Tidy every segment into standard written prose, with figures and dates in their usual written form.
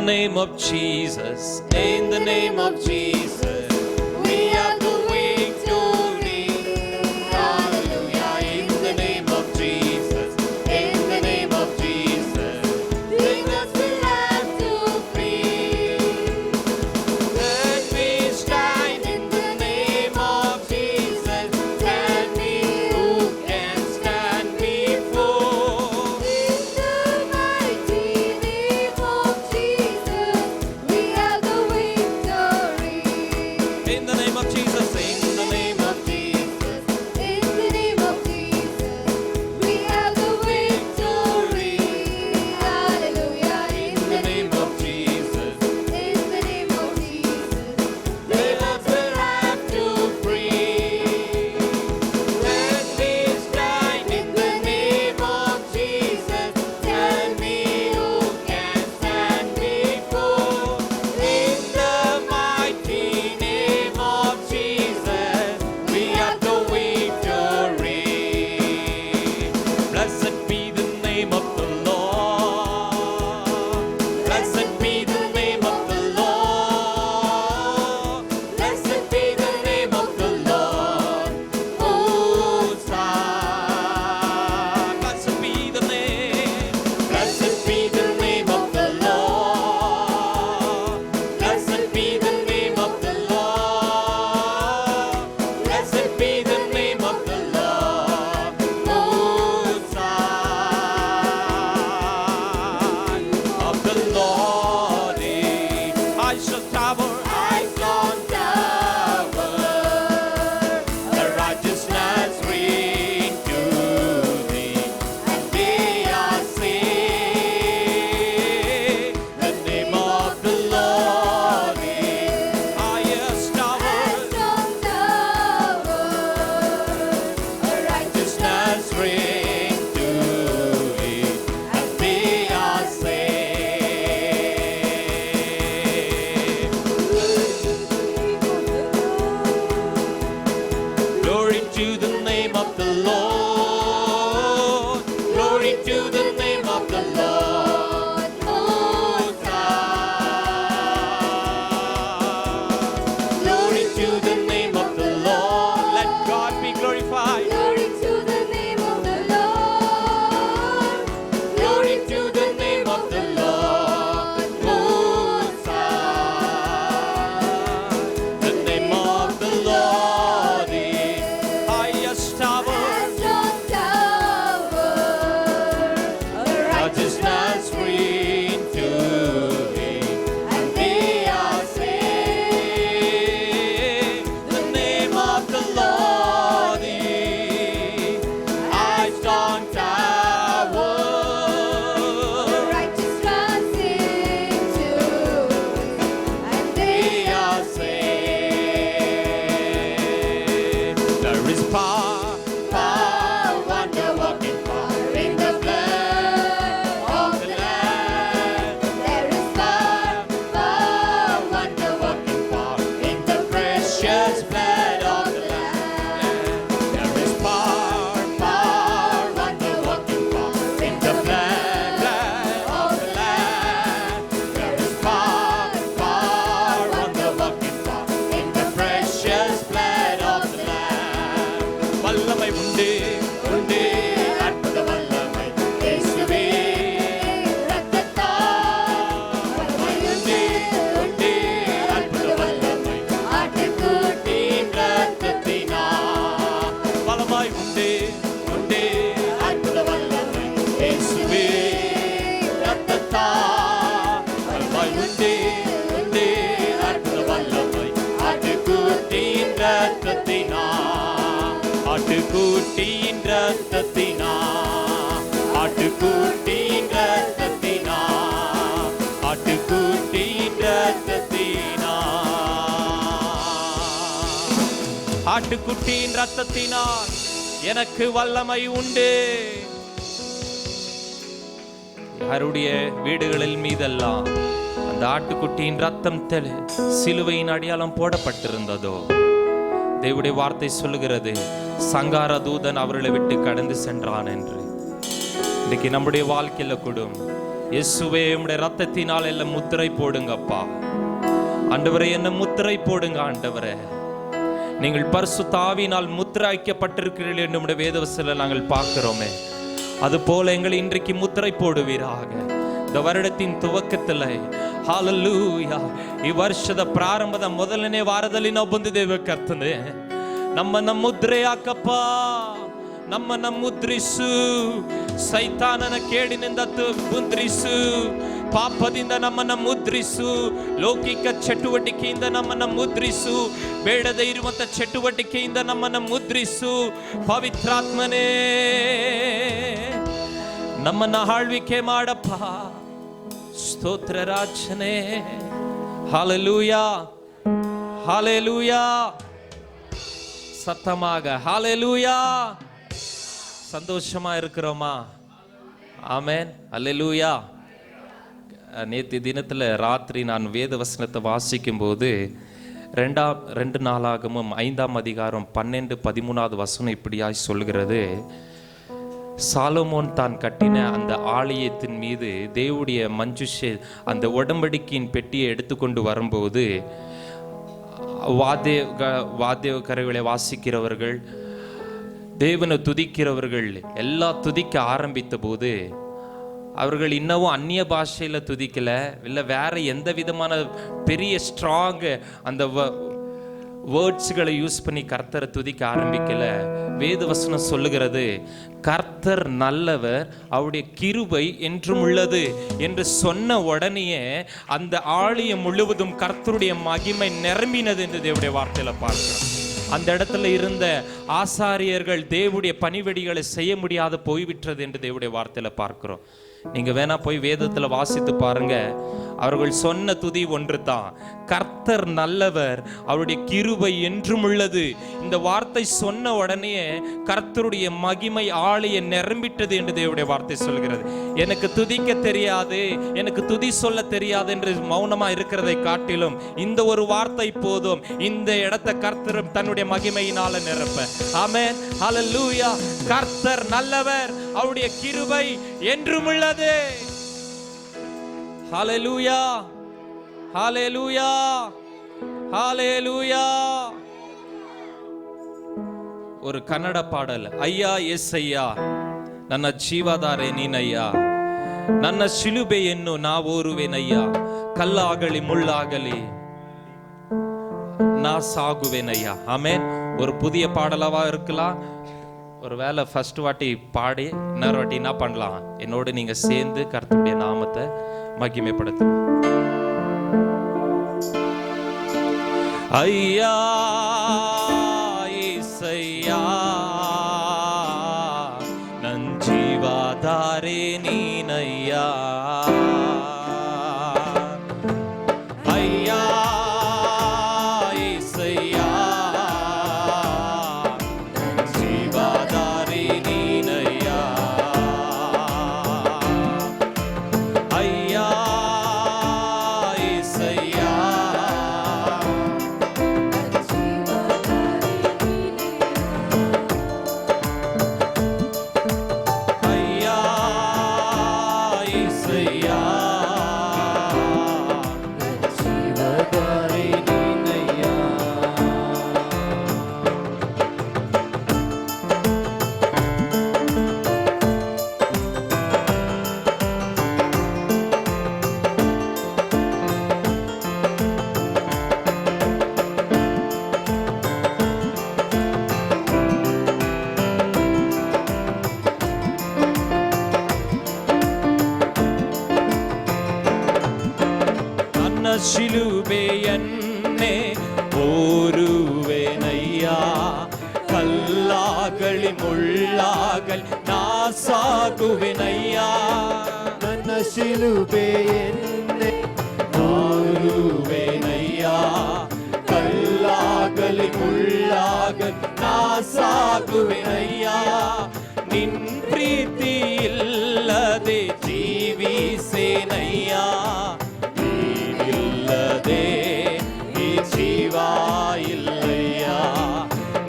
name of Jesus, in the name of Jesus, we have the victory. Hallelujah. In the name of Jesus, in the name of Jesus, demons will have to flee. When we stand in the name of Jesus, tell me who can stand before. In the mighty name of Jesus, we have the victory. In the name of Jesus, in the name of Jesus, In the name of Jesus, we have the victory. Hallelujah. In in the name of Jesus, In the name of Jesus, demons will have to flee. When we stand in the name of Jesus, tell me who can stand before. In the mighty name of Jesus, we have the victory. Blessed be the name of the Lord. Blessed be the name of the Lord. Blessed be the name of the Lord. Most High. Blessed be the name. Blessed be the name of the Lord. Blessed be the name of the Lord. Blessed be the name of the Lord. Most High. Of the Lord I shall tower. I shall tower. The righteousness ring to thee, and they are saved. The name of the Lord is highest tower. Righteousness ring to thee, and they are saved. Glory to the name of the Lord. Glory to the name of the Lord. Most High. Glory to the name of the Lord. Let God be glorified. Glory to the name of the Lord. Glory to the name of the Lord. Most High. The name of the Lord is highest tower. Righteousness ring to thee, and they are saved. The name of the Lord is high strong tower. They are saved. There is power, wonder working power in the blood of the Lamb. There is Power, wonder working power in the precious blood of the Lamb. There is power, wonder working power in the blood of the Lamb. There is power, wonder working power in the precious blood of the Lamb. வல்லமை உண்டு உண்டு அற்புத வல்லமை இயேசுவே இரத்தத்தால். வல்லமை உண்டு உண்டு அற்புத வல்லமை ஆட்டுக்குட்டியின் இரத்தத்தினால். வல்லமை உண்டு உண்டு அற்புத வல்லமை இயேசுவே இரத்தத்தால். வல்லமை உண்டு உண்டு அற்புத வல்லமை ஆட்டுக்குட்டியின் இரத்தத்தினால். ஆட்டுக்குட்டியின் இரத்தத்தினால். ஆட்டுக்குட்டியின் இரத்தத்தினால். ஆட்டுக்குட்டியின் இரத்தத்தினால். ஆட்டுக்குட்டியின் இரத்தத்தினால் எனக்கு வல்லமை உண்டு. யாருடைய வீடுகளில் மீதெல்லாம் அந்த ஆட்டுக்குட்டியின் ரத்தம் சிலுவையின் அடையாளம் போடப்பட்டிருந்ததோ, தேவனுடைய வார்த்தை சொல்லுகிறது, சங்கார தூதன் அவர்களை விட்டு கடந்து சென்றான் என்று. இன்னைக்கு நம்முடைய வாழ்க்கையில கூட இயேசுவே உம்முடைய ரத்தத்தினால் எல்லாம் முத்திரை போடுங்கப்பா. ஆண்டவரே என்ன முத்திரை போடுங்க ஆண்டவரே. நீங்கள் பரிசுத்த ஆவியினால் முத்திரைக்கப்பட்டிருக்கிறீர்கள் என்று நம்முடைய வேதவசனத்தில் நாங்கள் பார்க்கிறோமே. அது போல எங்களை இன்றைக்கு முத்திரை போடுவீராக. இந்த வருடத்தின் துவக்கத்தில் ஹalleluya ಈ ಪ್ರಾರಂಭದ ಮೊದಲನೇ ವಾರದಲ್ಲಿ ನಾವು ಬಂದಿದ್ದೇವೆ ಕರ್ತನೇ. ನಮ್ಮನ್ನ ಮುದ್ರೆ ಹಾಕಪ್ಪ, ನಮ್ಮನ್ನ ಮುದ್ರಿಸು, ಸೈತಾನನ ಕೇಡಿನಿಂದ ಮುದ್ರಿಸು, ಪಾಪದಿಂದ ನಮ್ಮನ್ನ ಮುದ್ರಿಸು, ಲೌಕಿಕ ಚಟುವಟಿಕೆಯಿಂದ ನಮ್ಮನ್ನ ಮುದ್ರಿಸು, ಬೇಡದೇ ಇರುವಂತ ಚಟುವಟಿಕೆಯಿಂದ ನಮ್ಮನ್ನ ಮುದ್ರಿಸು. ಪವಿತ್ರಾತ್ಮನೇ ನಮ್ಮನ್ನ ಆಳ್ವಿಕೆ ಮಾಡಪ್ಪ. ಸ್ತೋತ್ರ ರಾಜನೇ. ஹalleluya ஹalleluya. சத்தமாக ஹalleluya. சந்தோஷமா இருக்கிறோமா? ஆமென் ஹalleluya. நேற்று தினத்தில் ராத்திரி நான் வேத வசனத்தை வாசிக்கும் போது 2 நாளாகமும் 5ஆம் அதிகாரம் 12-13 வசனம் இப்படியாய் சொல்கிறது. சாலமோன் தான் கட்டின அந்த ஆலயத்தின் மீது தேவனுடைய மஞ்சுஷே அந்த உடன்படிக்கையின் பெட்டியை எடுத்துக்கொண்டு வரும்போது வாத்திய கரைகளை வாசிக்கிறவர்கள், தேவனை துதிக்கிறவர்கள் எல்லாம் துதிக்க ஆரம்பித்த போது அவர்கள் இன்னமும் அந்நிய பாஷையில் துதிக்கல, இல்லை வேற எந்த விதமான பெரிய ஸ்ட்ராங் அந்த வேர்ட்ஸ்களை யூஸ் பண்ணி கர்த்தரை துதிக்க ஆரம்பிக்கல. வேதவசனம் சொல்லுகிறது, கர்த்தர் நல்லவர், அவருடைய கிருபை என்றும் உள்ளது என்று சொன்ன உடனேயே அந்த ஆலயம் முழுவதும் கர்த்தருடைய மகிமை நிரம்பினது என்று தேவனுடைய வார்த்தையில பார்க்கிறோம். அந்த இடத்துல இருந்த ஆசாரியர்கள் தேவனுடைய பணிவெடிகளை செய்ய முடியாத போய்விட்டது என்று தேவனுடைய வார்த்தையில பார்க்கிறோம். நீங்க வேணா போய் வேதத்துல வாசித்து பாருங்க. அவர்கள் சொன்ன துதி ஒன்று தான், கர்த்தர் நல்லவர், அவருடைய கிருபை என்றும் உள்ளது. இந்த வார்த்தை சொன்ன உடனே கர்த்தருடைய மகிமை ஆலய நிரம்பிட்டது என்று தேவனுடைய வார்த்தை சொல்கிறது. எனக்கு துதிக்க தெரியாது, எனக்கு துதி சொல்ல தெரியாது என்று மௌனமா இருக்கிறதை காட்டிலும் இந்த ஒரு வார்த்தை போதும், இந்த இடத்தை கர்த்தர் தன்னுடைய மகிமையினால நிரப்ப. ஆமென் ஹalleluya. கர்த்தர் நல்லவர், அவருடைய கிருபை என்றும் உள்ளது. ஹalleluya ஹalleluya ஹalleluya. ஒரு கன்னட பாடல், ஐயா ಎಸ್ ಅಯ್ಯ ನನ್ನ ಜೀವಧಾರೆ ನೀನಯ್ಯ, ನನ್ನ ಶಿಲುಬೆಯನ್ನು ನಾವೋರುವೆನಯ್ಯ, ಕಲ್ಲಾಗಲಿ ಮುಳ್ಳಾಗಲಿ நா சாகுவேனையா. ஆமென். ஒரு புதிய பாடலாவா இருக்கலாம். ஒரு வேளை ஃபர்ஸ்ட் வாட்டி பாடி இன்னொரு வாட்டி என்ன பண்ணலாம், என்னோடு நீங்க சேர்ந்து கர்த்தருடைய நாமத்தை மகிமைப்படுத்து. ஐயா ஏசையா நன் ஜீவாதாரே நீனையா, ஐயா ஏசையா ஜீவாதாரே நீனையா, ஐயா ஏசையா ஐயா ஏசையா ஜீவாதாரே நீனையா. ನನ್ನ ಶಿಲುಬೆಯನ್ನೇ ಓರುವೆನಯ್ಯ, ಕಲ್ಲಾಗಲಿ ಮುಳ್ಳಾಗಲಿ ನಾ ಸಾಗುವೆನಯ್ಯ, ನನ್ನ ಶಿಲುಬೆಯನ್ನೇ ಓರುವೆನಯ್ಯ, ಕಲ್ಲಾಗಲಿ ಮುಳ್ಳಾಗಲಿ ನಾ ಸಾಗುವೆನಯ್ಯ, ನಿನ್ ಪ್ರೀತಿ ಇಲ್ಲದೆ ಜೀವಿಸೇನಯ್ಯ, ನೀನಿಲ್ಲದೆ ಈ ಜೀವ ಇಲ್ಲಯ್ಯ,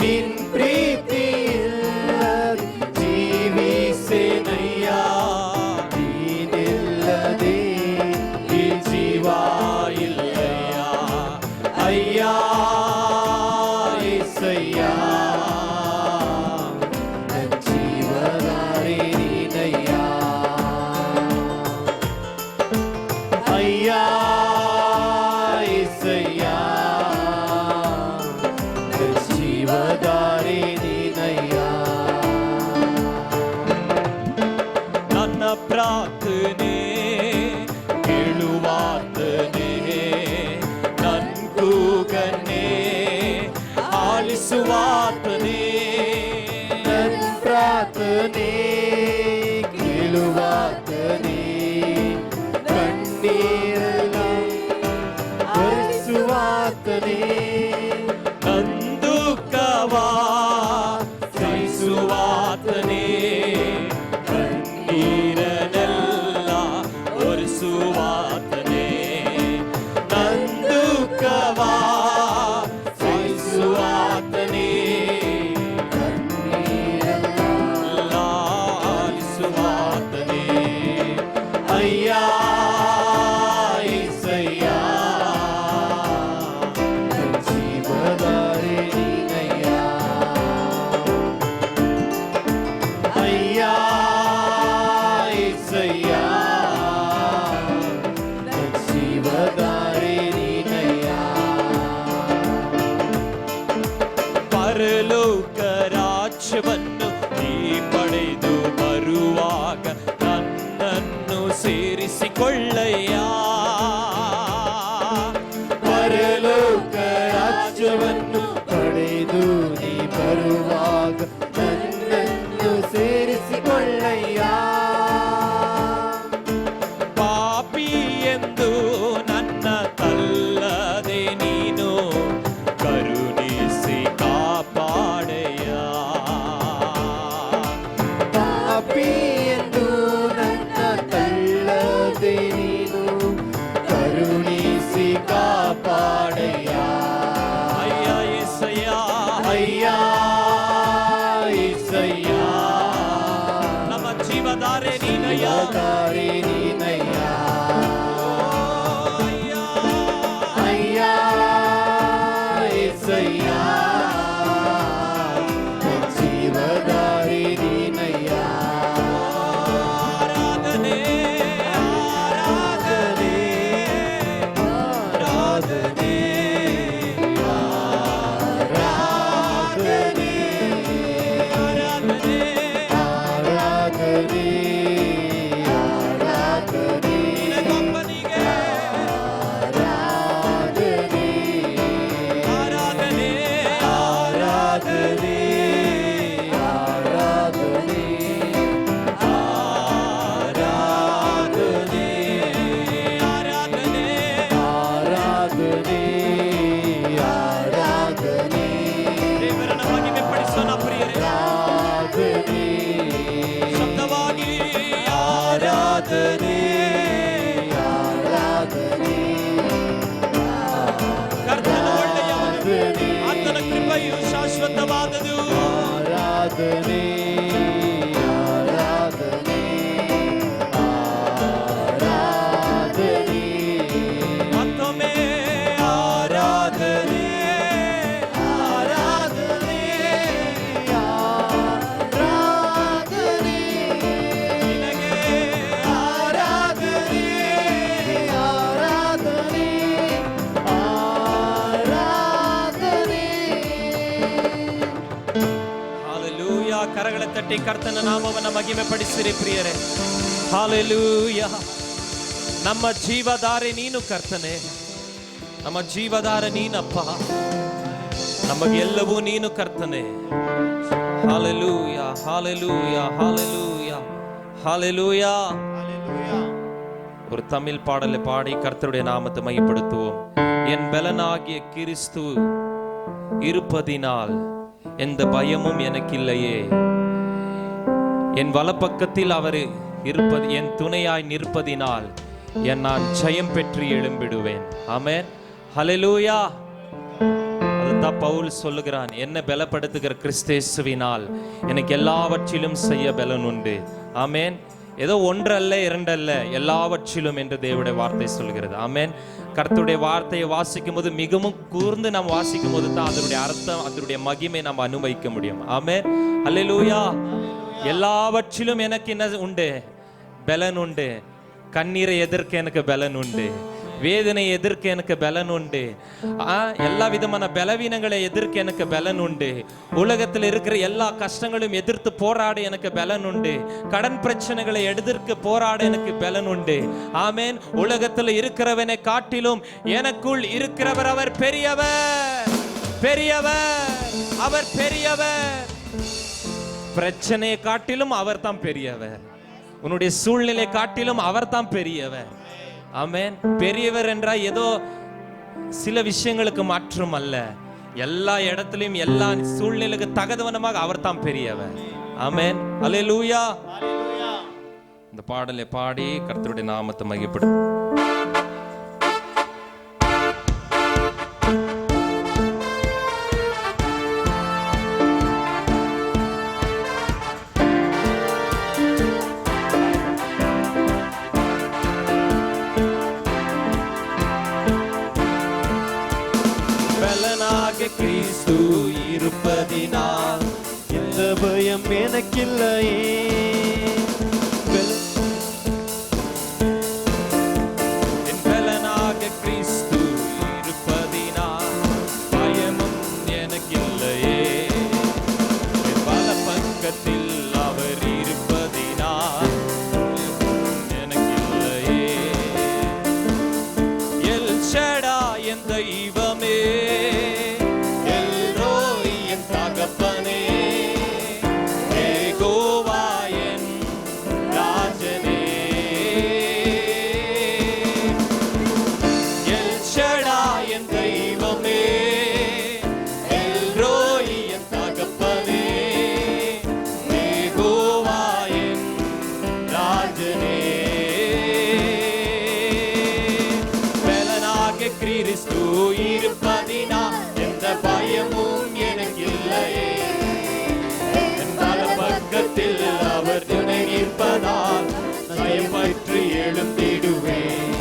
ನಿನ್ ಪ್ರೀತಿ ಇಲ್ಲದೆ ಜೀವಿಸೇನಯ್ಯ, ನೀನಿಲ್ಲದೆ యేసయ్యా జీవదారి నీనయ్యా అయ్యా యేసయ్యా జీవదారి నీనయ్యా ನನ್ನ ಪ್ರಾರ್ಥನೆ ಕೇಳುವಾತನೇ ನನ್ ಕೂಗನ್ನೇ ಆಲಿಸುವಾತನೇ ನನ್ನ ಪ್ರಾರ್ಥನೆ ಕೇಳುವಾತನೇ ಕಣ್ಣೀರನ್ನು ಒರೆಸುವಾತನೇ ನಂದುಕವಾ ಸಹಿಸುವಾತನೇ ಕಣ್ಣೀರನೆಲ್ಲ ಒರೆಸುವಾತನೇ ನಂದುಕವಾ ಸಹಿಸುವಾತನೇ ಕಣ್ಣೀರನೆಲ್ಲ ಆಲಿಸುವಾತನೇ ಅಯ್ಯಾ యేసయ్యా జీవదారి నీనయ్యా అయ్యా యేసయ్యా జీవదారి నీనయ్యా ಪರಲೋಕ ರಾಜ್ಯವನ್ನು ನೀ ಪಡೆದು ಬರುವಾಗ ನನ್ನನ್ನು ಸೇರಿಸಿಕೊಳ್ಳಯ್ಯ ಪರಲೋಕ ರಾಜ್ಯವನ್ನು ಪಡೆದು ನೀ ಬರುವಾಗ ನನ್ನನ್ನು ಸೇರಿಸಿಕೊಳ್ಳಯ್ಯ ಪಾಪಿ ಎಂದು ನನ್ನ ತಲ್ಲದೆ ನೀನು ಕರುಣಿಸಿ ಕಾಪಾಡೆಯ ಪಾಪಿ ಎಂದು ನನ್ನ ತಲ್ಲದೆ ನೀನು ಕರುಣಿಸಿ ಕಾಪಾಡೆಯ ಅಯ್ಯ యేసయ్యా ಅಯ್ಯ యేసయ్యಾ ನಮ್ಮ ಜೀವದಾರೆ ನೀನಯ್ಯ ದಾರೆ ನೀನಯ್ಯ ಅಯ್ಯ యేసయ్యా ಜೀವದಾರಿ ನೀನಯ್ಯ ಆರಾಧನೆ ಆರಾಧನೆ ಆರಾಧನೆ ಆರಾಧನೆ ಆರಾಧನೆ ಆರಾಧನೆ ಆರಾಧನೆ ನಿನಗೊಬ್ಬನಿಗೆ ಆರಾಧನೆ ಆರಾಧನೆ ಆರಾಧನೆ ಆರಾಧನೆ ಆರಾಧನೆ ಆರಾಧನೆ ಆರಾಧನೆ ಆರಾಧನೆ ದೇವರನ್ನ ಮಹಿಮೆ ಪಡಿಸೋಣ ಪ್ರಿಯರೇ ಆರಾಧನೆ ಶಬ್ದವಾಗಿ ಆರಾಧನೆ ಆರಾಧನೆ ಕರ್ತನ ಒಳ್ಳೆಯವನು ಆತನ ಕೃಪೆಯು ಶಾಶ್ವತವಾದದು ಆರಾಧನೆ ಆರಾಧನೆ ಆರಾಧನೆ ಮತ್ತೊಮ್ಮೆ ಆರಾಧನೆ ಆರಾಧನೆ ಆರಾಧನೆ ನಿನಗೆ ಆರಾಧನೆ ಆರಾಧನೆ ಆರಾಧನೆ ಹಾಲೆಲೂಯ ಕರಗಳ ತಟ್ಟಿ ಕರ್ತನ ನಾಮವನ್ನು ಮಹಿಮೆ ಪಡಿಸಿರಿ ಪ್ರಿಯರೇ ಹಾಲೆಲೂಯ ನಮ್ಮ ಜೀವಧಾರೆ ನೀನು ಕರ್ತನೆ ನಮ್ಮ ಜೀವಧಾರೆ ನೀನಪ್ಪ ನಮಗೆಲ್ಲವೂ ನೀನು ಕರ್ತನೆ ಹಾಲೆಲೂಯ ಹಾಲೆಲೂಯ ಹಾಲೆಲೂಯ ಹಾಲೆಲೂಯ ஒரு தமிழ் பாடலை பாடி கர்த்தருடைய நாமத்தை மையப்படுத்துவோம் என் பலனாகிய கிறிஸ்து இருப்பதினால் எந்த பயமும் எனக்கு இல்லையே என் வலப்பக்கத்தில் அவர் இருப்பது என் துணையாய் நிற்பதினால் நான் ஜெயம் பெற்று எழும்பிடுவேன் ஆமென் ஹல்லேலூயா அதுதான் பவுல் சொல்லுகிறான் என்ன பலப்படுத்துகிற கிறிஸ்து இயேசுவினால் எனக்கு எல்லாவற்றிலும் செய்ய பலன் உண்டு ஆமென் ஏதோ ஒன்றல்ல இரண்டல்ல, எல்லாவற்றிலும் என்று தேவனுடைய வார்த்தை சொல்கிறது. ஆமென். கர்த்தருடைய வார்த்தையை வாசிக்கும் போது மிகவும் கூர்ந்து நாம் வாசிக்கும் போது தான் அதனுடைய அர்த்தம், அதனுடைய மகிமை நாம் அனுபவிக்க முடியும். ஆமென். அல்லேலூயா. எல்லாவற்றிலும் எனக்கு என்ன உண்டு? பலன் உண்டு. கண்ணீரை எதிர்க்க எனக்கு பலன் உண்டு. வேதனை எதிர்க்க எனக்கு பலன் உண்டு. எல்லா விதமான பலவீனங்களை எதிர்க்க எனக்கு பலன் உண்டு. உலகத்தில் இருக்கிற எல்லா கஷ்டங்களும் எதிர்த்து போராட எனக்கு பலன் உண்டு. கடன் பிரச்சனைகளை எதிர்க்க போராட எனக்கு பலன் உண்டு. ஆமென். உலகத்தில் இருக்கிறவனை காட்டிலும் எனக்குள் இருக்கிறவர் அவர் பெரியவர், பெரியவர், அவர் பெரியவர். பிரச்சனையை காட்டிலும் அவர் தான் பெரியவர். உன்னுடைய சூழ்நிலை காட்டிலும் அவர் தான் பெரியவர். ஆமென். பெரியவர் என்றால் ஏதோ சில விஷயங்களுக்கு மாற்றம் அல்ல, எல்லா இடத்திலும் எல்லா சூழ்நிலைக்கு தகுந்தவனமாக அவர் தான் பெரியவர். ஆமென். அல்லேலூயா. இந்த பாடலை பாடி கர்த்தருடைய நாமத்தை மகிமைப்படுத்து. கிறிஸ்து இருப்பதினால் எந்த பயம் எனக்கில்லையே. என் பலனாக கிறிஸ்து இருப்பதினால் பயமும் எனக்கில்லையே. என் பல பக்கத்தில் அவர் இருப்பதினால் எனக்கில்லையே. எல் ஷடா என் தெய்வமே, கிறிஸ்து இருப்பதினால் எந்த பயமும் எனக்கில்லையே. என் பல பக்கத்தில் அவர் துணை நிற்பதால் பயம் பற்றி எழுந்திடுவேன்.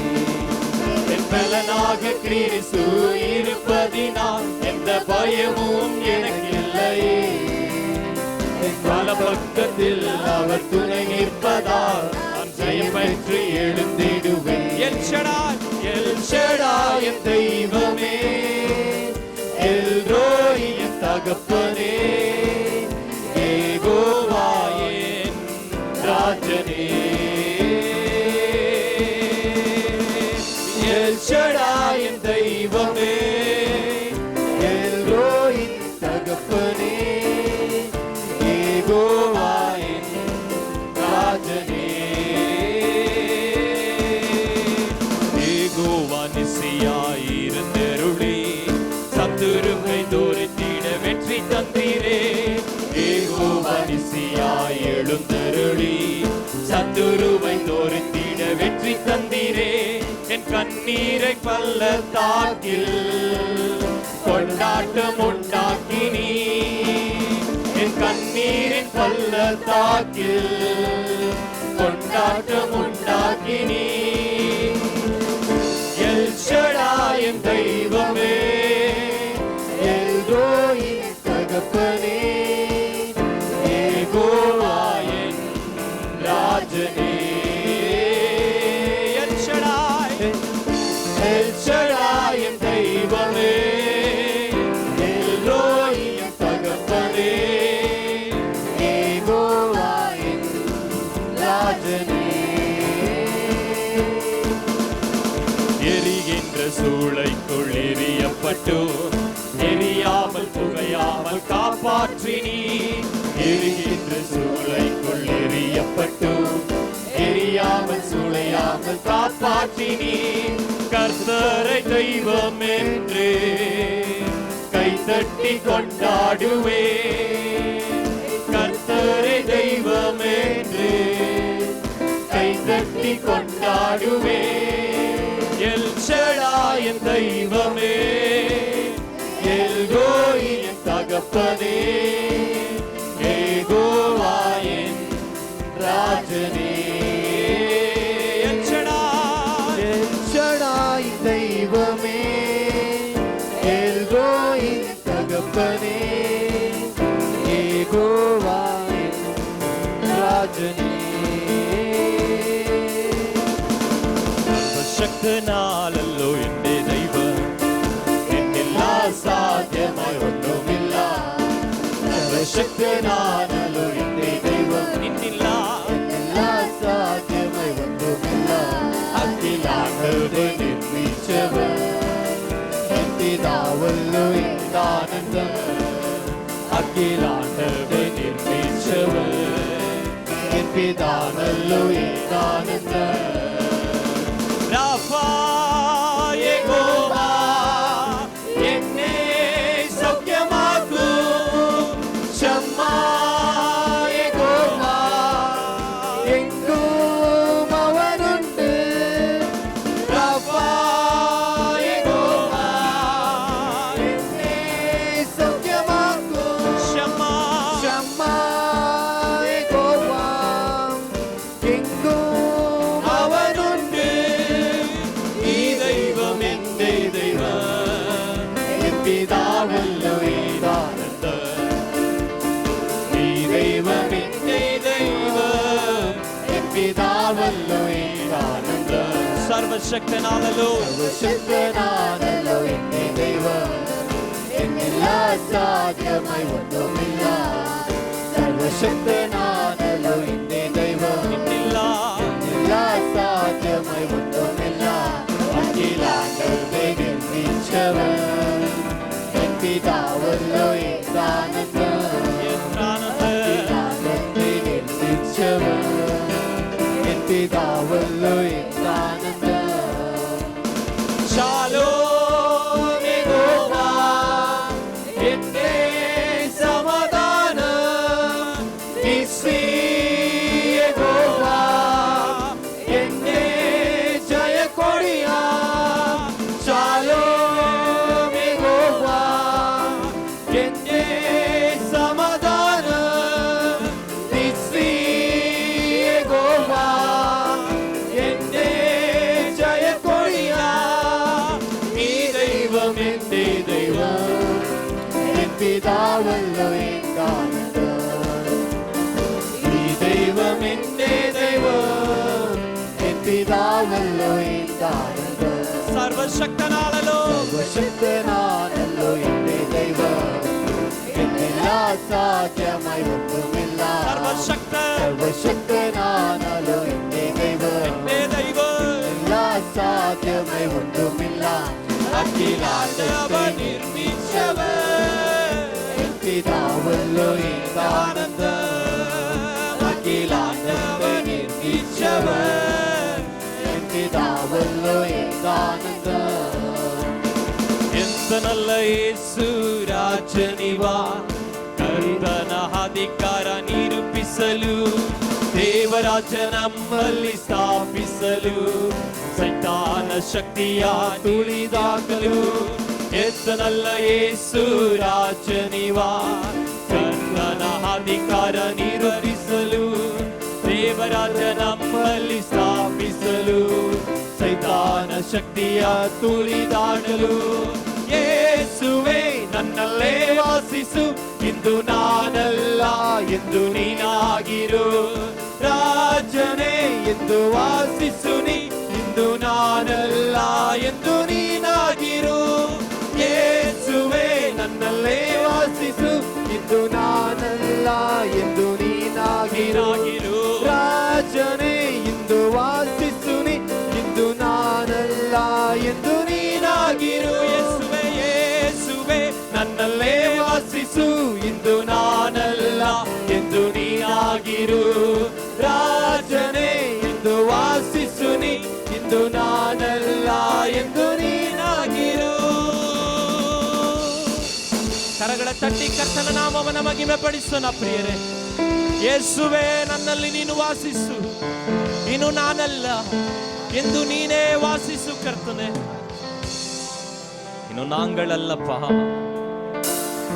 என் பலனாக கிறிஸ்து இருப்பதினால் எந்த பயமும் எனக்கில்லையே. என் பல பக்கத்தில் அவர் துணை நிற்பதால் ஜெயம் பெற்று எழுந்திடுவேன். எல் ஷடாய், எல் ஷடாய் என் தெய்வமே, எல் ரோய் என் தகப்பனே, யெகோவா என் ராஜனே. எல் ஷடாய் என் தெய்வமே, எல் ரோய் என் தகப்பனே, யெகோவா என் ராஜனே. நிசியாயிருந்தருளி சத்துருவை தோரித்திட வெற்றி தந்தீரே. யெகோவா நிசியாய் எழுந்தருளி சத்துருவை தோரித்திட வெற்றி தந்தீரே. என் கண்ணீரை பள்ளத்தாக்கில் கொண்டாட்டம் உண்டாக்கினீ. என் கண்ணீரின் பள்ளத்தாக்கில் கொண்டாட்டம் உண்டாக்கினீ. எல் ஷடாய் என் தெய்வமே, எல் ரோய் என் தகப்பனே, யெகோவா என் ராஜனே. எல் ஷடாய், எல் ஷடாய் என் தெய்வமே, எல் ரோய் என் தகப்பனே, யெகோவா என் ராஜனே. எரிகின்ற சூளைக்குள் எரியப்பட்டு எரியாமல் புகையாமல் காப்பாற்றினீ. எரிகின்ற சூளைக்குள் எரியப்பட்டு எரியாமல் சூளையாமல் காப்பாற்றினீ. கர்த்தரை தெய்வம் என்று கைதட்டி கொண்டாடுவே. கர்த்தரை தெய்வம் என்று கைதட்டி கொண்டாடுவே. எல் ஷடாய் என் தெய்வமே, எல் ரோய் என் தகப்பனே, யெகோவா என் ராஜனே. സർവശക്തനാണല്ലോ എന്റെ ദൈവം നിന്നില്ല എല്ലാ സാധ്യമായി ഒന്നുമില്ല അഖിലാണ്ടത് നിർമ്മിച്ചവൻ എൻ പിതാവല്ലോ എന്താനന്ദം അഖിലാണ്ടത് നിർമ്മിച്ചവൻ എൻ പിതാവല്ലോ എന്താനന്ദം രാഫാ യഹോവാ എന്നെ സൗഖ്യമാക്കൂ ക്ഷമാ യഹോവാ എങ്കും അവനുണ്ട് രാഫാ യഹോവാ എന്നെ സൗഖ്യമാക്കൂ ക്ഷമാ യഹോവാ എങ്കും അവനുണ്ട് ഈ ദൈവം എന്റെ ദൈവം എൻ പിതാവല്ലോ ഏതാനന്ദം ഈ ദൈവം എന്റെ ദൈവം എൻ പിതാവല്ലോ ഏതാനന്ദം സർവശക്തനാണല്ലോ സർവശക്തനാണല്ലോ എന്റെ ദൈവം എന്നില്ലാ സാധ്യമായി ഒന്നുമില്ല സർവശക്തനാണല്ലോ എന്റെ ദൈവം എന്നില്ലാ സാധ്യമായി ഒന്നുമില്ല അഖിലാണ്ടത്തെ നിർമ്മിച്ചവൻ എൻ പിതാവല്ലോ ഏതാനന്ദം അഖിലാണ്ടത്തെ നിർമ്മിച്ചവൻ എൻ പിതാവല്ലോ ഏതാനന്ദം ശാലോം യഹോവാ എന്റെ സമാധാനം നിസ്സി യഹോവാ എന്റെ ജയക്കൊടിയാ ശാലോം യഹോവാ എന്റെ സമാധാനം നിസ്സി യഹോവാ എന്റെ ജയക്കൊടിയാ ഈ ദൈവം എന്റെ ദൈവം എൻ പിതാവല്ലോ എന്താനന്ദം ഈ ദൈവം എന്റെ ദൈവം എൻ പിതാവല്ലോ എന്താനന്ദം സർവശക്തനാണല്ലോ സർവശക്തനാണല്ലോ എന്റെ ദൈവം എന്നില്ലാ സാധ്യമായി ഒന്നുമില്ല സർവശക്തനാണല്ലോ എന്റെ ദൈവം എല്ലാ സാധ്യമായി ഒന്നുമില്ല അഖിലാണ്ടത്തെ നിർമ്മിച്ചവൻ എൻ പിതാവല്ലോ ഏതാനന്ദം അഖിലാണ്ടത്തെ നിർമ്മിച്ചവൻ എൻ പിതാവല്ലോ ഏതാനന്ദം ಎಂತ ನಲ್ಲ ಯೇಸು ರಾಜನಿವ ಕರ್ತನ ಅಧಿಕಾರ ನಿರೂಪಿಸಲು ದೇವರಾಜ ನಮ್ಮಲ್ಲಿ ಸ್ಥಾಪಿಸಲು ಸೈತಾನ ಶಕ್ತಿಯ ತುಳಿದಾಕಲು ಎಂತ ನಲ್ಲ ಯೇಸು ರಾಜನಿವ ಕರ್ತನ ಅಧಿಕಾರ ನಿರೂಪಿಸಲು ದೇವರಾಜ ನಮ್ಮಲ್ಲಿ ಸ್ಥಾಪಿಸಲು ಸೈತಾನ ಶಕ್ತಿಯ ತುಳಿದಾಡಲು ಯೇಸುವೆ ನನ್ನಲ್ಲೇ ವಾಸಿಸು ಇಂದು ನಾನಲ್ಲ ಎಂದು ನೀನಾಗಿರು ರಾಜನೇ ಎಂದು ವಾಸಿಸು ನೀ ಇಂದು ನಾನಲ್ಲ ಎಂದು ನೀನಾಗಿರು ಯೇಸುವೆ ನನ್ನಲ್ಲೇ ವಾಸಿಸು ಇಂದು ನಾನಲ್ಲ ಎಂದು ನೀನಾಗಿರು ರಾಜನೇ ಇಂದು ವಾಸಿಸು ನೀ ಇಂದು ನಾನಲ್ಲ ಎಂದು ನೀನಾಗಿರು ಯೇಸುವೆ ಯೇಸುವೆ ನನ್ನಲ್ಲೇ ವಾಸಿಸು ಇಂದು ನಾನಲ್ಲ ಎಂದು ನೀನಾಗಿರು ರಾಜನೇ ಎಂದು ವಾಸಿಸು ನೀ ಇಂದು ನಾನಲ್ಲ ಎಂದು ನೀನಾಗಿರು ಕರಗಳ ತಟ್ಟಿ ಕರ್ತನ ನಾಮವನ್ನು ಮಹಿಮೆ ಪಡಿಸೋಣ ಪ್ರಿಯರೇ ಯೇಸುವೆ ನನ್ನಲ್ಲಿ ನೀನು ವಾಸಿಸು ಇನ್ನು ನಾನಲ್ಲ ಎಂದು ನೀನೇ ವಾಸಿಸು ಕರ್ತನೆ ಇನ್ನು நாங்கள் அல்லப்பா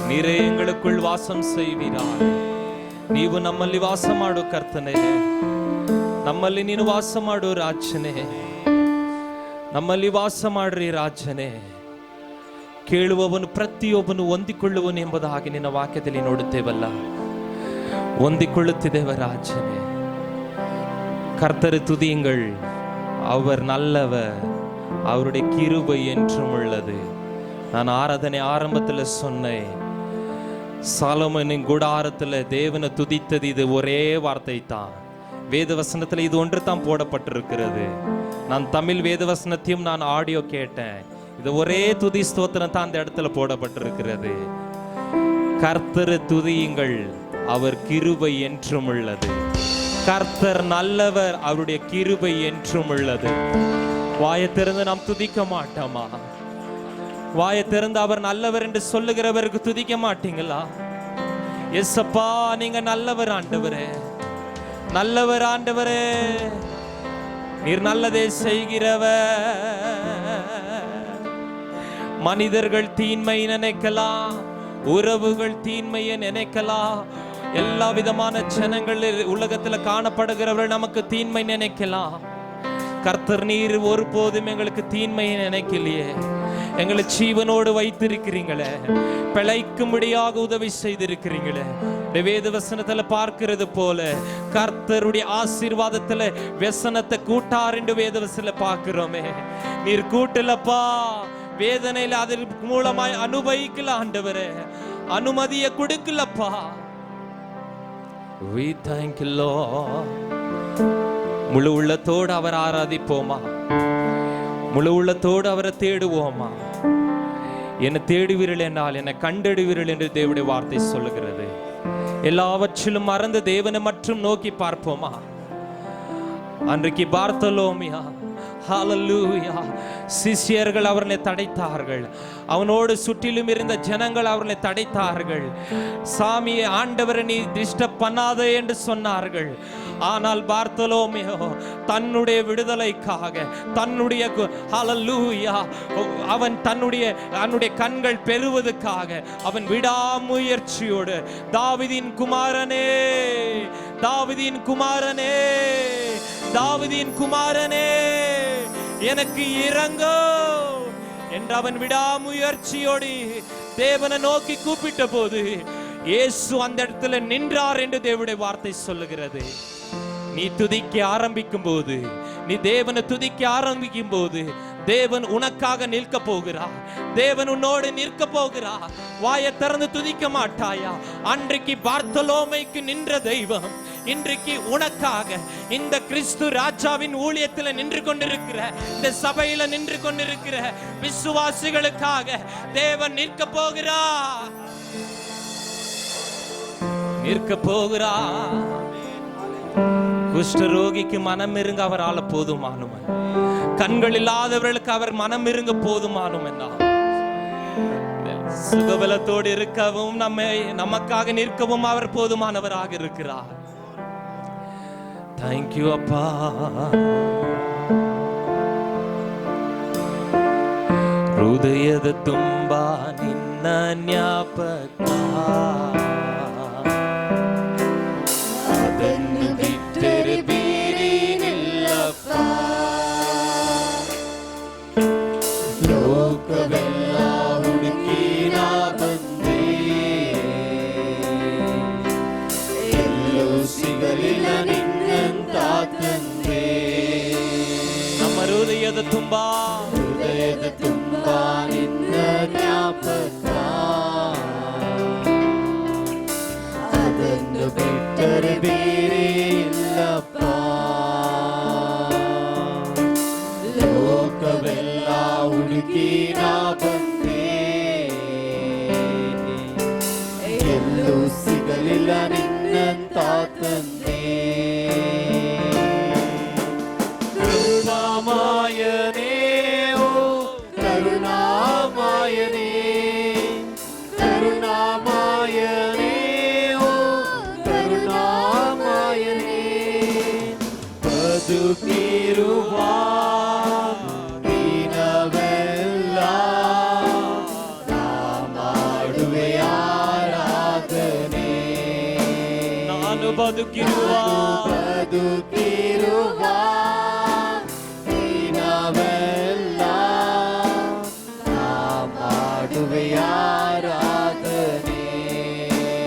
நீரே எங்களுக்குள் வாசம் செய்வீராய் ನೀವು ನಮ್ಮಲ್ಲಿ ವಾಸ ಮಾಡು ಕರ್ತನೆ ನಮ್ಮಲ್ಲಿ ನೀನು ವಾಸ ಮಾಡು ರಾಜನೇ ನಮ್ಮಲ್ಲಿ ವಾಸ ಮಾಡ್ರಿ ರಾಜನೇ ಕೇಳುವವನು ಪ್ರತಿಯೊಬ್ಬನು ಹೊಂದಿಕೊಳ್ಳುವನು ಎಂಬುದಾಗಿ ನಿನ್ನ ವಾಕ್ಯದಲ್ಲಿ ನೋಡುತ್ತೇವಲ್ಲ ಹೊಂದಿಕೊಳ್ಳುತ್ತಿದ್ದೇವ ರಾಜನೇ கர்த்தர் துதியுங்கள் அவர் நல்லவர் அவருடைய கிருபை என்றும் உள்ளது நான் ஆராதனை ஆரம்பத்தில் சொன்னேன் சாலமோனின் கூடாரத்தில் தேவனை துதித்தது இது ஒரே வார்த்தை தான். வேத வசனத்தில் இது ஒன்று தான் போடப்பட்டிருக்கிறது. நான் தமிழ் வேத வசனத்தையும் நான் ஆடியோ கேட்டேன். இது ஒரே துதி ஸ்தோத்திரம் தான் அந்த இடத்துல போடப்பட்டிருக்கிறது. கர்த்தரை துதியுங்கள், அவர் கிருபை என்றும் உள்ளது. கர்த்தர் நல்லவர், அவருடைய கிருபை என்றும் உள்ளது. வாயை திறந்து நாம் துதிக்க மாட்டோமா? வாயை திறந்து அவர் நல்லவர் என்று சொல்லுகிறவருக்கு துதிக்க மாட்டீங்களா? எஸ்ஸப்பா, நீங்க நல்லவர் ஆண்டவரே, நல்லவர் ஆண்டவரே, நீர் நல்லதே செய்கிறவர். மனிதர்கள் தீன்மை நினைக்கலாம், உறவுகள் தீன்மையை நினைக்கலாம், எல்லா விதமான ஜனங்கள் உலகத்தில் காணப்படுகிறவர்கள் நமக்கு தீன்மை நினைக்கலாம். கர்த்தர் நீர் ஒருபோதும் எங்களுக்கு தீன்மையை நினைக்கலையே. எங்களை ஜீவனோடு வைத்திருக்கிறீங்களே, பிழைக்கும்படியாக உதவி செய்திருக்கிறீங்களே. வேத வசனத்துல பார்க்கிறது போல கர்த்தருடைய ஆசீர்வாதத்துல व्यसனத்தை கூட்டார் என்று வேத வசனத்துல பார்க்கிறோமே. நீர் கூட்டலப்பா, வேதனையில அதன் மூலமாய் அனுபவிக்கல ஆண்டவரே, அனுமதியை கொடுக்கலப்பா. We thank you Lord. முழு உள்ளத்தோடு அவர் ஆராதிப்போமா? முழு உள்ளத்தோடு அவரை தேடுவோமா? என்னை தேடுவீர்கள் என்றால் என்னை கண்டெடுவீர்கள் என்று தேவனுடைய வார்த்தை சொல்லுகிறது. எல்லாவற்றிலும் மறந்து தேவனை மட்டும் நோக்கி பார்ப்போமா? அன்றைக்கு பார்த்தலோமியா, ஹல்லேலூயா, சிஷ்யர்கள் அவர்களை தடைத்தார்கள். அவனோடு சுற்றிலும் இருந்த ஜனங்கள் அவர்களை தடைத்தார்கள். சாமியை ஆண்டவரை நீ டிஸ்டர்ப் பண்ணாதே என்று சொன்னார்கள். ஆனால் பார்த்தலோமியோ தன்னுடைய விடுதலைக்காக, தன்னுடைய ஹல்லேலூயா, அவன் தன்னுடைய கண்கள் பெறுவதற்காக அவன் விடாமுயற்சியோடு, தாவீதின் குமாரனே, தாவீதின் குமாரனே, தாவீதின் குமாரனே, எனக்கு இறங்கோ என்று அவன் விடாமுயற்சியோடு தேவனை நோக்கி கூப்பிட்ட போது இயேசு அந்த இடத்துல நின்றார் என்று தேவனுடைய வார்த்தை சொல்லுகிறது. நீ துதிக்க ஆரம்பிக்கும் போது, நீ தேவனை துதிக்க ஆரம்பிக்கும் போது தேவன் உனக்காக நிற்க போகிறார். தேவன் உன்னோடு நிற்க போகிறார். வாயை திறந்து துதிக்க மாட்டாயா? அன்றைக்கு பார்த்தலோமைக்கு நின்ற தெய்வம் இன்றைக்கு உனக்காக இந்த கிறிஸ்து ராஜாவின் ஊழியத்தில் நின்று கொண்டிருக்கிற, இந்த சபையில நின்று கொண்டிருக்கிற விசுவாசிகளுக்காக தேவன் நிற்க போகிறார், நிற்க போகிறார். குஷ்டரோகிக்கு மனம் இருங்க அவரால் போதுமானவன், கண்கள் இல்லாதவர்களுக்கு அவர் மனம் இருங்க போதுமானவன். சுகபலத்தோடு இருக்கவும் நமக்காக நிற்கவும் அவர் போதுமானவராக இருக்கிறார். தேங்க்யூ அப்பா. ಹೃದಯದ ತುಂಬ ನಿನ್ನ ಜ್ಞಾಪಕ, ಅದನ್ನು ಬಿಟ್ಟರೆ ಬೇರೇನಿಲ್ಲಪ್ಪ. ಲೋಕವೆಲ್ಲ ಹುಡುಕಿ ನಾ ಬಂದೆ, ಎಲ್ಲೂ ಸಿಗಲಿಲ್ಲ ನಿನ್ನಂತ ತಂದೆ. ನಮ್ಮ ಹೃದಯದ ತುಂಬ, ಹೃದಯದ ತುಂಬ ನಿನ್ನ ಜ್ಞಾಪಕ, ಅದನ್ನು ಬಿಟ್ಟರೆ ಬೇರೆ ಇಲ್ಲಪ್ಪ. ಲೋಕವೆಲ್ಲ ಹುಡುಕಿ ನಾ ಬಂದೆ, ಎಲ್ಲೂ ಸಿಗಲಿಲ್ಲ ನಿನ್ನಂತ ತಂದೆ. ಕರುಣಾಮಯನೇ, ಕರುಣಾಮಯನೇ, ಕರುಣಾಮಯನೇ, ಓ ಕರುಣಾಮಯನೇ, ಬದುಕಿರುವ ದಿನವೆಲ್ಲ ನಾ ಮಾಡುವೆ ಆರಾಧನೆ. ನಾನು ಬದುಕಿರುವ ದಿನವೆಲ್ಲ ಆರಾಧನೆ.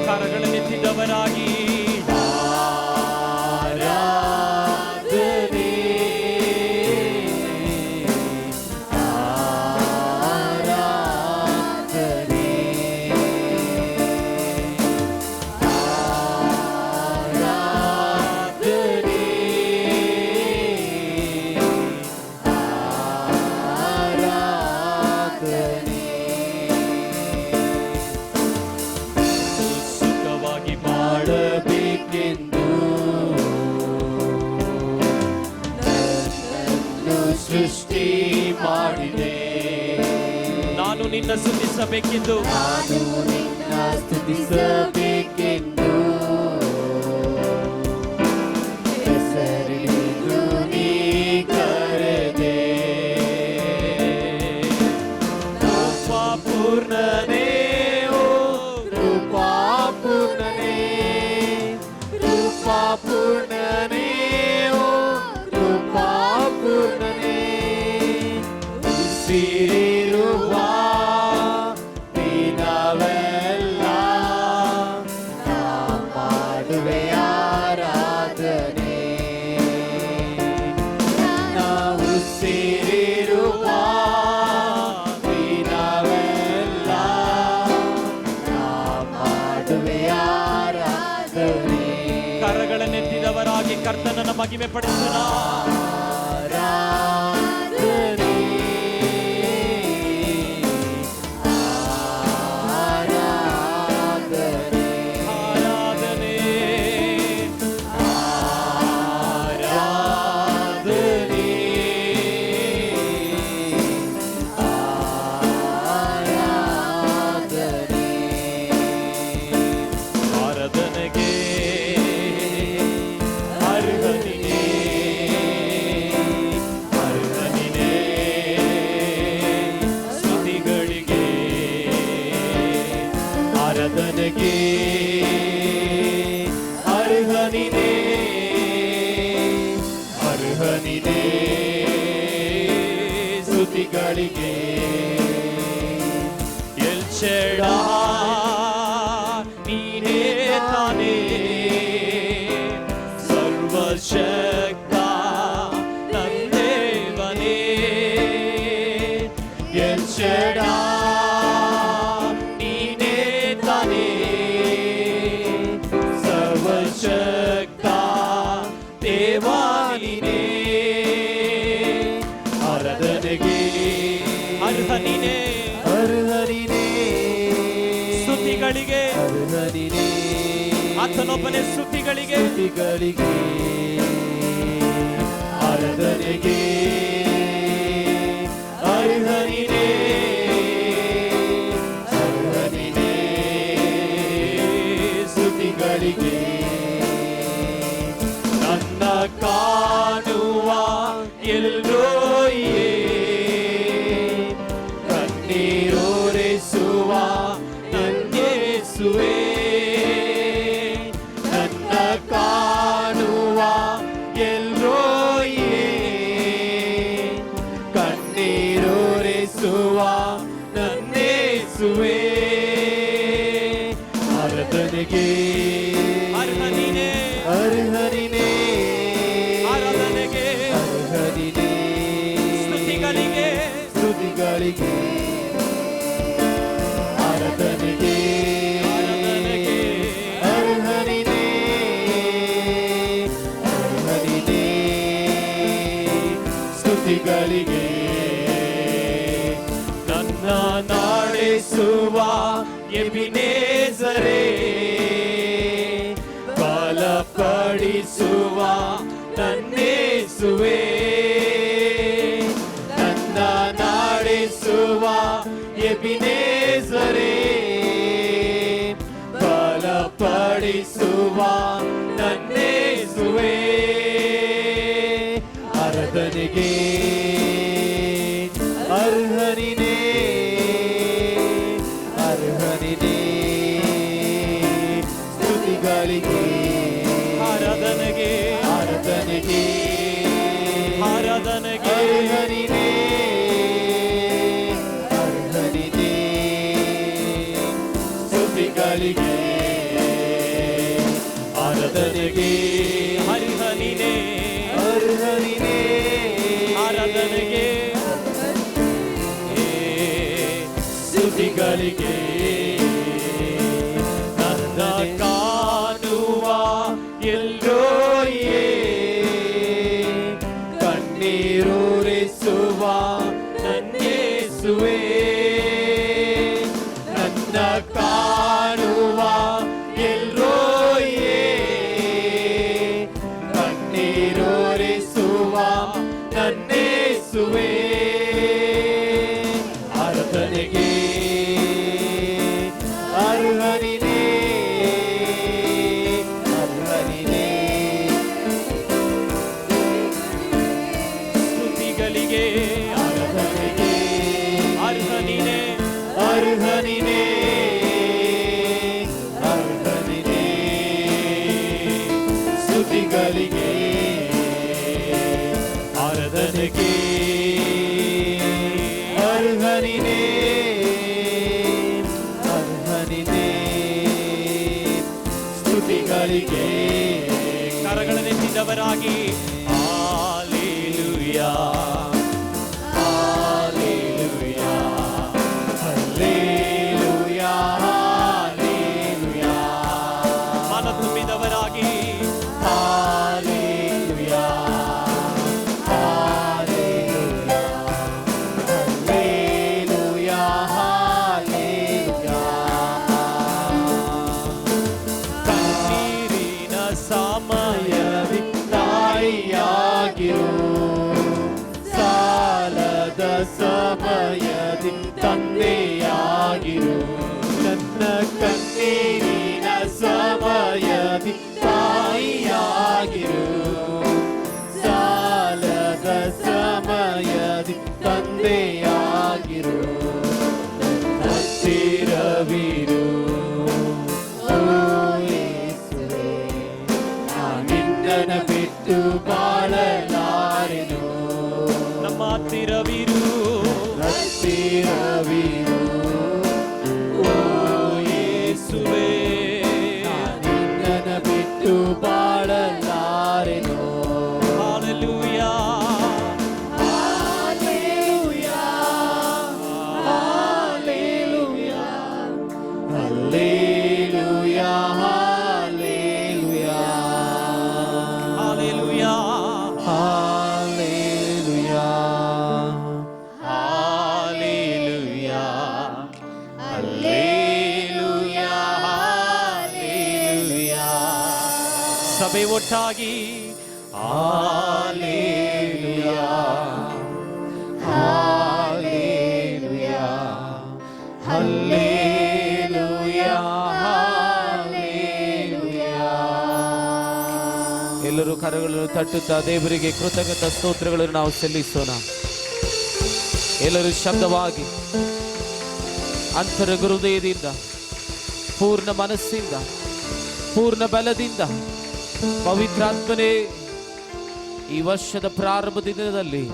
ಕರಗಳನ್ನೆತ್ತಿದವರಾಗಿ ಆರಾಧನೆ, ಆರಾಧನೆ. ಮಾಡಿದೆ. ನಾನು ನಿನ್ನ ಸ್ತುತಿಸಬೇಕೆಂದು ನಾನು ನಿನ್ನ ಸ್ತುತಿಸಬೇಕೆಂದು ಹೆಸರಿಡಿದು ನೀ ಕರೆದೆ. ಕೃಪಾಪೂರ್ಣನೇ, ಓ ಕೃಪಾಪೂರ್ಣನೇ, ಕೃಪಾಪೂರ್ಣನೇ, ಓ ಕೃಪಾಪೂರ್ಣನೇ, ಉಸಿರಿರುವ ದಿನವೆಲ್ಲ ನಾ ಮಾಡುವೆ ಆರಾಧನೆ. ನನ್ನ ಉಸಿರಿರುವ ದಿನವೆಲ್ಲ ನಾ ಮಾಡುವೆ ಆರಾಧನೆ. ಕರಗಳನ್ನೆತ್ತಿದವರಾಗಿ ಕರ್ತನನ್ನ ಮಹಿಮೆ ಪಡಿಸೋಣ. ಆರಾಧನೆ, ಆರಾಧನೆ, ಆರಾಧನೆ, ಆರಾಧನೆ, ಆರಾಧನೆ. ಆರಾಧನೆಗೆ ಅರ್ಹನಿಗೆ, ಅರ್ಹನಿಗೆ ಸ್ತುತಿಗಳಿಗೆ. ಆರಾಧನೆಗೆ ಅರ್ಹನಿಗೆ, ಅರ್ಹನಿಗೆ ಸ್ತುತಿಗಳಿಗೆ. ಎಲ್ ಶೆಡಾಯ್ ನೀನೇ ತಾನೇ, ಸರ್ವಶಕ್ತ ನನ್ನ ದೇವನೇ. ಎಲ್ ಶೆಡಾಯ್ ನೀನೇ ತಾನೇ, ಸರ್ವಶಕ್ತ ದೇವಾ ನೀನೇ. ಆರಾಧನೆಗೆ ಅರ್ಹನಿನೇ, ಅರ್ಹನಿನೇ, ಸ್ತುತಿಗಳಿಗೆ ಅರ್ಹನಿನೇ, ಆತನೊಬ್ಬನೇ ಸ್ತುತಿಗಳಿಗೆ. ಸ್ತುತಿಗಳಿಗೆ. ಆರಾಧನೆಗೆ ಅರ್ಹನಿನೇ, ಅರ್ಹನಿನೇ, ಸ್ತುತಿಗಳಿಗೆ. ನನ್ನ ಕಾಣುವ ಎಲ್ರೋಯೇ, ಕಣ್ಣೀರೋರೆಸುವ ನನ್ನೇಸುವೆ. ನನ್ನ ಕಾಣುವ ಎಲ್ರೋಯೇ, ಕಣ್ಣೀರೋರೆಸುವ ನನ್ನೇಸುವೆ. ಆರಾಧನೆಗೆ ಅರ್ಹನಿನೇ, ಅರ್ಹನಿನೇ, ಆರಾಧನೆಗೆ ಅರ್ಹನಿನೇ, ಸ್ತುತಿಗಳಿಗೆ. ಸ್ತುತಿಗಳಿಗೆ. ಆರಾಧನೆಗೆ ಆರಾಧನೆಗೆ ಅರ್ಹನಿನೇ, ಅರ್ಹನಿನೇ, ಸ್ತುತಿಗಳಿಗೆ. ನನ್ನ ನಾಡೆಸುವ ಎಬಿನೇಜರೇ, ಬಲಪಡಿಸುವ ನನ್ನೇಸುವೆ. ನನ್ನ ನಾಡಿಸುವ ಎಬಿನೇಜರೇ, ಬಲಪಡಿಸುವ ನನ್ನೇಸುವೆ. ಆರಾಧನೆಗೆ ಅರ್ಹನಿನೇ, ಅರ್ಹನಿನೇ, ಸ್ತುತಿಗಳಿಗೆ. ಆರಾಧನೆಗೆ ಆರಾಧನೆಗೆ ಆರಾಧನೆಗೆ ಅರ್ಹನಿನೇ, ಅರ್ಹನಿನೇ, ಸ್ತುತಿಗಳಿಗೆ. ಆರಾಧನೆಗೆ ಅರ್ಹನಿನೇ, ಅರ್ಹನಿನೇ, ಆರಾಧನೆಗೆ ಸ್ತುತಿಗಳಿಗೆ. ನನ್ನ ಕಾಣುವ ಎಲ್ರೋಯೇ, ಕಣ್ಣೀರೂರಿಸುವ ನನ್ನೇಸುವೆ. ನನ್ನ ಕಾಣುವ ಎಲ್ರೋಯೇ, ಕಣ್ಣೀರೂರಿಸುವ ಸ್ತುತಿಗಳಿಗೆ ಕರಗಳನ್ನೆತ್ತಿದವರಾಗಿ Hallelujah, Hallelujah, Hallelujah, Hallelujah. ಮನ ತುಂಬಿದವರಾಗಿ Hallelujah, Hallelujah, Hallelujah, Hallelujah. ಕಣ್ಣೀರಿನ ತಾಯಿಯಾಗಿರು ಸಾಲದ ಸಮಯದಿ ತಂದೆಯಾಗಿರು ನನ್ನ ಕಣ್ಣೀರಿನ ಸಮಯದಿ ತಾಯಿಯಾಗಿರು ಸಾಲದ ಸಮಯದಿ ತಂದೆಯಾಗಿರು ಹತ್ತಿರವಿರು ನಿನ್ನನ ಬಿಟ್ಟು ಬಾಳಲಾರೆನು ನಮ್ಮ ಹತ್ತಿರವಿರು ಹತ್ತಿರವಿರು ಓ ಯೇಸುವೇ ನಿನ್ನನ ಬಿಟ್ಟು ಬಾಳಲಾರೆನು hallelujah Hallelujah, Hallelujah, Hallelujah, Hallelujah. Hallelujah Hallelujah, Hallelujah, Hallelujah, Hallelujah. ಸಭೆ ಒಟ್ಟಾಗಿ Hallelujah, Hallelujah, Hallelujah, Hallelujah. ಎಲ್ಲರೂ ಕರಗಳನ್ನು ತಟ್ಟುತ್ತಾ ದೇವರಿಗೆ ಕೃತಜ್ಞತಾ ಸ್ತೋತ್ರಗಳನ್ನು ನಾವು ಸಲ್ಲಿಸೋಣ. ಎಲ್ಲರೂ ಶಬ್ದವಾಗಿ ಅಂತರ ಹೃದಯದಿಂದ ಪೂರ್ಣ ಮನಸ್ಸಿಂದ ಪೂರ್ಣ ಬಲದಿಂದ ಪವಿತ್ರಾತ್ಮನೇ ಈ ವರ್ಷದ ಪ್ರಾರಂಭ ದಿನದಲ್ಲಿ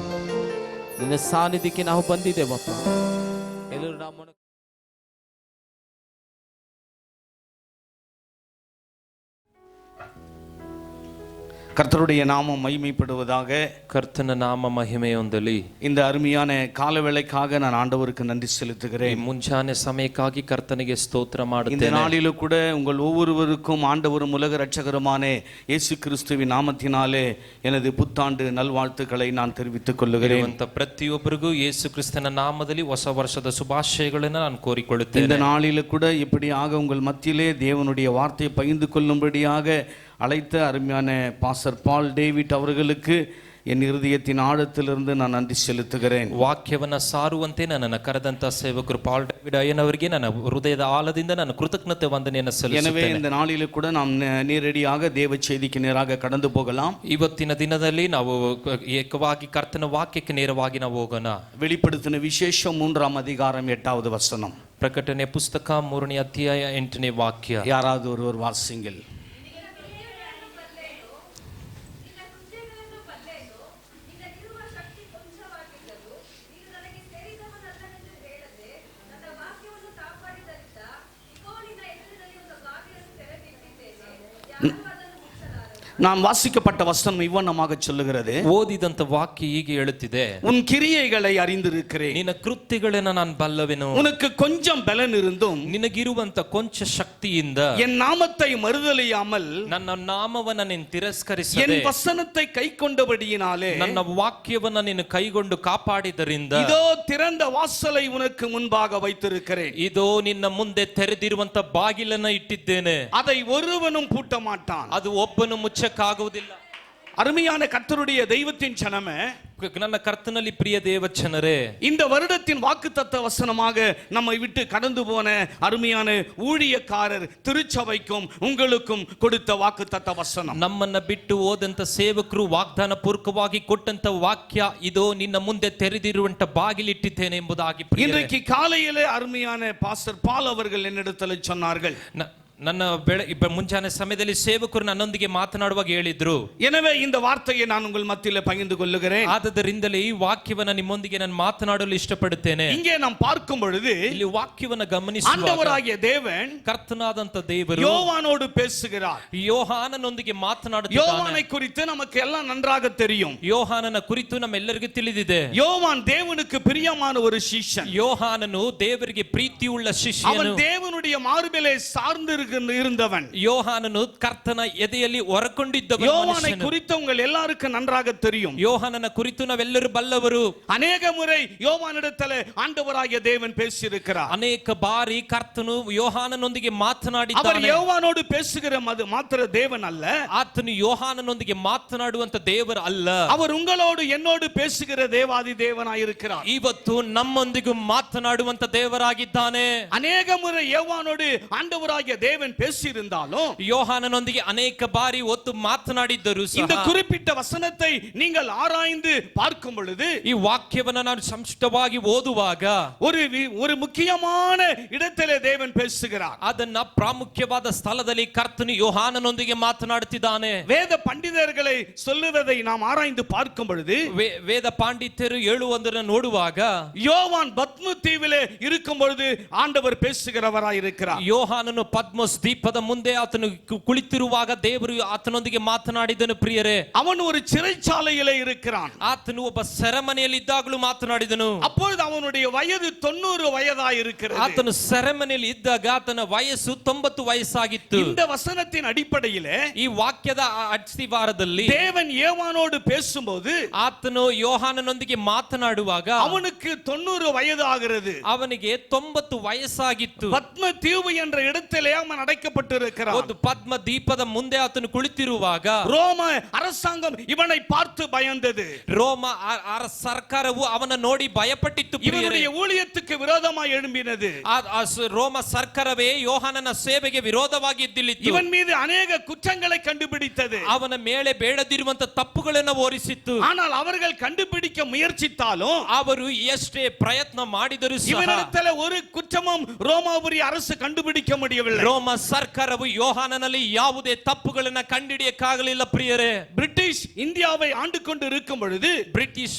ನಿನ್ನ ಸಾನ್ನಿಧ್ಯಕ್ಕೆ ನಾವು ಬಂದಿದ್ದೇವಪ್ಪ. ಎಲ್ಲರೂ ನಾವು கர்த்தருடைய நாமம் மகிமைப்படுவதாக. ಕರ್ತನ ನಾಮ ಮಹಿಮೆ ಹೊಂದಲಿ. இந்த அருமையான காலவேளைக்காக நான் ஆண்டவருக்கு நன்றி செலுத்துகிறேன். ಮುಂಜಾನೆ ಸಮಯಕ್ಕಾಗಿ ಕರ್ತನಿಗೆ ಸ್ತೋತ್ರ இந்த ಮಾಡುತ್ತೇನೆ. நாளிலும் கூட உங்கள் ஒவ்வொருவருக்கும் ஆண்டவரும் உலக இரட்சகருமான இயேசு கிறிஸ்துவின் நாமத்தினாலே எனது புத்தாண்டு நல்வாழ்த்துக்களை நான் தெரிவித்துக் கொள்ளுகிறேன். ಪ್ರತಿಯೊಬ್ಬರಿಗೂ ಯೇಸು ಕ್ರಿಸ್ತನ ನಾಮದಲ್ಲಿ ಹೊಸ ವರ್ಷದ ಶುಭಾಶಯಗಳನ್ನು ನಾನು ಕೋರಿಕೊಳ್ಳುತ್ತೇನೆ. இந்த நாளிலும் கூட இப்படியாக உங்கள் மத்தியிலே தேவனுடைய வார்த்தையை பகிர்ந்து கொள்ளும்படியாக அழைத்த அருமையான பாஸ்டர் பால் டேவிட் அவர்களுக்கு என் இருதயத்தின் ஆழத்திலிருந்து நான் நன்றி செலுத்துகிறேன். ವಾಕ್ಯವನ್ನ ಸಾರುವಂತೆ ನನ್ನನ್ನು ಕರೆದಂತ ಸೇವಕರು ಪಾಲ್ ಡೇವಿಡ್ ಅಯ್ಯನವರಿಗೆ ನನ್ನ ಹೃದಯದ ಆಳದಿಂದ ನಾನು ಕೃತಜ್ಞತೆ ವಂದನೆಯನ್ನು எனவே ಸಲ್ಲಿಸುತ್ತೇನೆ. இந்த நாளிலும் கூட நாம் நேரடியாக தேவ செய்திக்கு நேராக கடந்து போகலாம். ಇವತ್ತಿನ ದಿನದಲ್ಲಿ ನಾವು ಏಕವಾಗಿ ಕರ್ತನ ವಾಕ್ಯಕ್ಕೆ ನೇರವಾಗಿ ನಾವು ಹೋಗೋಣ. வெளிப்படுத்தின விசேஷம் 3ஆம் அதிகாரம் 8வது வசனம். ಪ್ರಕಟಣೆ ಪುಸ್ತಕ 3ನೇ ಅಧ್ಯಾಯ 8ನೇ ವಾಕ್ಯ. யாராவது ஒருவர் வாசிங்கள். நான் வாசிக்கப்பட்ட வசனம் இவ்வண்ணமாக சொல்லுகிறது. ಓದಿದಂತ ವಾಕ್ಯ ಹೀಗೆ ಹೇಳುತ್ತಿದೆ, உன் கிரியைகளை அறிந்திருக்கிறேன். ನಿನ್ನ ಕೃತ್ಯಗಳನ್ನು ನಾನು ಬಲ್ಲವೆನು. உனக்கு கொஞ்சம் பலன் இருந்தும் ನಿನಗಿರುವಂತ ಕೊಂಚ ಶಕ್ತಿಯಿಂದ என் நாமத்தை மறுதலியாமல் ನನ್ನ ನಾಮವನ್ನ ನೀನು என் ತಿರಸ್ಕರಿಸದೆ வசனத்தை கைக்கொண்டபடியினாலே ನನ್ನ ವಾಕ್ಯವನ್ನ ನೀನು ಕೈಗೊಂಡು ಕಾಪಾಡಿದರಿಂದ இதோ திறந்த வாசலை உனக்கு முன்பாக வைத்திருக்கிறேன். ಇದೋ ನಿನ್ನ ಮುಂದೆ ತೆರೆದಿರುವಂತ ಬಾಗಿಲನ್ನ ಇಟ್ಟಿದ್ದೇನೆ, அதை ஒருவனும் பூட்ட மாட்டான். ಅದು ಒಬ್ಬನು ಮುಚ್ಚಕ್ಕಾಗುವುದಿಲ್ಲ. அருமையான கர்த்தருடைய தெய்வத்தின் ஜனமே, ನನ್ನ ಕರ್ತನಲ್ಲಿ ಪ್ರಿಯ ದೇವಚನರೇ, இந்த வருடத்தின் வாக்குத்தத்த வசனமாக நம்மை விட்டு கடந்து போன அருமையான ஊழியக்காரர் திருச்சபைக்கும் உங்களுக்கும் கொடுத்த வாக்குத்தத்த வசனம். ನಮ್ಮನ್ನ ಬಿಟ್ಟು ಹೋದಂತ ಸೇವಕರು ವಾಗ್ದಾನ ಪೂರ್ವಕವಾಗಿ ಕೊಟ್ಟಂತ ವಾಕ್ಯ, ಇದೋ ನಿನ್ನ ಮುಂದೆ ತೆರೆದಿರುವಂತ ಬಾಗಿಲಿಟ್ಟಿದ್ದೇನೆ ಎಂಬುದಾಗಿ. இன்றைக்கு காலையிலே அருமையான பாஸ்டர் பால் அவர்கள் என்னிடத்தில் சொன்னார்கள், ನನ್ನ ಮುಂಜಾನೆ ಸಮಯದಲ್ಲಿ ಸೇವಕರು ನನ್ನೊಂದಿಗೆ ಮಾತನಾಡುವಾಗ ಹೇಳಿದ್ರು. எனவே இந்த வார்த்தையை நான் உங்கள் மத்தியில் பகிர்ந்து கொள்ளுகிறேன். ಆದ್ದರಿಂದಲೇ ಈ ವಾಕ್ಯವನ್ನ ನಿಮ್ಮೊಂದಿಗೆ ನಾನು ಮಾತನಾಡಲು ಇಷ್ಟಪಡುತ್ತೇನೆ. இங்கே நாம் பார்க்கும் பொழுது ಇಲ್ಲಿ ವಾಕ್ಯವನ್ನ ಗಮನಿಸುವಾಗ ஆண்டவராகிய தேவன் ಕರ್ತನಾದಂತ ದೇವರು யோவானோடு பேசுகிறார். ಯೋಹಾನನೊಂದಿಗೆ ಮಾತನಾಡುತ್ತಿದ್ದಾನೆ. யோவானை குறித்து நமக்கு எல்லாம் நன்றாக தெரியும். ಯೋಹಾನನ ಕುರಿತು ನಮ್ಮೆಲ್ಲರಿಗೂ ತಿಳಿದಿದೆ. யோவான் தேவனுக்கு பிரியமான ஒரு ಶಿಷ್ಯன். ಯೋಹಾನನು ದೇವರಿಗೆ ಪ್ರೀತಿಯುಳ್ಳ ಶಿಷ್ಯನು. அவன் தேவனுடைய மார்பிலே சார்ந்து இருந்தவன். ಯೋಹಾನನು ಕರ್ತನ ಎದೆಯಲ್ಲಿ ಹೊರಕೊಂಡಿದ್ದವನು. யோவானை குறித்து உங்கள் எல்லாருக்கும் நன்றாக தெரியும். ಯೋಹಾನನ ಕುರಿತು ನಾವೆಲ್ಲರೂ ಬಲ್ಲವರು. ಅನೇಕ முறை யோவானிடத்தில் ஆண்டவராகிய தேவன் பேசியிருக்கிறார். ಅನೇಕ ಬಾರಿ ಕರ್ತನು ಯೋಹಾನನೊಂದಿಗೆ அவர் ಮಾತನಾಡಿದ್ದಾನೆ. யோவானோடு பேசுகிற ಮಾತ್ರ தேவன் அல்ல. ಆತನು ಯೋಹಾನನೊಂದಿಗೆ ಮಾತನಾಡುವಂತ ದೇವರು ಅಲ್ಲ. அவர் உங்களோடு என்னோடு பேசுகிற தேவாதி தேவனாயிருக்கிறார். ಇವತ್ತು ನಮ್ಮೊಂದಿಗೂ ಮಾತನಾಡುವಂತ ದೇವರಾಗಿದ್ದಾನೆ. ಅನೇಕ முறை யோவானோடு ஆண்டவராகிய தேவன் பேசியிருந்தாலும் ಯೋಹಾನನೊಂದಿಗೆ ಅನೇಕ ಬಾರಿ ಒತ್ತು ಮಾತನಾಡಿದ್ದರು ಸಹ இந்த குறிப்பிட்ட வசனத்தை நீங்கள் ஆராய்ந்து பார்க்கும் பொழுது ಈ ವಾಕ್ಯವನ್ನು ನಾನು ಸಂಕ್ಷಿಪ್ತವಾಗಿ ಓದುವಾಗ ஒரு முக்கியமான இடத்திலே தேவன் பேசுகிறார். ಅದನ್ನ ಪ್ರಾಮುಖ್ಯವಾದ ಸ್ಥಳದಲ್ಲಿ ಕರ್ತನು ಯೋಹಾನನೊಂದಿಗೆ ಮಾತನಾಡುತ್ತಿದ್ದಾನೆ. வேத பண்டிதர்களை சொல்லுவதை நாம் ஆராய்ந்து பார்க்கும் பொழுது ವೇದ ಪಾಂಡಿತ್ಯರು ಹೇಳುವುದನ್ನು ನೋಡುವಾಗ யோவான் பத்மு தீவிலே இருக்கும் பொழுது ஆண்டவர் பேசுகிறவராயிருக்கிறார். ಯೋಹಾನನು ಪದ್ಮೋಸ್ ದ್ವೀಪದ ಮುಂದೆ ಆತನು ಕುಳಿತಿರುವಾಗ ದೇವರು ಆತನೊಂದಿಗೆ ಮಾತನಾಡಿದನು. ಪ್ರಿಯರೇ, அவன் ஒரு சிறைச்சாலையிலே இருக்கிறான். ಆತನು ಒಬ್ಬ ಸೆರೆಮನೆಯಲ್ಲಿ ಇದ್ದಾಗಲೂ ಮಾತನಾಡಿದನು. அப்பொழுது ಅವனுடைய ವಯದು 90 ವಯದಾயிருக்கிறது. ಆತನು ಸೆರೆಮನೆಯಲ್ಲಿ ಇದ್ದಾಗ ಆತನ ವಯಸ್ಸು 90 ವಯಸ್ಸಾಗಿತ್ತು. இந்த வசனத்தின் அடிப்படையிலே ಈ ವಾಕ್ಯದ ಅಸ್ತಿವಾರದಲ್ಲಿ தேவன் யோவானோடு பேசும்போது ಆತನು ಯೋಹಾನನೊಂದಿಗೆ ಮಾತನಾಡುವಾಗ அவனுக்கு 90 வயது ஆகிறது. ಅವನಿಗೆ 90 ವಯಸ್ಸಾಗಿತ್ತು. பத்ம தீவு என்ற இடத்திலே அவன் அடைக்கப்பட்டிருக்கிறான். ಒಂದು ಪದ್ಮ ದೀಪದ ಮುಂದೆ ಆತನು ಕುಳಿತಿರುವಾಗ ரோம அரசாங்கம் இவனை பார்த்து பயந்தது. ರೋಮ ಸರ್ಕಾರವು ಅವನ ನೋಡಿ ಭಯಪಟ್ಟಿತ್ತು. இவனுடைய ஊழியத்துக்கு விரோதமாய் எழும்பினது. ರೋಮ ಸರ್ಕಾರವೇ ಯೋಹಾನನ ಸೇವೆಗೆ ವಿರೋಧವಾಗಿ ಎದ್ದಿಲ್ಲಿತ್ತು. ಇವನ್ மீது ಅನೇಕ குற்றங்களை கண்டுபிடித்தது. ಅವನ ಮೇಲೆ ಬೇಡದಿರುವಂತ ತಪ್ಪುಗಳನ್ನು ಓರಿಸಿತ್ತು. ஆனால் அவர்கள் கண்டுபிடிக்க முயற்சித்தாலும் ಅವರು ಎಷ್ಟೇ ಪ್ರಯತ್ನ ಮಾಡಿದರೂ ಸಹ இவனிடத்தில் ஒரு குற்றமும் ரோமாபுரி அரசு கண்டுபிடிக்க முடியவில்லை. ರೋಮ ಸರ್ಕಾರವು ಯೋಹಾನನಲ್ಲಿ ಯಾವುದೇ ತಪ್ಪುಗಳನ್ನು ಕಂಡುಹಿಡಿಯಕ್ಕಾಗಲಿಲ್ಲ. ಪ್ರಿಯರೇ, பிரிட்டிஷ் இந்தியாவை ஆண்டு கொண்டு இருக்கும் பொழுது ಬ್ರಿಟಿಷ್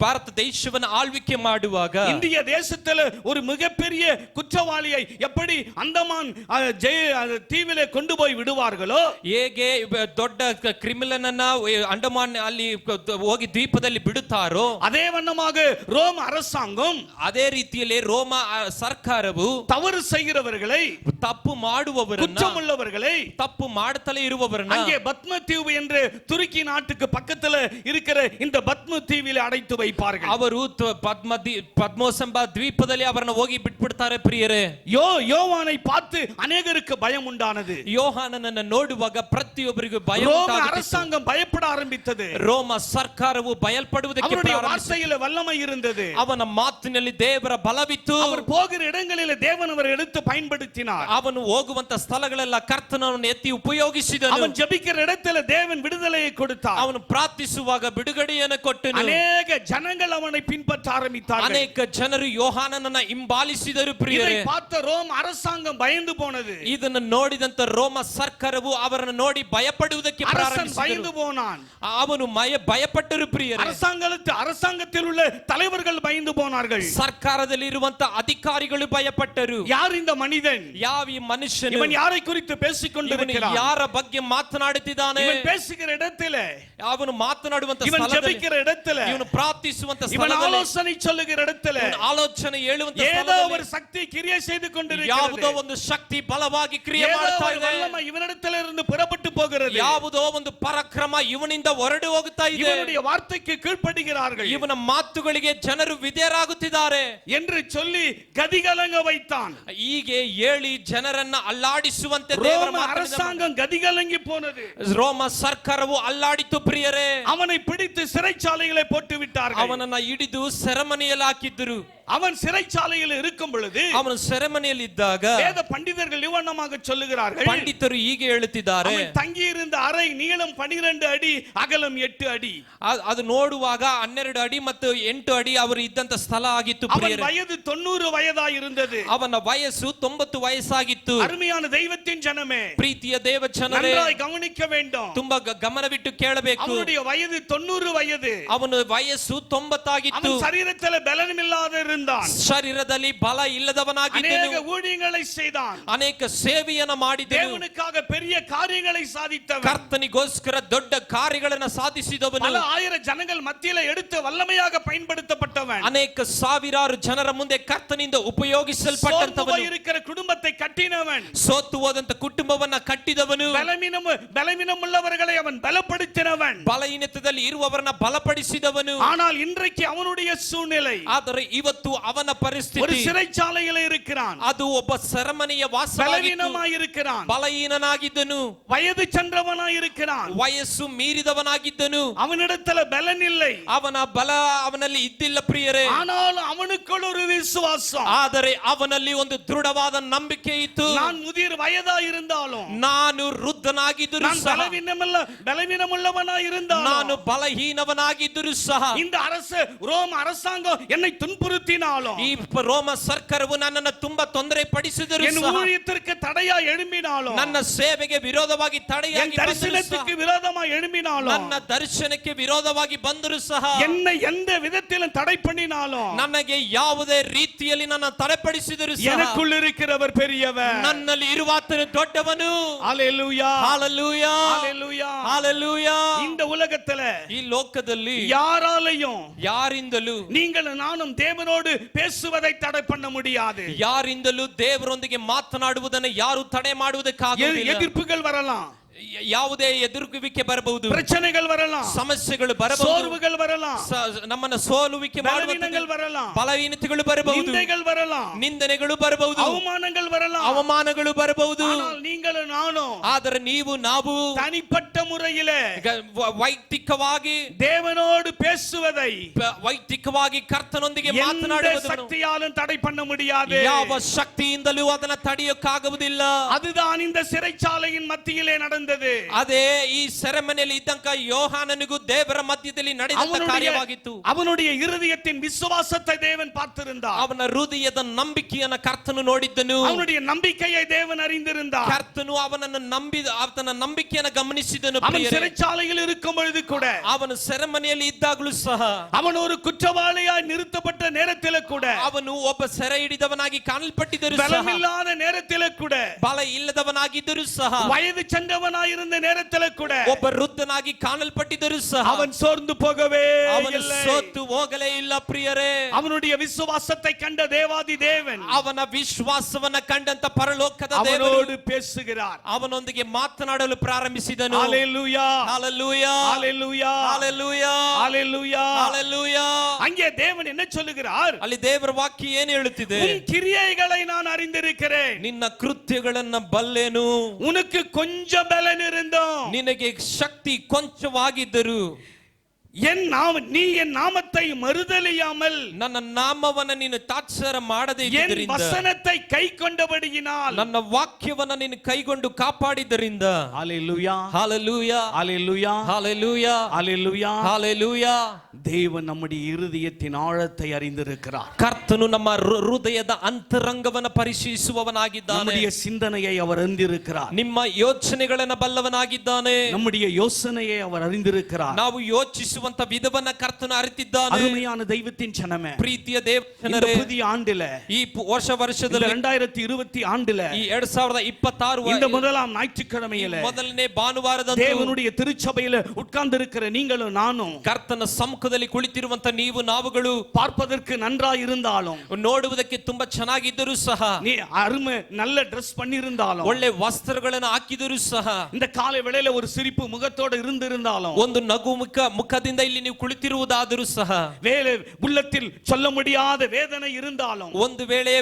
ಭಾರತ ದೇಶವನ್ನು ಆಳ್ವಿಕೆ ಮಾಡುವಾಗ இந்திய தேசத்தில் ஒரு மிகப்பெரிய குற்றவாளியை எப்படி அந்தமான் தீவிலே கொண்டு போய் விடுவார்களோ, ಹೇಗೆ ದೊಡ್ಡ ಕ್ರಿಮಿನಲ್ ಅನ್ನ ಅಂಡಮಾನ್ ಅಲ್ಲಿ ಹೋಗಿ ದ್ವೀಪದಲ್ಲಿ ಬಿಡುತ್ತಾರೋ அதே வண்ணமாக ரோம அரசாங்கம் ಅದೇ ರೀತಿಯಲ್ಲಿ ರೋಮ ಸರ್ಕಾರವು தவறு செய்கிறவர்களை, ತಪ್ಪು ಮಾಡುವವರನ್ನ, குற்றமுள்ளவர்களை, ತಪ್ಪು ಮಾಡುತ್ತಲೇ ಇರುವವರನ್ನ அங்கே பத்ம தீவு என்று துருக்கி நாட்டுக்கு பக்கத்தில் இருக்கிற இந்த பத்ம தீவிலே அடைத்து வைப்பார்கள். ಅವರು ಪದ್ಮೋಸ್ ಎಂಬ ದ್ವೀಪದಲ್ಲಿ ಅವರನ್ನು ಹೋಗಿ ಬಿಟ್ಬಿಡ್ತಾರೆ. ಪ್ರಿಯರೇ, யோவானை பார்த்து அநேகருக்கு பயம் உண்டானது. ಯೋಹಾನನನ್ನು ನೋಡುವಾಗ ಪ್ರತಿಯೊಬ್ಬರಿಗೂ ಭಯ ரோம ಉಂಟಾಗುತ್ತಿತ್ತು. அரசாங்கம் பயப்பட ஆரம்பித்தது. ರೋಮ ಸರ್ಕಾರವು ಭಯಪಡುವುದಕ್ಕೆ அவருடைய ಪ್ರಾರಂಭಿಸಿತು. வார்த்தையில வல்லமை இருந்தது. ಅವನ ಮಾತಿನಲ್ಲಿ ದೇವರ ಬಲವಿತ್ತು. அவர் போகிற இடங்களில் தேவன் அவர் எடுத்து பயன்படுத்தினார். ಅವನು ಹೋಗುವಂತ ಸ್ಥಳಗಳೆಲ್ಲ ಕರ್ತನನ್ನು ಎತ್ತಿ ಉಪಯೋಗಿಸಿದನು. அவன் ஜெபிக்கிற இடத்துல தேவன் விடுதலையை கொடுத்தார். ಅವನು ಪ್ರಾರ್ಥಿಸುವಾಗ ಬಿಡುಗಡೆಯನ್ನು ಕೊಟ್ಟನು. அநேக ஜனங்கள் அவனை பின்பற்ற ஆரம்பித்தார்கள். ಅನೇಕ ಜನರು ಯೋಹಾನನನ್ನ ಹಿಂಬಾಲಿಸಿದರು. இதை ಪ್ರಿಯರೇ, பார்த்த ரோம் அரசாங்கம் பயந்து போனது. ಇದನ್ನು ನೋಡಿದಂತ ರೋಮ ಸರ್ಕಾರವು ಅವರನ್ನು ನೋಡಿ ಭಯಪಡುವುದಕ್ಕೆ அரசன் ಪ್ರಾರಂಭಿಸಿದರು. பயந்து போனான். ಅವನು ಭಯಪಟ್ಟರು. ಪ್ರಿಯರೇ, அரசாங்கத்தில் உள்ள தலைவர்கள் பயந்து போனார்கள். ಸರ್ಕಾರದಲ್ಲಿ ಇರುವಂತ ಅಧಿಕಾರಿಗಳು ಭಯಪಟ್ಟರು. யார் இந்த மனிதன்? ಯಾವ ಈ ಮನುಷ್ಯನು? இவன் யாரை குறித்து பேசிக் கொண்டிருக்கிறான்? ಯಾರ ಬಗ್ಗೆ ಮಾತನಾಡುತ್ತಿದ್ದಾನೆ? இவன் பேசுகிற இடத்திலே, ಅವನು ಮಾತನಾಡುವಂತ இவன் ಸ್ಥಳದಲ್ಲಿ, ஜெபிக்கிற இடத்திலே, ಇವನು ಪ್ರಾರ್ಥಿಸುವಂತ இவன் ಸ್ಥಳದಲ್ಲಿ, ஆலோசனை சொல்லுகிற இடத்திலே ಇವನು ಆಲೋಚನೆ ಹೇಳುವಂತ ஏதோ ಸ್ಥಳದಲ್ಲಿ ஒரு சக்தி கிரியை செய்து கொண்டிருக்கிறது. ಯಾವುದೋ ಒಂದು ಶಕ್ತಿ ಬಲವಾಗಿ ಕ್ರಿಯೆ ஏதோ ಮಾಡ್ತಾ ஒரு ಇದೆ. வல்லமை இவனிடத்திலிருந்து புறப்பட்டு போகிறது. ಯಾವುದೋ ಒಂದು ಪರಾಕ್ರಮ ಇವನಿಂದ ಹೊರಡು ಹೋಗುತ್ತಾ ಇದೆ. இவனுடைய வார்த்தைக்கு கீழ்ப்படுகிறார்கள் ಇವನ ಮಾತುಗಳಿಗೆ ಜನರು ವಿಧೇಯರಾಗುತ್ತಿದ್ದಾರೆ என்று சொல்லி கதிகலங்க வைத்தான். ಹೀಗೆ ಹೇಳಿ ಜನರನ್ನ ಅಲ್ಲಾಡಿಸುವಂತೆ ದೇವರ ரோம ಮಾತಿನಿಂದ அரசாங்கம் கதிகலங்கி போனது. ರೋಮ ಸರ್ಕಾರವು ಅಲ್ಲಾಡಿತು. ಪ್ರಿಯರೇ, அவனை பிடித்து சிறைச்சாலைகளை போட்டு விட்டார்கள். ಅವನನ್ನ ಹಿಡಿದು ಸೆರೆಮನೆಯಲ್ಲಿ ಹಾಕಿದ್ದರು. அவன் சிறைச்சாலையில் இருக்கும் பொழுது ಅವನು ಸೆರೆಮನೆಯಲ್ಲಿದ್ದಾಗ வேத பண்டிதர்கள் இவ்வண்ணமாக சொல்லுகிறார்கள், ಪಂಡಿತರು ಹೀಗೆ ಹೇಳುತ್ತಿದ್ದಾರೆ, அவன் தங்கியிருந்த அறை நீளம் 12 அடி, அகலம் 8 அடி. ಅದು ನೋಡುವಾಗ 12 ಅಡಿ ಮತ್ತು 8 ಅಡಿ ಅವರು ಇದ್ದಂತ ಸ್ಥಳ ಆಗಿತ್ತು. அவன் வயது 90 வயதாய் இருந்தது. ಅವನ ವಯಸ್ಸು 90 ವಯಸ್ಸಾಗಿತ್ತು. அருமையான தெய்வத்தின் ஜனமே, ಪ್ರೀತಿಯ ದೇವ ಜನರೇ, நன்றாய் கவனிக்க வேண்டும். ತುಂಬಾ ಗಮನವಿಟ್ಟು ಕೇಳಬೇಕು. அவனுடைய வயது 90 வயது. ಅವನ ವಯಸ್ಸು 90 ಆಗಿತ್ತು. அவன் சரீரத்தில் பலமில்லாத இருந்தான். ಶರೀರದಲ್ಲಿ ಬಲ ಇಲ್ಲದವನಾಗಿದ್ದನು. அநேக ஊழியங்களை செய்தான். ಅನೇಕ ಸೇವೆಯನ್ನು ಮಾಡಿದನು. தேவனுக்காக பெரிய காரியங்களை சாதித்தவன். ಕರ್ತನಿಗೋಸ್ಕರ ದೊಡ್ಡ ಕಾರ್ಯಗಳನ್ನು ಸಾಧಿಸಿದವನು. பல ஆயிரம் ஜனங்கள் மத்தியில எடுத்து வல்லமையாக பயன்படுத்தப்பட்டவன். ಅನೇಕ ಸಾವಿರಾರು ಜನರ ಮುಂದೆ ಕರ್ತನಿಂದ ಉಪಯೋಗಿಸಲ್ಪಟ್ಟಂತವನು. இருக்கிற குடும்பத்தை கட்டினவன். ಸೋತು ಹೋದಂತ ಕುಟುಂಬವನ್ನ ಕಟ್ಟಿದವನು. பலவீனம் உள்ளவர்களை அவன் பலப்படுத்தினவன். ಬಲಹೀನತೆಯಲ್ಲಿ ಇರುವವರನ್ನ ಬಲಪಡಿಸಿದವನು. ஆனால் இன்றைக்கு அவனுடைய சூழ்நிலை, ಆದರೆ ಇವತ್ತು ಅವನ ஒரு ಪರಿಸ್ಥಿತಿ, சிறைச்சாலையில் இருக்கிறான். ಅದು ಒಬ್ಬ ಸೆರೆಮನೆಯ ವಾಸವಾಗಿತ್ತು. பலவீனமாய் இருக்கிறான். ಬಲಹೀನನಾಗಿದ್ದನು. வயது சென்றவனாய் இருக்கிறான். ವಯಸ್ಸು ಮೀರಿದವನಾಗಿದ್ದನು. அவனிடத்துல பலன் இல்லை. ಅವನ ಬಲ ಅವನಲ್ಲಿ ಇದ್ದಿಲ್ಲ ಪ್ರಿಯರೇ. ஆனால் அவனுக்குள் ஒரு விசுவாசம். ಆದರೆ ಅವನಲ್ಲಿ ಒಂದು ದೃಢವಾದ ನಂಬಿಕೆ ಇತ್ತು. நான் முதிர் வயதாய் இருந்தாலும், ನಾನು ವೃದ್ಧನಾಗಿದ್ದರೂ நான் ಸಹ, பலவீனமுள்ளவனாய் இருந்தாலும், ನಾನು ಬಲಹೀನವನಾಗಿದ್ದರೂ ಸಹ, இந்த ரோம அரசாங்கம் என்னை துன்புறுத்தினாலும், ಈ ರೋಮ ಸರ್ಕಾರವು ನನ್ನನ್ನು ತುಂಬಾ ತೊಂದರೆ ಪಡಿಸಿದರೂ என் ಸಹ, ஊழியத்திற்கு தடையா எழும்பினாலும், ನನ್ನ ಸೇವೆಗೆ ವಿರೋಧವಾಗಿ என் ತಡೆಯಾಗಿ ಬಂದರೂ தரிசனத்துக்கு ಸಹ, விரோதமா எழும்பினாலும், ನನ್ನ ದರ್ಶನಕ್ಕೆ ವಿರೋಧವಾಗಿ ಬಂದರೂ ಸಹ, என்னை எந்த விதத்திலும் தடை பண்ணினாலும், ನನಗೆ ಯಾವುದೇ ರೀತಿಯಲ್ಲಿ ನನ್ನ ತಡೆಪಡಿಸಿದರೂ ಸಹ, எனக்குள் இருக்கிறவர் பெரியவர். ನನ್ನಲ್ಲಿ ಇರುವಾತನು ದೊಡ್ಡವನು. ஹalleluya, ஹalleluya, ஹalleluya. ஹalleluya. இந்த உலகத்துல ಈ ಲೋಕದಲ್ಲಿ யாராலையும் ಯಾರಿಂದಲೂ நீங்கள் நானும் தேவனோடு பேசுவதை தடை பண்ண முடியாது. ಯಾರಿಂದಲೂ ದೇವರೊಂದಿಗೆ ಮಾತನಾಡುವುದನ್ನು ಯಾರು ತಡೆ ಮಾಡುವುದಕ್ಕಾಗುವುದಿಲ್ಲ. எதிர்ப்புகள் வரலாம், ಯಾವುದೇ ಎದುರುಗುವಿಕೆ ಬರಬಹುದು, பிரச்சனைகள் வரலாம், ಸಮಸ್ಯೆಗಳು ಬರಬಹುದು, சோர்வுகள் வரலாம், ನಮ್ಮನ್ನ ಸೋಲುವಿಕೆ பலவீனங்கள் வரலாம், ಬಲಹೀನತೆಗಳು ಬರಬಹುದು, நிந்தைகள் வரலாம், ನಿಂದನೆಗಳು ಬರಬಹುದು, அவமானங்கள் வரலாம், ಅವಮಾನಗಳು ಬರಬಹುದು. ஆனால் நீங்களும் நானும் ಆದರೆ ನೀವು ನಾವು தனிப்பட்ட முறையிலே ವೈಯಕ್ತಿಕವಾಗಿ தேவனோடு பேசுவதை ವೈಯಕ್ತಿಕವಾಗಿ ಕರ್ತನೊಂದಿಗೆ எந்த ಮಾತನಾಡುವುದನ್ನು சக்தியாலும் தடை பண்ண முடியாது. ಯಾವ ಶಕ್ತಿಯಿಂದಲೂ ಅದನ್ನ ತಡೆಯೋಕ್ಕಾಗುವುದಿಲ್ಲ. அதுதான் இந்த சிறைச்சாலையின் மத்தியிலே நடந்தது. ಅದೇ ಈ ಸೆರೆಮನೆಯಲ್ಲಿ ಇದ್ದಂಕ ಯೋಹಾನನಿಗೂ ದೇವರ ಮಧ್ಯದಲ್ಲಿ ನಡೆದ ಕಾರ್ಯವಾಗಿತ್ತು. அவனுடைய இருதயத்தின் விசுவாசத்தை தேவன் பார்த்திருந்தார். ಅವನ ಹೃದಯದ ನಂಬಿಕೆಯನ್ನು ಕರ್ತನು ನೋಡಿದ್ದನು. அவனுடைய நம்பிக்கையை தேவன் அறிந்திருந்தார். ಕರ್ತನು ಅವನನ್ನು ನಂಬಿದ ಆತನ ನಂಬಿಕೆಯನ್ನು ಗಮನಿಸಿದನು. அவன் சிறைச்சாலையில் இருக்கும் பொழுது கூட, ಅವನು ಸೆರೆಮನೆಯಲ್ಲಿ ಇದ್ದಾಗಲೂ ಸಹ, அவன் ஒரு குற்றவாளியாய் நிறுத்தப்பட்ட நேரத்தில் கூட, ಅವನು ಒಬ್ಬ ಸೆರೆ ಹಿಡಿದವನಾಗಿ ಕಾಣಲ್ಪಟ್ಟಿದ್ದರೂ ಸಹ, பலமில்லாத நேரத்தில் கூட, ಬಲ ಇಲ್ಲದವನಾಗಿದ್ದರೂ ಸಹ, வயது சென்றவனாய் இருந்த நேரத்தில் கூட, ಒಬ್ಬ ವೃದ್ಧನಾಗಿ ಕಾಣಲ್ಪಟ್ಟಿದ್ದರೂ ಸಹ, அவன் சோர்ந்து போகவே ಅವನು இல்லை. ಸೋತು ಹೋಗಲೇ ಇಲ್ಲ ಪ್ರಿಯರೇ. அவனுடைய விசுவாசத்தை கண்ட தேவாதி தேவன் ಅವನ ವಿಶ್ವಾಸವನ್ನ ಕಂಡಂತ ಪರಲೋಕದ ದೇವರು அவனோடு பேசுகிறார். ಅವನೊಂದಿಗೆ ಮಾತನಾಡಲು ಪ್ರಾರಂಭಿಸಿದನು. ஹalleluya, ஹalleluya, ஹalleluya, ஹalleluya, ஹalleluya, ஹalleluya. அங்கே தேவன் என்ன சொல்லுகிறார்? ಅಲ್ಲಿ ದೇವರ ವಾಕ್ಯ ಏನು ಹೇಳುತ್ತಿದೆ? உன் கிரியைகளை நான் அறிந்திருக்கிறேன். ನಿನ್ನ ಕೃತ್ಯಗಳನ್ನ ಬಲ್ಲೆನು. உனக்கு கொஞ்சம் பலன் இருந்தோம், ನಿನಗೆ ಶಕ್ತಿ ಕೊಂಚವಾಗಿದ್ದರು, நீ என் நாமத்தை மறுதலியாமல் ನನ್ನ ನಾಮವನ್ನ ನೀನು ತಾತ್ಸಾರ ಮಾಡದೇ என் ಇದ್ದುದರಿಂದ, வசனத்தை ಕೈ கொண்டபடியினால், ನನ್ನ ವಾಕ್ಯವನ್ನ ನೀನು ಕೈಗೊಂಡು ಕಾಪಾಡಿದ್ದರಿಂದ, ஹalleluya, ஹalleluya, ஹalleluya, ஹalleluya, ஹalleluya, ஹalleluya. தேவன் நம்முடைய இருதயத்தின் ஆழத்தை அறிந்திருக்கிறார். ಕರ್ತನು ನಮ್ಮ ಹೃದಯದ ಅಂತರಂಗವನ್ನ ಪರಿಶೀಲಿಸುವವನಾಗಿದ್ದಾನೆ. நம்முடைய சிந்தனையை அவர் அறிந்திருக்கிறார். ನಿಮ್ಮ ಯೋಚನೆಗಳನ್ನ ಬಲ್ಲವನಾಗಿದ್ದಾನೆ. நம்முடைய யோசனையை அவர் அறிந்திருக்கிறார். ನಾವು ಯೋಚಿಸುವಂತ ವಿಧವನ್ನ ಕರ್ತನು ಅರಿತಿದ್ದಾನೆ. அருமையான தெய்வத்தின் ஜனமே, ಪ್ರೀತಿಯ ದೇವಜನರೇ, இந்த புதிய ஆண்டில, ಈ ವರ್ಷದಲ್ಲಿ 2020 ஆண்டுல, ಈ 2026 இந்த முதலாம் ஞாயிற்றுக்கிழமையில ಮೊದಲನೇ ಭಾನುವಾರದಂದು தேவனுடைய திருச்சபையில உட்கார்ந்து இருக்கிற நீங்களும் நானும், ಕರ್ತನ ಸಮ್ಮುಖದಲ್ಲಿ ಕುಳಿತಿರುವಂತ ನೀವು ನಾವುಗಳು பார்ப்பதற்கு நன்றாய் இருந்தாலும், ನೋಡುವುದಕ್ಕೆ ತುಂಬಾ ಚೆನ್ನಾಗಿದ್ದರೂ ಸಹ, நீ அருமை நல்ல ட்ரெஸ் பண்ணியிருந்தாலும், ಒಳ್ಳೆ ವಸ್ತ್ರಗಳನ್ನು ಹಾಕಿದರೂ ಸಹ, இந்த காலை வேளையில ஒரு சிரிப்பு முகத்தோட இருந்திருந்தாலும், ಒಂದು ನಗು ಮುಖದಿಂದ ಕುಟುಂಬದಿಂದ ಇಲ್ಲಿ ನೀವು ಕುಳಿತಿರುವುದಾದರೂ ಸಹ, வேலை உள்ளத்தில் சொல்ல முடியாத வேதனை இருந்தாலும், ಒಂದು ವೇಳೆ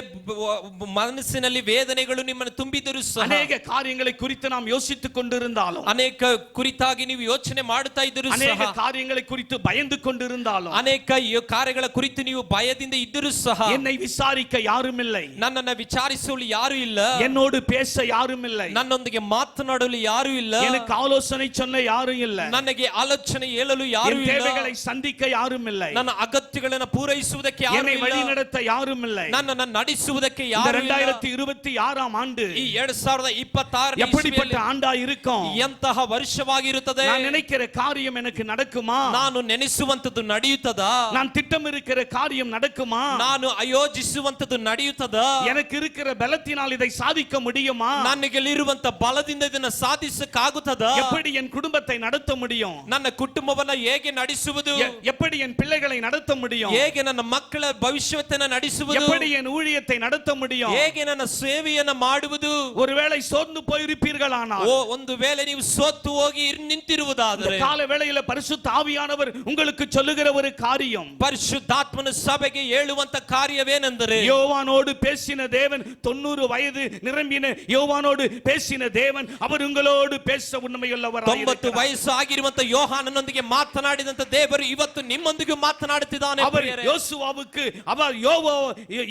ಮನಸ್ಸಿನಲ್ಲಿ ವೇದನೆಗಳು ನಿಮ್ಮನ್ನು ತುಂಬಿದರೂ ಸಹ, அநேக காரியங்களை குறித்து நாம் யோசித்துக் கொண்டிருந்தாலும், ಅನೇಕ ಕುರಿತಾಗಿ ನೀವು ಯೋಚನೆ ಮಾಡುತ್ತಾ ಇದ್ದರೂ அநேக ಸಹ, காரியங்களை குறித்து பயந்து கொண்டிருந்தாலும், ಅನೇಕ ಕಾರ್ಯಗಳ ಕುರಿತು ನೀವು ಭಯದಿಂದ ಇದ್ದರೂ ಸಹ, என்னை விசாரிக்க யாரும் இல்லை, ನನ್ನನ್ನು ವಿಚಾರಿಸಲು ಯಾರು ಇಲ್ಲ, என்னோடு பேச யாரும் இல்லை, ನನ್ನೊಂದಿಗೆ ಮಾತನಾಡಲು ಯಾರು ಇಲ್ಲ, எனக்கு ஆலோசனை சொன்ன யாரும் இல்லை, ನನಗೆ ಆಲೋಚನೆ ಹೇಳಲು ಯಾರು என் ಇಲ್ಲ, தேவைகளை சந்திக்க யாரும் இல்லை, ನನ್ನ ಅಗತ್ಯಗಳನ್ನು ಪೂರೈಸುವುದಕ್ಕೆ ಯಾರು என்னை ಇಲ್ಲ, வழி நடத்த யாரும் இல்லை. ನನ್ನನ್ನು ನಡೆಸುವುದಕ್ಕೆ இந்த ಯಾರು ಇಲ್ಲ. 2026 ஆண்டு ಈ 2026 எப்படிப்பட்ட ஆண்டா இருக்கும்? ಎಂತಹ ವರ್ಷವಾಗಿರುತ್ತದೆ? நான் நினைக்கிற காரியம் எனக்கு நடக்குமா? ನಾನು ನೆನೆಸುವಂತದ್ದು ನಡೆಯುತ್ತದಾ? நான் திட்டம் இருக்கிற காரியம் நடக்குமா? ನಾನು ಆಯೋಜಿಸುವಂತದ್ದು ನಡೆಯುತ್ತದಾ? எனக்கு இருக்கிற பலத்தினால் இதை சாதிக்க முடியுமா? ನನಗಲ್ಲಿರುವಂತ ಬಲದಿಂದ ಇದನ್ನ ಸಾಧಿಸಕ್ಕಾಗುತ್ತದಾ? எப்படி என் குடும்பத்தை நடத்த முடியும்? ನನ್ನ ಕುಟುಂಬವನ್ನ ಹೇಗೆ ನಡೆಸುವುದು? எப்படி என் பிள்ளைகளை நடத்த முடியும்? ಹೇಗೆ ನನ್ನ ಮಕ್ಕಳ ಭವಿಷ್ಯವನ್ನು ನಡೆಸುವುದು? எப்படி என் ஊழியத்தை நடத்த முடியும்? ಹೇಗೆ ನನ್ನ ಸೇವೆಯನ್ನು ಮಾಡುವುದು? ஒருவேளை சோர்ந்து போயிருப்பீர்களானால், ಒಂದು ವೇಳೆ ನೀವು ಸೋತು ಹೋಗಿ ನಿಂತಿರುವುದಾದರೆ, கால வேளையில பரிசுத்த ஆவியானவர் உங்களுக்கு சொல்லுகிற ஒரு காரியம், ಪರಿಶುದ್ಧಾತ್ಮನ ಸಭೆಗೆ ಹೇಳುವಂತ ಕಾರ್ಯವೇನೆಂದರೆ, யோவானோடு பேசின தேவன், 90 வயது நிரம்பின யோவானோடு பேசின தேவன், அவர் உங்களோடு பேச உண்மையுள்ளவராய் 90 ವಯಸ್ಸು ಆಗಿರುವಂತ ಯೋಹಾನನೊಂದಿಗೆ ಮಾತನಾಡಿದಂತ ದೇವರು ಇವತ್ತು ನಿಮ್ಮೊಂದಿಗೆ ಮಾತನಾಡುತ್ತಿದ್ದಾನೆ. அவர் யோசுவாவுக்கு, அவர்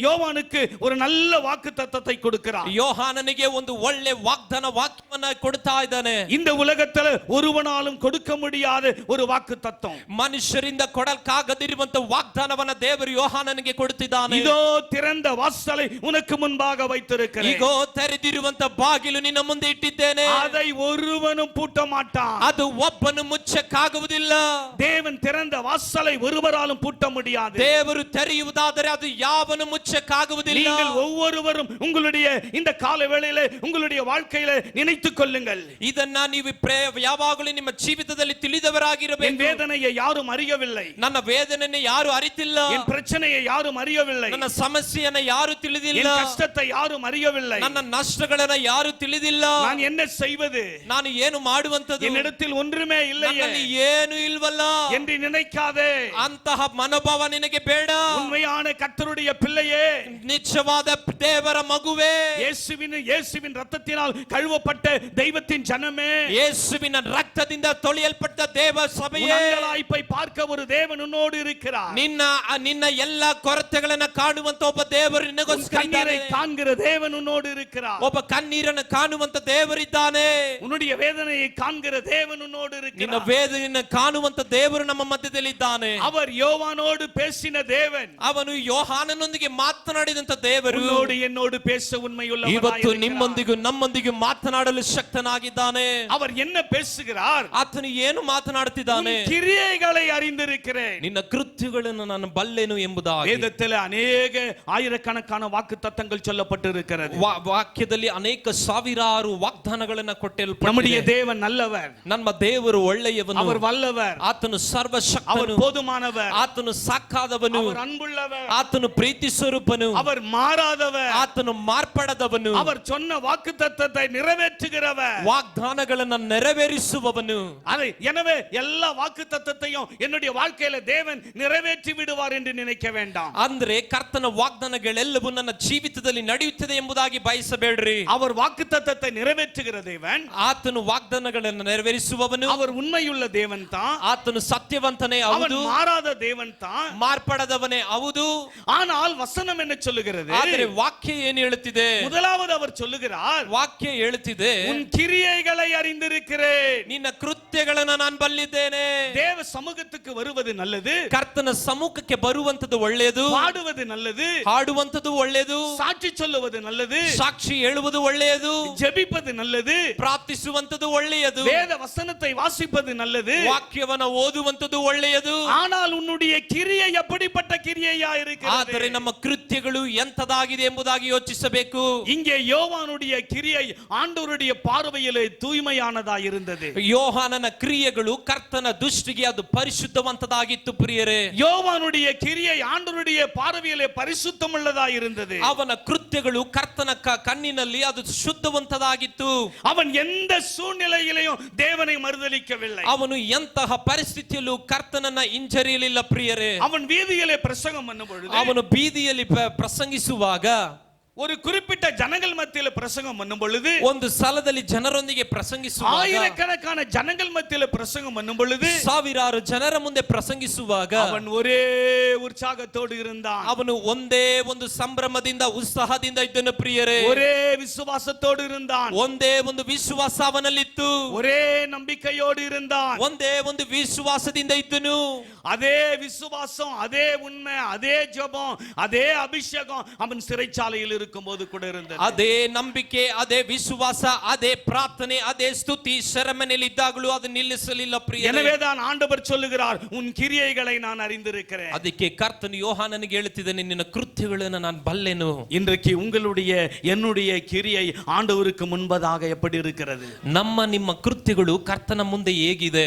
யோவானுக்கு ஒரு நல்ல வாக்குத்தத்தத்தை கொடுக்கிறார். ಯೋಹಾನನಿಗೆ ಒಂದು ಒಳ್ಳೆ ವಾಗ್ದಾನ ವಾಕ್ಯವನ್ನ ಕೊಡ್ತಾ ಇದ್ದಾನೆ. இந்த உலகத்துல ஒருவனாலும் கொடுக்க முடியாத ஒரு வாக்குத்தத்தம், ಮನುಷ್ಯರಿಂದ ಕೊಡಲ್ಕಾಗದಿರುವಂತ ವಾಗ್ದಾನವನ್ನ ದೇವರು ಯೋಹಾನನಿಗೆ ಕೊಡುತ್ತಿದ್ದಾನೆ. இதோ திறந்த வாசலை உனக்கு முன்பாக வைத்திருக்கிறேன், ಈಗೋ ತೆರೆದಿರುವಂತ ಬಾಗಿಲು ನಿನ್ನ ಮುಂದೆ ಇಟ್ಟಿದ್ದೇನೆ, அதை ஒருவனும் பூட்ட மாட்டான். ಅದು ಒಬ್ಬನು ಮುಚ್ಚಕ್ಕಾಗುವುದಿಲ್ಲ. தேவன் திறந்த வாசலை ஒருவராலும் பூட்ட முடியாது. ದೇವರು ತೆರೆಯುವುದಾದರೆ ಅದು ಯಾವನು ಮುಚ್ಚಕ್ಕಾಗುವುದಿಲ್ಲ. நீங்கள் ஒவ்வொருவரும் உங்களுடைய இந்த கால வேளையிலே உங்களுடைய வாழ்க்கையில நினைத்துக் கொள்ளுங்கள், ಇದನ್ನ ನೀವು ಯಾವಾಗಲೂ ನಿಮ್ಮ ಜೀವಿತದಲ್ಲಿ என் ತಿಳಿದವರಾಗಿರಬೇಕು. வேதனையை யாரும் அறியவில்லை, ನನ್ನ ವೇದನೆಯನ್ನು ಯಾರು ಅರಿತಿಲ್ಲ, என் பிரச்சனையை யாரும் அறியவில்லை, ನನ್ನ ಸಮಸ್ಯೆಯನ್ನು ಯಾರು ತಿಳಿದಿಲ್ಲ, என் கஷ்டத்தை யாரும் அறியவில்லை, ನನ್ನ ನಷ್ಟಗಳನ್ನು ಯಾರು ತಿಳಿದಿಲ್ಲ. நான் என்ன செய்வது, ನಾನು ಏನು ಮಾಡುವಂತದ್ದು, என்னிடத்தில் ஒன்றுமே இல்லையே ನನ್ನಲ್ಲಿ ಏನು ಇಲ್ವಲ್ಲ என்று நினைக்காதே. ಅಂತಹ ಮನೋಭಾವ ನಿನಗೆ ಬೇಡ. உண்மையான கர்த்தருடைய பிள்ளையே, ನಿಜವಾದ ದೇವರ ಮಗುವೇ, இயேசுவின் ரத்தத்தினால் கழுவப்பட்ட தெய்வத்தின் ஜனமே, ಯೇಸುವಿನ ರಕ್ತದಿಂದ ತೊಳೆಯಲ್ಪಟ್ಟ ದೇವ ಸಭೆಯೇ, போய் பார்க்க ஒரு தேவன் உன்னோடு இருக்கிறார். ನಿನ್ನ ಎಲ್ಲ ಕೊರತೆಗಳನ್ನು ಕಾಣುವಂತ ಒಬ್ಬ ದೇವರು ನಿನಗೋಸ್ಕರ ಇದ್ದಾನೆ. காண்கிற தேவன் உன்னோடு இருக்கிறார். ಒಬ್ಬ ಕಣ್ಣೀರನ್ನು ಕಾಣುವಂತ ದೇವರಿದ್ದಾನೆ. உன்னுடைய வேதனையை காண்கிற தேவன் உன்னோடு இருக்கிறார். ನಿನ್ನ ವೇದನೆಯನ್ನು ಕಾಣುವಂತ ದೇವರು ನಮ್ಮ ಮಧ್ಯದಲ್ಲಿ ಇದ್ದಾನೆ. அவர் யோவானோடு பேசின தேவன், ಅವನು ಯೋಹಾನನೊಂದಿಗೆ ಮಾತನಾಡಿದಂತ ದೇವರು உன்னோடு என்னோடு பேச உண்மையுள்ளவராய் ಇವತ್ತು இருக்கிறார். ನಿಮ್ಮೊಂದಿಗೂ ನಮ್ಮೊಂದಿಗೂ ಮಾತನಾಡಲು ಶಕ್ತನಾಗಿದ್ದಾನೆ. அவர் என்ன பேசுகிறார்? ಆತನು ಏನು ಮಾತನಾಡುತ್ತಿದ್ದಾನೆ? கிரியைகளை அறிந்திருக்கிறேன், ನಿನ್ನ ಕೃತ್ಯಗಳನ್ನು ನಾನು ಬಲ್ಲೆನು ಎಂಬುದಾಗಿ. வேதத்தில் அநேக ஆயிரக்கணக்கான வாக்குத்தத்தங்கள் சொல்லப்பட்டிருக்கிறது. ವಾಕ್ಯದಲ್ಲಿ ಅನೇಕ ಸಾವಿರಾರು ವಾಗ್ದಾನಗಳನ್ನು ಕೊಟ್ಟಲ್ಪಟ್ಟಿದೆ. நம்முடைய தேவன் நல்லவர், ನಮ್ಮ ದೇವರು ಒಳ್ಳೆಯವನು, அவர் வல்லவர், ಆತನು ಸರ್ವಶಕ್ತನು, அவர் போதுமானவர், ಆತನು ಸಾಕಾದವನು, அவர் ಅன்பುಳ್ಳவர், ಆತನು ಪ್ರೀತಿ ಸ್ವರೂಪನು, அவர் மாறாதவர், ಆತನು ಮಾರ್ಪಡದವನು, அவர் சொன்ன வாக்குத்தத்தத்தை நிறைவேற்றுகிறவர், ವಾಗ್ದಾನಗಳನ್ನು ನೆರವೇರಿಸುವವನು. எனவே எல்லா வாக்குத்தத்தத்தையும் என்னுடைய வாழ்க்கையில தேவன் நிறைவேற்றி விடுவார் என்று நினைக்க வேண்டாம். ಅಂದ್ರೆ ಕರ್ತನ ವಾಗ್ದಾನಗಳೆಲ್ಲವೂ ನನ್ನ ಜೀವಿತದಲ್ಲಿ ನಡೆಯುತ್ತದೆ ಎಂಬುದಾಗಿ ಬಯಸಬೇಡ್ರಿ. அவர் வாக்குத்தத்தத்தை நிறைவேற்றுகிற தேவன், ಆತನು ವಾಗ್ದಾನಗಳನ್ನು ನೆರವೇರಿಸುವವನು, அவர் உண்மையுள்ள தேவன் தான், ಆತನು ಸತ್ಯವಂತನೇ அவர் ಹೌದು, மாறாத தேவன் தான். ಮಾರ್ಪಡದವನೇ ಹೌದು. ஆனால் வசனம் என்ன சொல்லுகிறது? ಆದರೆ ವಾಕ್ಯ ಏನು ಹೇಳುತ್ತಿದೆ? முதலாவது அவர் சொல்லுகிறார், ವಾಕ್ಯ ಹೇಳುತ್ತಿದೆ, உன் கிரியைகளை அறிந்திருக்கிறேன். ನಿನ್ನ ಕೃತ್ಯಗಳನ್ನು ನಾನು ಬಲ್ಲಿದ್ದೇನೆ. தேவ சமூகத்துக்கு வருவது நல்லது, ಕರ್ತನ ಸಮ್ಮುಖಕ್ಕೆ ಬರುವಂತದ್ದು ಒಳ್ಳೆಯದು, பாடுவது நல்லது, ಹಾಡುವಂತದ್ದು ಒಳ್ಳೆಯದು, சாட்சி சொல்லுவது நல்லது, ಸಾಕ್ಷಿ ಹೇಳುವುದು ಒಳ್ಳೆಯದು, ஜெபிப்பது நல்லது, ಪ್ರಾರ್ಥಿಸುವಂತದ್ದು ಒಳ್ಳೆಯದು, வேத வசனத்தை வாசிப்பது நல்லது, ವಾಕ್ಯವನ್ನು ಓದುವಂತದ್ದು ಒಳ್ಳೆಯದು. ஆனால் உன்னுடைய கிரியை எப்படிப்பட்ட கிரியையா இருக்கிறது? ಆದರೆ ನಮ್ಮ ಕೃತ್ಯಗಳು ಎಂತದಾಗಿದೆ ಎಂಬುದಾಗಿ ಯೋಚಿಸಬೇಕು. இங்கே யோவானுடைய கிரியை ஆண்டவருடைய யோவானுடைய பார்வையிலே தூய்மையானதா இருந்தது. ಯೋಹಾನನ ಕ್ರಿಯೆಗಳು ಕರ್ತನ ದೃಷ್ಟಿಗೆ ಅದು ಪರಿಶುದ್ಧವಂತದಾಗಿತ್ತು ಪ್ರಿಯರೇ. யோவானுடைய கிரியை ஆண்டவருடைய பார்வையிலே பரிசுத்தம் உள்ளதா இருந்தது. ಅವನ ಕೃತ್ಯಗಳು ಕರ್ತನ ಕಣ್ಣಿನಲ್ಲಿ ಅದು ಶುದ್ಧವಂತದಾಗಿತ್ತು. அவன் எந்த சூழ்நிலையிலையும் தேவனை மறுதலிக்கவில்லை. ಅವನು ಎಂತಹ ಪರಿಸ್ಥಿತಿಯಲ್ಲೂ ಕರ್ತನನ್ನ ಹಿಂಜರಿಯಲಿಲ್ಲ ಪ್ರಿಯರೇ. அவன் வீதியிலே பிரசங்கம் பண்ணும் பொழுது, ಅವನು ಬೀದಿಯಲ್ಲಿ ಪ್ರಸಂಗಿಸುವಾಗ, ஒரு குறிப்பிட்ட ஜனங்கள் மத்தியில பிரசங்கம் பண்ணும் பொழுது, ಒಂದು ಸ್ಥಳದಲ್ಲಿ ಜನರೊಂದಿಗೆ ಪ್ರಸಂಗಿಸುವಾಗ, ஆயிரக்கணக்கான ஜனங்கள் மத்தியில பிரசங்கம் பண்ணும் பொழுது, ಸಾವಿರಾರು ಜನರ ಮುಂದೆ ಪ್ರಸಂಗಿಸುವಾಗ, அவன் ஒரே உற்சாகத்தோடு இருந்தான். ಅವನು ಒಂದೇ ಒಂದು ಸಂಭ್ರಮದಿಂದ ಉತ್ಸಾಹದಿಂದ ಇದ್ದನು ಪ್ರಿಯರೇ. ஒரே விசுவாசத்தோடு இருந்தான். ಒಂದೇ ಒಂದು ವಿಶ್ವಾಸ ಅವನಲ್ಲಿತ್ತು. ஒரே நம்பிக்கையோடு இருந்தான். ಒಂದೇ ಒಂದು ವಿಶ್ವಾಸದಿಂದ ಇದ್ದನು. அதே விசுவாசம், அதே உண்மை, அதே ஜெபம், அதே அபிஷேகம் அவன் சிறைச்சாலையில் இருக்கும்போது கூட இருந்தது. ಅದೇ ನಂಬಿಕೆ, ಅದೇ ವಿಶ್ವಾಸ, ಅದೇ ಪ್ರಾರ್ಥನೆ, ಅದೇ ಸ್ತುತಿ ಸೆರೆಮನೆಯಲ್ಲಿ ಇದ್ದಾಗಲೂ ಅದು ನಿಲ್ಲಿಸಲಿಲ್ಲ ಪ್ರಿಯರೇ. எனவேதான் ஆண்டவர் சொல்லுகிறார், உன் கிரியைகளை நான் அறிந்திருக்கிறேன். ಅದಕ್ಕೆ ಕರ್ತನು ಯೋಹಾನನಿಗೆ ಹೇಳುತ್ತಿದ್ದಾನೆ, ನಿನ್ನ ಕೃತ್ಯಗಳನ್ನು ನಾನು ಬಲ್ಲೆನು. இன்றைக்கு உங்களுடைய என்னுடைய கிரியை ஆண்டவருக்கு முன்பதாக எப்படி இருக்கிறது? ನಮ್ಮ ನಿಮ್ಮ ಕೃತ್ಯಗಳು ಕರ್ತನ ಮುಂದೆ ಹೇಗಿದೆ?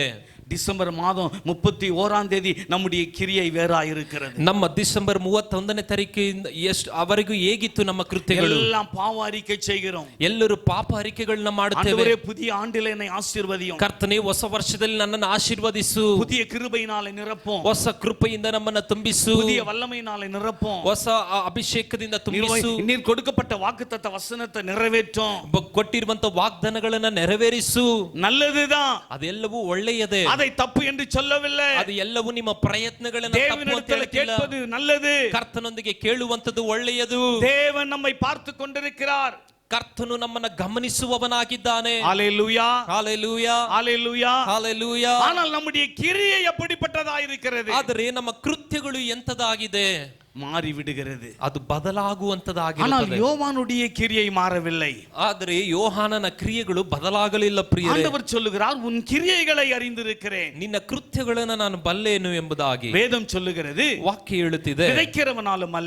டிசம்பர் மாதம் 31ஆம் தேதி நம்முடைய கிரியை வேறா இருக்கிறது. ನಮ್ಮ ಡಿಸೆಂಬರ್ 31ನೇ ತಾರೀಕಿಂದ ಎಷ್ಟು ಅವರೆಗೂ ಹೇಗಿತ್ತು ನಮ್ಮ ಕೃತ್ಯಗಳು? எல்லாம் பாவ அறிக்கை செய்கிறோம். ಎಲ್ಲರೂ ಪಾಪ ಅರಿಕೆಗಳನ್ನ ಮಾಡುತ್ತೇವೆ. ஆண்டவரே புதிய ஆண்டிலே என்னை ஆசீர்வதியும். ಕರ್ತನೇ ಹೊಸ ವರ್ಷದಲ್ಲಿ ನನ್ನನ್ನು ಆಶೀರ್ವದಿಸು. புதிய கிருபையினாலே நிரப்பும். ಹೊಸ ಕೃಪೆಯಿಂದ ನಮ್ಮನ್ನು ತುಂಬಿಸು. புதிய வல்லமையினாலே நிரப்பும். ಹೊಸ ಅಭಿಷೇಕದಿಂದ ತುಂಬಿಸು. நீர் கொடுக்கப்பட்ட வாக்குத்தத்த வசனத்தை நிறைவேற்றும். ಕೊಟ್ಟಿರುವಂತ ವಾಗ್ದಾನಗಳನ್ನ ನೆರವೇರಿಸು. நல்லதுதான், ಅದೆಲ್ಲವೂ ಒಳ್ಳೆಯದೇ. அதை தப்பு என்று சொல்லவில்லை. ಅದು ಎಲ್ಲವೂ ನಿಮ್ಮ ಪ್ರಯತ್ನಗಳನ್ನು ತಪ್ಪು ಅಂತ தேவனிடத்தில் ಹೇಳ್ತಿಲ್ಲ. கேட்பது நல்லது. ಕರ್ತನೊಂದಿಗೆ ಕೇಳುವಂತದ್ದು ಒಳ್ಳೆಯದು. தேவன் நம்மை பார்த்து கொண்டிருக்கிறார். ಕರ್ತನು ನಮ್ಮನ್ನ ಗಮನಿಸುವವನಾಗಿದ್ದಾನೆ. ஹalleluya, ಹalleluya, ஹalleluya, ಹalleluya. ஆனால் நம்முடைய கிரியை எப்படிப்பட்டதா இருக்கிறது? ಆದರೆ ನಮ್ಮ ಕೃತ್ಯಗಳು ಎಂತದಾಗಿದೆ? மாறி விடுகிறது. ಅದು ಬದಲಾಗುವಂತದಾಗಿದೆ. ஆனால் யோவானுடைய கிரியை மாறவில்லை. ಆದರೆ ಯೋಹಾನನ ಕ್ರಿಯೆಗಳು ಬದಲಾಗಲಿಲ್ಲ ಪ್ರಿಯರೇ. ஆண்டவர் சொல்லுகிறார், உன் கிரியைகளை அறிந்திருக்கிறேன். ನಿನ್ನ ಕೃತ್ಯಗಳನ್ನು ನಾನು ಬಲ್ಲೆನು ಎಂಬುದಾಗಿ வேதம் சொல்லுகிறது. ವಾಕ್ಯ ಹೇಳುತ್ತಿದೆ, விதைக்கிறவனாலும்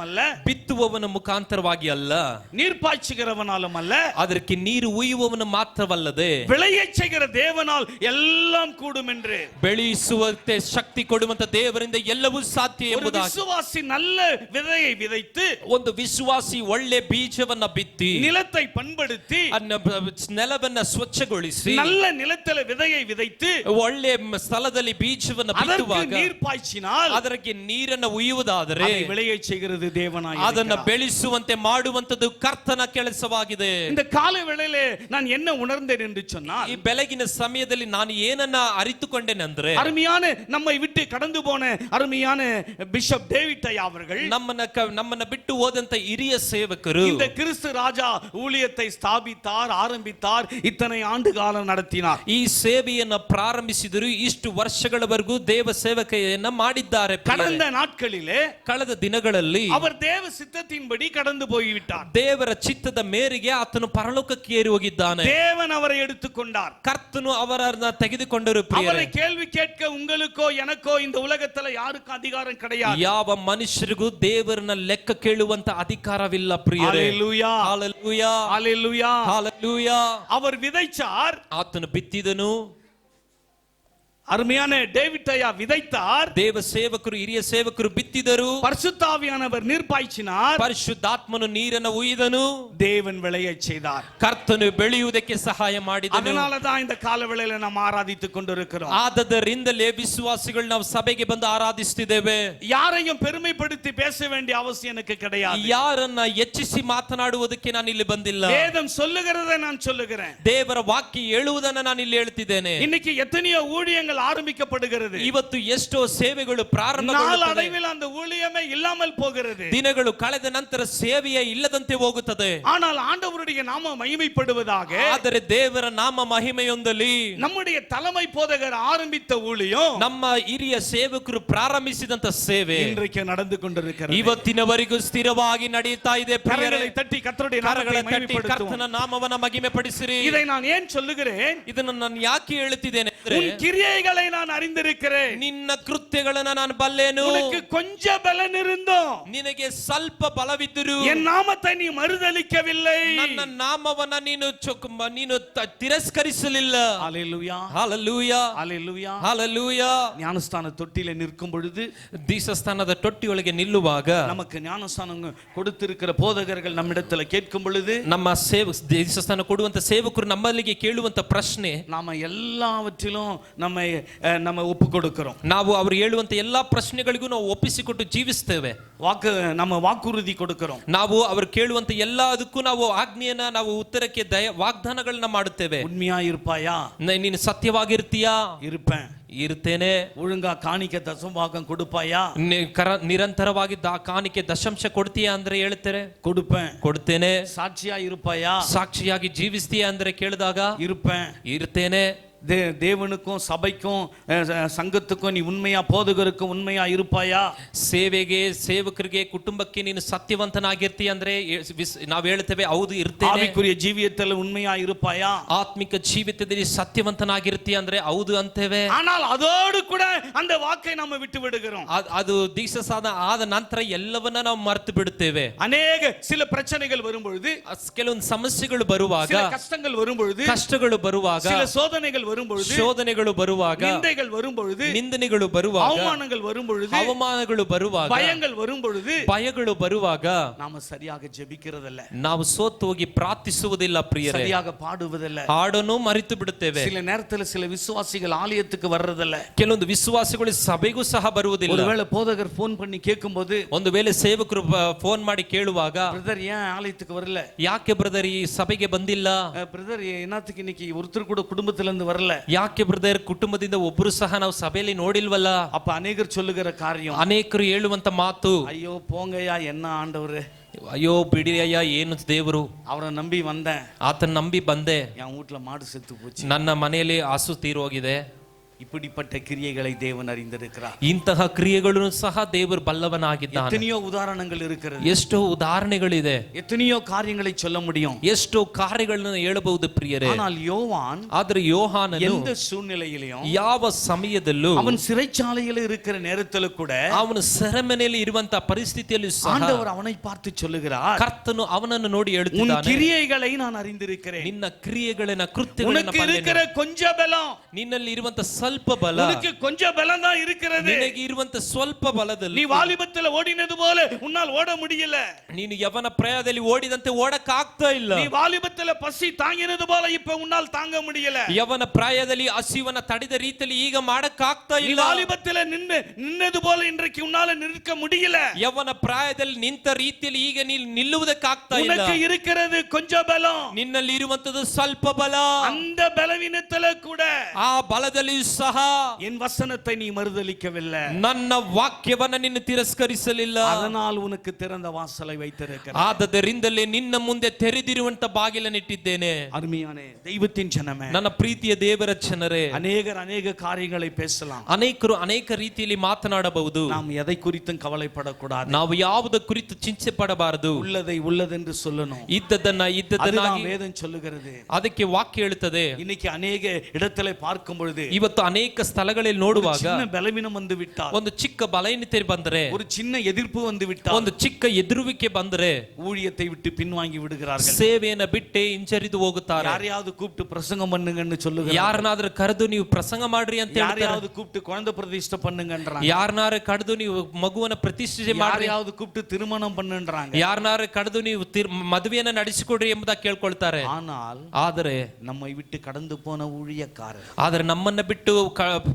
அல்ல, ಬಿತ್ತುವವನ ಮುಖಾಂತರವಾಗಿ ಅಲ್ಲ, நீர் பாய்ச்சுகிறவனாலும் அல்ல, ಅದಕ್ಕೆ ನೀರು ಉಯ್ಯುವವನು ಮಾತ್ರವಲ್ಲದೆ விளையச் செய்கிற தேவனால் எல்லாம் கூடும் என்று. ಬೆಳೆಸುವಂತೆ ಶಕ್ತಿ ಕೊಡುವಂತ ದೇವರಿಂದ ಎಲ್ಲವೂ ಸಾಧ್ಯ ஒரு ಎಂಬುದಾಗಿ, விசுவாசி நல்ல விதையை விதைத்து, ಒಂದು ವಿಶ್ವಾಸಿ ಒಳ್ಳೆ ಬೀಜವನ್ನ ಬಿತ್ತಿ, நிலத்தை பண்படுத்தி, ನೆಲವನ್ನ ಸ್ವಚ್ಛಗೊಳಿಸಿ, நல்ல நிலத்தில விதையை விதைத்து, ಒಳ್ಳೆ ಸ್ಥಳದಲ್ಲಿ ಬೀಜವನ್ನ அதற்கு ಬಿತ್ತುವಾಗ நீர் பாய்ச்சினால் ಅದಕ್ಕೆ ನೀರನ್ನು ಉಯ್ಯುವುದಾದರೆ அதை விளையச் செய்கிறது தேவனாய் ಅದನ್ನ இருக்கிறார். ಬೆಳೆಸುವಂತೆ ಮಾಡುವಂತದ್ದು ಕರ್ತನ ಕೆಲಸವಾಗಿದೆ. இந்த காலை வேளையிலே நான் என்ன உணர்ந்தேன் என்று சொன்னால், ಈ ಬೆಳಗಿನ ಸಮಯದಲ್ಲಿ ನಾನು ಏನನ್ನ ಅರಿತುಕೊಂಡೆನೆಂದ್ರೆ, அருமையான நம்மை விட்டு கடந்து போன அருமையான பிஷப் டேவிட் ஐயா அவர்கள் ನಮ್ಮನ್ನ ಬಿಟ್ಟು ಹೋದಂತ ಹಿರಿಯ ಸೇವಕರು இந்த கிறிஸ்து ராஜா ஊழியத்தை ஸ்தாபித்தார், ஆரம்பித்தார், இத்தனை ஆண்டு காலம் நடத்தினார். ಈ ಸೇವೆಯನ್ನ ಪ್ರಾರಂಭಿಸಿದರು. ಇಷ್ಟು ವರ್ಷಗಳವರೆಗೂ ದೇವ ಸೇವಕೆಯನ್ನ ಮಾಡಿದ್ದಾರೆ. கடந்த நாட்களிலே, ಕಳೆದ ದಿನಗಳಲ್ಲಿ அவர் தேவ சித்தத்தின்படி கடந்து போய்விட்டார். ದೇವರ ಚಿತ್ತದ ಮೇರೆಗೆ ಆತನು ಪರಲೋಕಕ್ಕೆ ಏರಿ ಹೋಗಿದ್ದಾನೆ. தேவன் அவரை எடுத்துக்கொண்டார். ಕರ್ತನು ಅವರನ್ನ ತೆಗೆದುಕೊಂಡರು. அவரை கேள்வி கேட்க உங்களுக்கோ எனக்கோ இந்த உலகத்துல யாருக்கும் அதிகாரம் கிடையாது. ಯಾವ ಮನುಷ್ಯರಿಗೂ ದೇವರನ್ನ ಲೆಕ್ಕ ಕೇಳುವಂತ ಅಧಿಕಾರವಿಲ್ಲ ಪ್ರಿಯರೇ. ஹalleluya, ಹalleluya, ஹalleluya, ಹalleluya. அவர் விதைச்சார், ಆತನು ಬಿತ್ತಿದನು. அருமையான டேவிட் ஐயா விதைத்தார். ದೇವ ಸೇವಕರು, ಹಿರಿಯ ಸೇವಕರು ಬಿತ್ತಿದರು. பரிசுத்த ஆவியானவர் நீர் பாய்ச்சினார். ಪರಿಶುದ್ಧಾತ್ಮನು ನೀರನ್ನು ಉಯ್ದನು. தேவன் விளையச் செய்தார். ಕರ್ತನು ಬೆಳೆಯುವುದಕ್ಕೆ ಸಹಾಯ ಮಾಡಿದನು. அதனால தான் இந்த காலவேளையில நாம் ஆராதித்துக் கொண்டிருக்கிறோம். ಆದದರಿಂದಲೇ ವಿಶ್ವಾಸಿಗಳು ನಾವು ಸಭೆಗೆ ಬಂದು ಆರಾಧಿಸುತ್ತಿದ್ದೇವೆ. யாரையும் பெருமைப்படுத்தி பேச வேண்டிய அவசியம் எனக்கு கிடையாது. ಯಾರನ್ನ ಹೆಚ್ಚಿಸಿ ಮಾತನಾಡುವುದಕ್ಕೆ ನಾನು ಇಲ್ಲಿ ಬಂದಿಲ್ಲ. வேதம் சொல்லுகிறதை நான் சொல்லுகிறேன். ದೇವರ ವಾಕ್ಯ ಹೇಳುವುದನ್ನು ನಾನು ಇಲ್ಲಿ ಹೇಳ್ತಿದ್ದೇನೆ. இன்னைக்கு எத்தனையோ ஊழியங்கள் ஆரம்பிக்கப்படுகிறது. ಇವತ್ತು ಎಷ್ಟೋ ಸೇವೆಗಳು நாள் அடைவில் அந்த ஊழியமே இல்லாமல் போகிறது. ದಿನಗಳು ಕಳೆದ ನಂತರ ಸೇವೆಯೇ ಇಲ್ಲದಂತೆ ಹೋಗುತ್ತದೆ. ஆனால் ஆண்டவருடைய நாம மகிமைப்படுவதாக, ಆದರೆ ದೇವರ ನಾಮ ಮಹಿಮೆಯೊಂದಲಿ நம்முடைய தலைமை போதகர் ஆரம்பித்த ஊழியம், ನಮ್ಮ ಹಿರಿಯ ಸೇವಕರು ಪ್ರಾರಂಭಿಸಿದಂತ ಸೇವೆ இன்றைக்கு நடந்து கொண்டிருக்கிறது. ಇವತ್ತಿನವರೆಗೂ ಸ್ಥಿರವಾಗಿ ನಡೆಯುತ್ತಾ ಇದೆ. கரங்களை தட்டி கர்த்தருடைய நாமத்தை மகிமைப்படுத்துவோம். ಕರ್ತನ ನಾಮವನ್ನ ಮಹಿಮೆಪಡಿಸಿರಿ. இதை நான் ஏன் சொல்லுகிறேன்? ಇದನ್ನು ನಾನು ಯಾಕೆ ಹೇಳುತ್ತಿದ್ದೇನೆ? உன் கிரியைகளை கிரியைகளை நான் அறிந்திருக்கிறேன். ನಿನ್ನ ಕೃತ್ಯಗಳನ್ನ ನಾನು ಬಲ್ಲೆನು. உனக்கு கொஞ்ச பலன் இருந்தோம், ನಿನಗೆ ಸ್ವಲ್ಪ ಬಲವಿದ್ದರೂ என் நாமத்தை நீ மறுதலிக்கவில்லை. ನನ್ನ ನಾಮವನ್ನ ನೀನು ತಿರಸ್ಕರಿಸಲಿಲ್ಲ. ஹalleluya, ಹalleluya, ஹalleluya. ಹalleluya. ஞானஸ்தான தொட்டியில நிற்கும் பொழுது, ದೀಕ್ಷಾಸ್ಥಾನದ ತೊಟ್ಟಿಯೊಳಗೆ ನಿಲ್ಲುವಾಗ நமக்கு ஞானஸ்தானம் கொடுத்திருக்கிற போதகர்கள் நம்மிடத்துல கேட்கும் பொழுது, ನಮ್ಮ ದೀಕ್ಷಾಸ್ಥಾನ ಕೊಡುವಂತ ಸೇವಕರು ನಮ್ಮಲ್ಲಿಗೆ ಕೇಳುವಂತ ಪ್ರಶ್ನೆ, நாம எல்லாவற்றிலும் நம்ம ஒப்பு கொடுக்கிறோம். ನಾವು ಅವರು ಹೇಳುವಂತ ಎಲ್ಲಾ ಪ್ರಶ್ನೆಗಳಿಗೂ ನಾವು ಒಪ್ಪಿಸಿಕೊಟ್ಟು ಜೀವಿಸ್ತೇವೆ. நம்ம ವಾಕುರುದಿ கொடுக்கிறோம். ನಾವು ಅವರು ಕೇಳುವಂತ ಎಲ್ಲದಕ್ಕೂ ನಾವು ಆಜ್ಞೆಯನ್ನ ನಾವು ಉತ್ತರಕ್ಕೆ ವಾಗ್ದಾನಗಳನ್ನ ಮಾಡುತ್ತೇವೆ. உண்மையா இருப்பாயா? ನೀನು ಸತ್ಯವಾಗಿರ್ತೀಯಾ? இருப்பேன். ಇರ್ತೇನೆ. ஒழுங்கா காணிக்க தசமபாகம் கொடுப்பாயா? ನಿರಂತರವಾಗಿ ಕಾಣಿಕೆ ದಶಂಶ ಕೊಡ್ತೀಯಾ ಅಂದ್ರೆ ಹೇಳ್ತಾರೆ கொடுப்பேன். ಕೊಡ್ತೇನೆ. சாட்சியா இருப்பாயா? ಸಾಕ್ಷಿಯಾಗಿ ಜೀವಿಸ್ತೀಯಾ ಅಂದ್ರೆ ಕೇಳಿದಾಗ இருப்பேன். ಇರ್ತೇನೆ. தேவனுக்கும் சபைக்கும் ಸಂಘத்துக்கும் நீ உண்மையா, போதகருக்கும் உண்மையா இருப்பாயா? ಸೇವೆಗೆ, ಸೇವಕರಿಗೆ, ಕುಟುಂಬಕ್ಕೆ ನೀನು ಸತ್ಯವಂತನಾಗಿರ್ತೀಯ ಅಂದ್ರೆ ನಾವು ಹೇಳ್ತೇವೆ ಹೌದು ಇರ್ತೇನೆ. ஆவிக்குரிய ஜீவியத்தில் உண்மையா இருப்பாயா? ಆತ್ಮಿಕ ಜೀವಿತದಲ್ಲಿ ಸತ್ಯವಂತನಾಗಿರ್ತೀಯ ಅಂದ್ರೆ ಹೌದು ಅಂತೇವೆ. ஆனால் அதோடு கூட அந்த வாக்கை நம்ம விட்டு விடுகிறோம். ಅದು ದೀಕ್ಷಾಸ್ನಾನ ಆದ ನಂತರ ಎಲ್ಲವನ್ನ ನಾವು ಮರೆತು ಬಿಡುತ್ತೇವೆ. சில பிரச்சனைகள் வரும்பொழுது, ಕೆಲವೊಂದು ಸಮಸ್ಯೆಗಳು ಬರುವಾಗ, சில கஷ்டங்கள் வரும்பொழுது, ಕಷ್ಟಗಳು ಬರುವಾಗ, சில சோதனைகள் வரும்பொழுது, ಶೋಧನೆಗಳು ಬರುವಾಗ, நிந்தைகள் வரும்பொழுது, ನಿಂದನೆಗಳು ಬರುವಾಗ, அவமானங்கள் வரும்பொழுது, ಅವಮಾನಗಳು ಬರುವಾಗ, பயங்கள் வரும்பொழுது, ಭಯಗಳು ಬರುವಾಗ நாம சரியாக ஜெபிக்கிறதில்ல, ನಾವು ಸೋತು ಹೋಗಿ ಪ್ರಾರ್ಥಿಸುವುದಿಲ್ಲ ಪ್ರಿಯರೇ, சரியாக பாடுவதில்ல, ಹಾಡನ್ನು ಮರೆತು ಬಿಡುತ್ತೇವೆ. சில நேரத்தில் சில விசுவாசிகள் ஆலயத்துக்கு வர்றதில்ல, ಕೆಲವೊಂದು ವಿಶ್ವಾಸಿಗಳು ಸಭೆಗೂ ಸಹ ಬರುವುದಿಲ್ಲ. ஒருவேளை போதகர் ಫೋನ್ பண்ணி ಕೇಳುம்போது, ಒಂದು ವೇಳೆ ಸೇವಕರು ಫೋನ್ ಮಾಡಿ ಕೇಳುವಾಗ, பிரதர் ஏன் ஆலயத்துக்கு வரல, ಯಾಕೆ ಬ್ರದರ್ ಈ ಸಭೆಗೆ ಬಂದಿಲ್ಲ, பிரதர் என்னத்துக்கு இன்னைக்கு ஒருத்தர் கூட குடும்பத்துல இருந்து வரல, ಯಾಕೆ ಬ್ರದರ್ ಕುಟುಂಬದಿಂದ ಒಬ್ಬರು ಸಹ ನಾವು ಸಭೆಯಲ್ಲಿ ನೋಡಿಲ್ವಲ್ಲ. அப்ப அநேகர் சொல்லுகிற காரியம், ಅನೇಕರು ಹೇಳುವಂತ ಮಾತು, ஐயோ போங்கய்யா என்ன ஆண்டவரே, ಅಯ್ಯೋ ಬಿಡಿ ಅಯ್ಯ ಏನು ದೇವರು, அவரை நம்பி வந்தேன், ಆತನ ನಂಬಿ ಬಂದೆ, என் வீட்டுல மாடு செத்து போச்சு, ನನ್ನ ಮನೆಯಲ್ಲಿ ಹಸು ತೀರೋಗಿದೆ. இப்படிப்பட்ட கிரியைகளை தேவன் அறிந்திருக்கிறார். ಇಂತಹ ಕ್ರಿಯೆಗಳನ್ನು ಸಹ ದೇವರು ಬಲ್ಲವನಾಗಿದ್ದಾನೆ. எத்தனையோ உதாரணங்கள் இருக்கிறது, ಎಷ್ಟೋ ಉದಾಹರಣೆಗಳಿದೆ, எத்தனையோ காரியங்களை சொல்ல முடியும், ಎಷ್ಟೋ ಕಾರ್ಯಗಳನ್ನು ಹೇಳಬಹುದು ಪ್ರಿಯರೇ. ஆனால் யோவான் ಆದ್ರೆ ಯೋಹಾನನು எந்த சூழ்நிலையிலும், ಯಾವ ಸಮಯದಲ್ಲೂ, அவன் சிறைச்சாலையில் இருக்கிற நேரத்தில் கூட, ಅವನು ಸೆರೆಮನೆಯಲ್ಲಿ ಇರುವಂತಹ ಪರಿಸ್ಥಿತಿಯಲ್ಲಿ ಸಹ ஆண்டவர் அவனை பார்த்து சொல்லுகிறார், ಕರ್ತನು ಅವನನ್ನು ನೋಡಿ உன் ಹೇಳುತ್ತಿದ್ದಾನೆ, கிரியைகளை நான் அறிந்திருக்கிறேன், ನಿನ್ನ ಕ್ರಿಯೆಗಳನ್ನ ಕೃತ್ಯಗಳನ್ನ உனக்கு இருக்கிற கொஞ்ச பலம், ನಿನ್ನಲ್ಲಿ ಇರುವಂತ ಸ್ವಲ್ಪ ಬಲ, உனக்கு கொஞ்ச பலம் தான் இருக்கிறது, ನಿನಗೆ ಇರುವಂತ ಸ್ವಲ್ಪ ಬಲದಲ್ಲಿ நீ வாலிபத்தில் ஓடினது போல உன்னால் ஓட முடியல, ನೀನು ಯವನ ಪ್ರಾಯದಲ್ಲಿ ಓಡಿದಂತೆ ಓಡಕ್ ಆಗ್ತಾ ಇಲ್ಲ, நீ வாலிபத்தில் பசி தாங்கினது போல இப்ப உன்னால் தாங்க முடியல, ಯವನ ಪ್ರಾಯದಲ್ಲಿ ಹಸಿವನ ತಡೆದ ರೀತಿಯಲ್ಲಿ ಈಗ ಮಾಡಕ್ ಆಗ್ತಾ நீ ಇಲ್ಲ, வாலிபத்தில் நின்னது போல இன்றைக்கு உன்னால நிற்க முடியல, ಯವನ ಪ್ರಾಯದಲ್ಲಿ ನಿಂತ ರೀತಿಯಲ್ಲಿ ಈಗ ನೀನು ನಿಲ್ಲುವುದಕ್ಕಾಗ್ತಾ ಇಲ್ಲ, உனக்கு இருக்கிறது கொஞ்ச பலம், ನಿನ್ನಲ್ಲಿ ಇರುವಂತದ್ದು ಸ್ವಲ್ಪ ಬಲ, அந்த பலவீனத்துல கூட ಆ ಬಲದಲ್ಲಿ ಸಹ என் வசனத்தை நீ மறுதலிக்கவில்லை, ನನ್ನ ವಾಕ್ಯವನ್ನ ನಿನ್ನ ತಿರಸ್ಕರಿಸಲಿಲ್ಲ, அதனால் உனக்கு திறந்த வாசலை வைத்திருக்கிறேன், ಆದದರಿಂದಲೇ ನಿನ್ನ ಮುಂದೆ ತೆರೆದಿರುವಂತ ಬಾಗಿಲನ್ನಿಟ್ಟಿದ್ದೇನೆ. அருமையான தெய்வத்தின் ஜனமே, ನನ್ನ ಪ್ರೀತಿಯ ದೇವರ ಜನರೇ, அநேக காரியங்களை பேசலாம், ಅನೇಕರು ಅನೇಕ ರೀತಿಯಲ್ಲಿ ಮಾತನಾಡಬಹುದು, நாம் எதை குறித்தும் கவலைப்படக்கூடாது, ನಾವು ಯಾವುದ ಕುರಿತು ಚಿಂತೆ ಪಡಬಾರದು, உள்ளதை உள்ளதென்று சொல்லணும், ಇದ್ದದನ್ನ ಇದ್ದದನ್ನಾಗಿ, வேதம் சொல்லுகிறது. ಅದಕ್ಕೆ ವಾಕ್ಯ ಹೇಳುತ್ತದೆ. இன்னைக்கு அநேக இடத்துல பார்க்கும் பொழுது, ಇವತ್ತು ಅನೇಕ ಸ್ಥಳಗಳಲ್ಲಿ ನೋಡುವಾಗ சின்ன பலவீனம் வந்து விட்டால், ಒಂದು ಚಿಕ್ಕ ಬಲಹೀನತೆ ಬಂದರೆ, ஒரு சின்ன எதிர்ப்பு வந்து விட்டால், ಒಂದು ಚಿಕ್ಕ ಎದುರುವಿಕೆ ಬಂದರೆ ஊழியத்தை விட்டு பின்வாங்கி விடுகிறார்கள், ಸೇವೆಯನ್ನ ಬಿಟ್ಟೆ ಹಿಂಜರಿದು ಹೋಗುತ್ತಾರೆ. யாரையாவது கூப்பிட்டு பிரசங்கம் பண்ணுங்கன்னு சொல்லுகிறார்கள், ಯಾರನ್ನಾದ್ರೂ ಕರೆದು ನೀವು ಪ್ರಸಂಗ ಮಾಡ್ರಿ ಅಂತ ಹೇಳ್ತಾರೆ, யாரையாவது கூப்பிட்டு குழந்தை பிரதிஷ்டை பண்ணுங்கன்றாங்க, ಯಾರನ್ನಾರು ಕರೆದು ನೀವು ಮಗುವನ್ನ ಪ್ರತಿಷ್ಠೆ ಮಾಡ್ರಿ, யாரையாவது கூப்பிட்டு திருமணம் பண்ணுன்றாங்க, ಯಾರನ್ನಾರು ಕರೆದು ನೀವು ಮದುವೆಯನ್ನ ನಡೆಸಿಕೊಡ್ರಿ ಎಂಬುದಾಗಿ ಕೇಳ್ಕೊಳ್ತಾರೆ. ಆದರೆ நம்மை விட்டு கடந்து போன ஊழியக்காரர், ಆದರೆ ನಮ್ಮನ್ನ ಬಿಟ್ಟು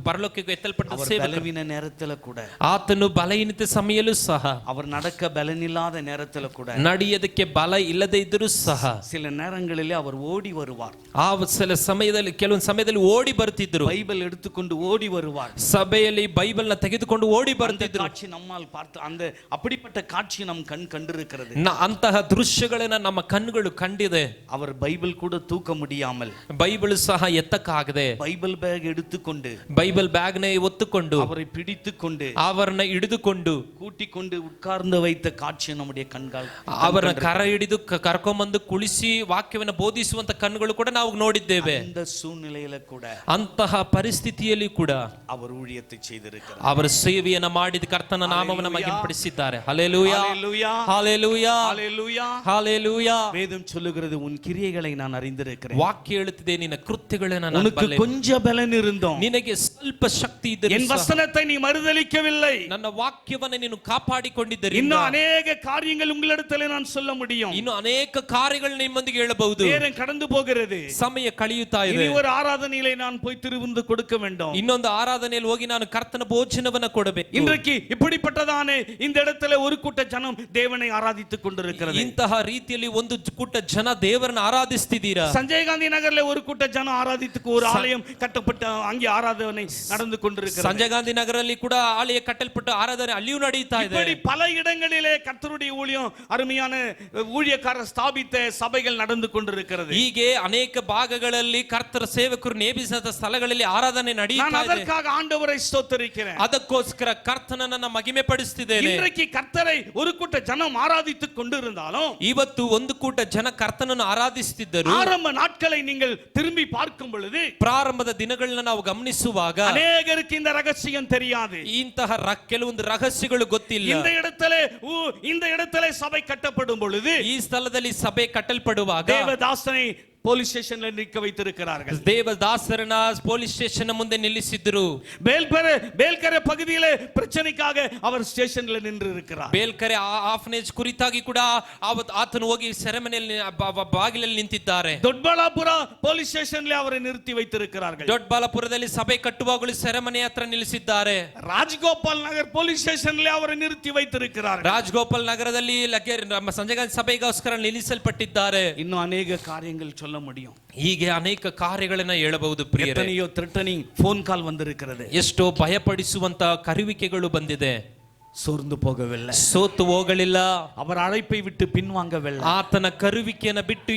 ಪರಲೋಕಕ್ಕೆ ಎತ್ತಲ್ಪಟ್ಟ பலவீன நேரத்துல கூட, ಆತನು ಬಲಹೀನತೆ ಸಮಯಲ್ಲೂ ಸಹ, அவர் நடக்க பலனில்லாத நேரத்துல கூட, ನಡೆಯೋದಕ್ಕೆ ಬಲ ಇಲ್ಲದೆ ಇದ್ದರೂ ಸಹ, சில நேரங்களிலே அவர் ஓடி வருவார், ಆ சில ಸಮಯದಲ್ಲಿ ಕೆಲವೊಂದು ಸಮಯದಲ್ಲಿ ಓಡಿ ಬರ್ತಿದ್ರು, பைபிள் எடுத்துக்கொண்டு ஓடி வருவார், ಸಭೆಯಲ್ಲಿ ಬೈಬಲ್ನ ತೆಗೆದುಕೊಂಡು ಓಡಿ ಬರ್ತಿದ್ರು. காட்சி நம்மால் பார்த்து அப்படிப்பட்ட காட்சி நம் கண் கண்டிருக்கிறது, ಅಂತಹ ದೃಶ್ಯಗಳನ್ನ ನಮ್ಮ ಕಣ್ಣುಗಳು ಕಂಡಿದೆ. அவர் பைபிள் கூட தூக்க முடியாமல், ಬೈಬಲ್ ಸಹ ಎತ್ತಕ್ಕಾಗದೆ, பைபிள் பேக் எடுத்துக்கொண்டு கொண்டு ಬೈಬಲ್ ಬ್ಯಾಗ್ನೆ ಒತ್ತುಕೊಂಡು அவரை பிடித்து கொண்டு ಅವರನ್ನ ಹಿಡಿದುಕೊಂಡು கூட்டிக் கொண்டு உட்கார்ந்து வைத்த காட்சி நம்முடைய கண்கள் ಅವರನ್ನ ಕರ ಹಿಡಿದು ಕರ್ಕೊಂಬಂದು ಕುಳಿಸಿ ವಾಕ್ಯವನ್ನ ಬೋಧಿಸುವಂತ ಕಣ್ಣುಗಳು ಕೂಡ ನಾವು ನೋಡಿದ್ದೇವೆ. இந்த சூழ்நிலையில கூட ಅಂತಹ ಪರಿಸ್ಥಿತಿಯಲ್ಲಿ ಕೂಡ அவர் ஊழியத்தை செய்திருக்கிறார். ಅವರ ಸೇವೆಯನ್ನ ಮಾಡಿದ ಕರ್ತನ ನಾಮವನ್ನು ಮಹಿಮೆಪಡಿಸಿದ್ದಾರೆ. ಹಲ್ಲೆಲೂಯಾ, ஹalleluya, ಹಲ್ಲೆಲೂಯಾ, ஹalleluya, ಹಲ್ಲೆಲೂಯಾ. வேதம் சொல்லுகிறது உன் கிரியைகளை நான் அறிந்திருக்கிறேன். ವಾಕ್ಯ ಹೇಳುತ್ತಿದೆ ನಿನ್ನ ಕೃತ್ಯಗಳನ್ನು ನಾನು உனக்கு ಬಲ್ಲೆನು. கொஞ்சம் பலன் இருந்தோம், ನಿನಗೆ ಸ್ವಲ್ಪ ಶಕ್ತಿ ಇದ್ದರೂ என் ಸಹ வசனத்தை நீ மறுதலிக்கவில்லை. ನನ್ನ ವಾಕ್ಯವನ್ನು ನೀನು ಕಾಪಾಡಿಕೊಂಡಿದ್ದರಿಂದ இன்னும் அநேக காரியங்கள் உங்களிடத்தில் நான் சொல்ல முடியும். ಇನ್ನು ಅನೇಕ ಕಾರ್ಯಗಳು ನಿಮ್ಮೊಂದಿಗೆ ಹೇಳಬಹುದು. நேரம் கடந்து போகிறது, ಸಮಯ ಕಳೆಯುತ್ತಾ ಇದೆ. இனி ஒரு ஆராதனையிலே நான் போய் திருவிருந்து கொடுக்க வேண்டும். ಇನ್ನೊಂದು ಆರಾಧನೆಯಲ್ಲಿ ಹೋಗಿ ನಾನು ಕರ್ತನ ಭೋಜನವನ್ನ ಕೊಡಬೇಕು. இன்றைக்கு இப்படிப்பட்டதானே இந்த இடத்துல ஒரு கூட்ட ஜனம் தேவனை ஆராதித்துக் கொண்டிருக்கிறது. ಇಂತಹ ರೀತಿಯಲ್ಲಿ ಒಂದು ಕೂಟ ಜನ ದೇವರನ್ನ ಆರಾಧಿಸ್ತಿದ್ದೀರಾ. சஞ்சய் காந்தி நகர்ல ஒரு கூட்ட ஜனம் ஆராதித்துக்கு ஒரு ஆலயம் கட்டப்பட்டு அங்கே ஆராதனை நடந்து கொண்டிருக்கிறது. ಸಂಜಯ್ ಗಾಂಧಿ ನಗರಲ್ಲಿ ಕೂಡ ಆಲಯ ಕಟ್ಟಲ್ಪಟ್ಟು ಆರಾಧನೆ ಅಲ್ಲಿಯೂ ನಡೀತಾ ಇದೆ. இப்படி பல இடங்களிலே கர்த்தருடைய ஊழியம், அருமையான ஊழியக்காரர் ஸ்தாபித்த சபைகள் நடந்து கொண்டிருக்கிறது. ಹೀಗೆ ಅನೇಕ ಭಾಗಗಳಲ್ಲಿ ಕರ್ತರ ಸೇವಕರು ನೇಮಿಸಿದ ಸ್ಥಳಗಳಲ್ಲಿ ಆರಾಧನೆ நான் ನಡೀತಾ ಇದೆ. அதற்காக ஆண்டவரை ஸ்தோத்திரிக்கிறேன். ಅದಕ್ಕೋಸ್ಕರ ಕರ್ತನನ್ನ ಮಹಿಮೆ ಪಡಿಸುತ್ತಿದ್ದೇನೆ. இன்றைக்கு கர்த்தரை ஒரு கூட்ட ஜனம் ஆராதித்துக் கொண்டிருந்தாலும், ಇವತ್ತು ಒಂದು ಕೂಟ ಜನ ಕರ್ತನನ್ನು ಆರಾಧಿಸುತ್ತಿದ್ದರು. ஆரம்ப நாட்களை நீங்கள் திரும்பி பார்க்கும் பொழுது ಪ್ರಾರಂಭದ ದಿನಗಳನ್ನ ನಾವು ಗಮನಿಸುವಾಗ அநேகருக்கு இந்த ரகசியம் தெரியாது. ಇಂತಹ ಕೆಲವೊಂದು ರಹಸ್ಯಗಳು ಗೊತ್ತಿಲ್ಲ. இந்த இடத்துல சபை கட்டப்படும் பொழுது ಈ ಸ್ಥಳದಲ್ಲಿ ಸಭೆ ಕಟ್ಟಲ್ಪಡುವಾಗ தேவதாசனை போலீஸ் ஸ்டேஷன்ல நிற்க வைத்திருக்கிறார்கள். ದೇವದಾಸರನ್ನ ಪೊಲೀಸ್ ಸ್ಟೇಷನ್ ಮುಂದೆ ನಿಲ್ಲಿಸಿದ್ರು. ಬೇಲ್ಕರೆ பகுதியிலே பிரச்சனைக்காக அவர் ஸ்டೇಷನ್ல நின்று இருக்கிறார். ಬೇಲ್ಕರೆ ಆಫನೇಜ್ ಕುರಿತಾಗಿ ಕೂಡ ಆತನು ಹೋಗಿ ಸೆರೆಮನೆಯಲ್ಲಿ ಬಾಗಿಲಲ್ಲಿ ನಿಂತಿದ್ದಾರೆ. ದೊಡ್ಡಬಳ್ಳಾಪುರ ಪೊಲೀಸ್ ಸ್ಟೇಷನ್ல ಅವரை நிறுத்தி வைத்திருக்கிறார்கள். ದೊಡ್ಡಬಳ್ಳಾಪುರದಲ್ಲಿ ಸಭೆ ಕಟ್ಟುವಾಗಲೂ ಸೆರೆಮನೆ ಹತ್ರ ನಿಲ್ಲಿಸಿದ್ದಾರೆ. ರಾಜಗೋಪಾಲ್ ನಗರ್ ಪೊಲೀಸ್ ಸ್ಟೇಷನ್ல ಅವரை நிறுத்தி வைத்திருக்கிறார்கள். ರಾಜಗೋಪಾಲ್ ನಗರದಲ್ಲಿ ಸಂಜಯ್ ಗಾಂಧಿ ಸಭೆಗೋಸ್ಕರ ನಿಲ್ಲಿಸಲ್ಪಟ್ಟಿದ್ದಾರೆ. ಇನ್ನು ಅನೇಕ ಕಾರ್ಯಗಳು சொல்ல முடியும். ಹೀಗೆ ಅನೇಕ ಕಾರ್ಯಗಳನ್ನ ಹೇಳಬಹುದು ಪ್ರಿಯರೇ. ಎತ್ತನೆಯೋ ಥ್ರೆಟನಿಂಗ್ ಫೋನ್ ಕಾಲ್ ಬಂದಿರುತ್ತದೆ. ಎಷ್ಟೋ ಭಯಪಡಿಸುವಂತ ಕರೆಯುವಿಕೆಗಳು ಬಂದಿದೆ. ಸೋರ್ந்து போகவில்லை, ಸೋತು ಹೋಗಲಿಲ್ಲ. அவர் அழைப்பை விட்டு பின்வாங்கவில்லை. ಆತನ ಕರುವಿಕೆಯನ್ನು ಬಿಟ್ಟು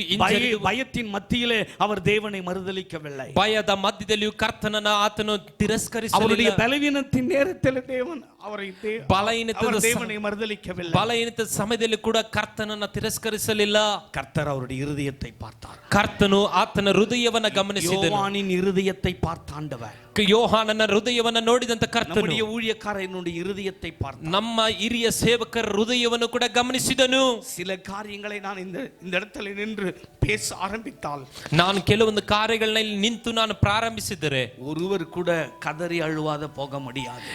பயத்தின் மத்தியிலே அவர் தேவனை மறுதலிக்கவில்லை. ಭಯದ ಮಧ್ಯದಲ್ಲಿಯೂ ಕರ್ತನನ್ನ ಆತನು ತಿರಸ್ಕರಿಸಲಿಲ್ಲ. அவருடைய பலவீனத்தின் நேரத்தில் தேவன் அவரை தேவனை மறுதலிக்கவில்லை. ಬಲಹೀನದ ಸಮಯದಲ್ಲಿ ಕೂಡ ಕರ್ತನನ್ನ ತಿರಸ್ಕರಿಸಲಿಲ್ಲ. கர்த்தர் அவருடைய இருதயத்தை பார்த்தார். ಕರ್ತನು ಆತನ ಹೃದಯವನ್ನ ಗಮನಿಸಿದನು. யோவானின் இருதயத்தை பார்த்த ஆண்டவர் ಯೋಹಾನನ ಹೃದಯವನ್ನ ನೋಡಿದಂತ ಕರ್ತನು நம்முடைய ஊழியக்காரனுடைய இருதயத்தை பார்த்தார். ನಮ್ಮ ಹಿರಿಯ ಸೇವಕರ ಹೃದಯವನ್ನು ಕೂಡ ಗಮನಿಸಿದನು. சில காரியங்களை நான் இந்த இடத்துல நின்று பேச ஆரம்பித்தால், ನಾನು ಕೆಲವೊಂದು ಕಾರ್ಯಗಳನ್ನ ಇಲ್ಲಿ ನಿಂತು ನಾನು ಪ್ರಾರಂಭಿಸಿದರೆ ஒருவர் கூட கதறி அழுவாத போக முடியாது.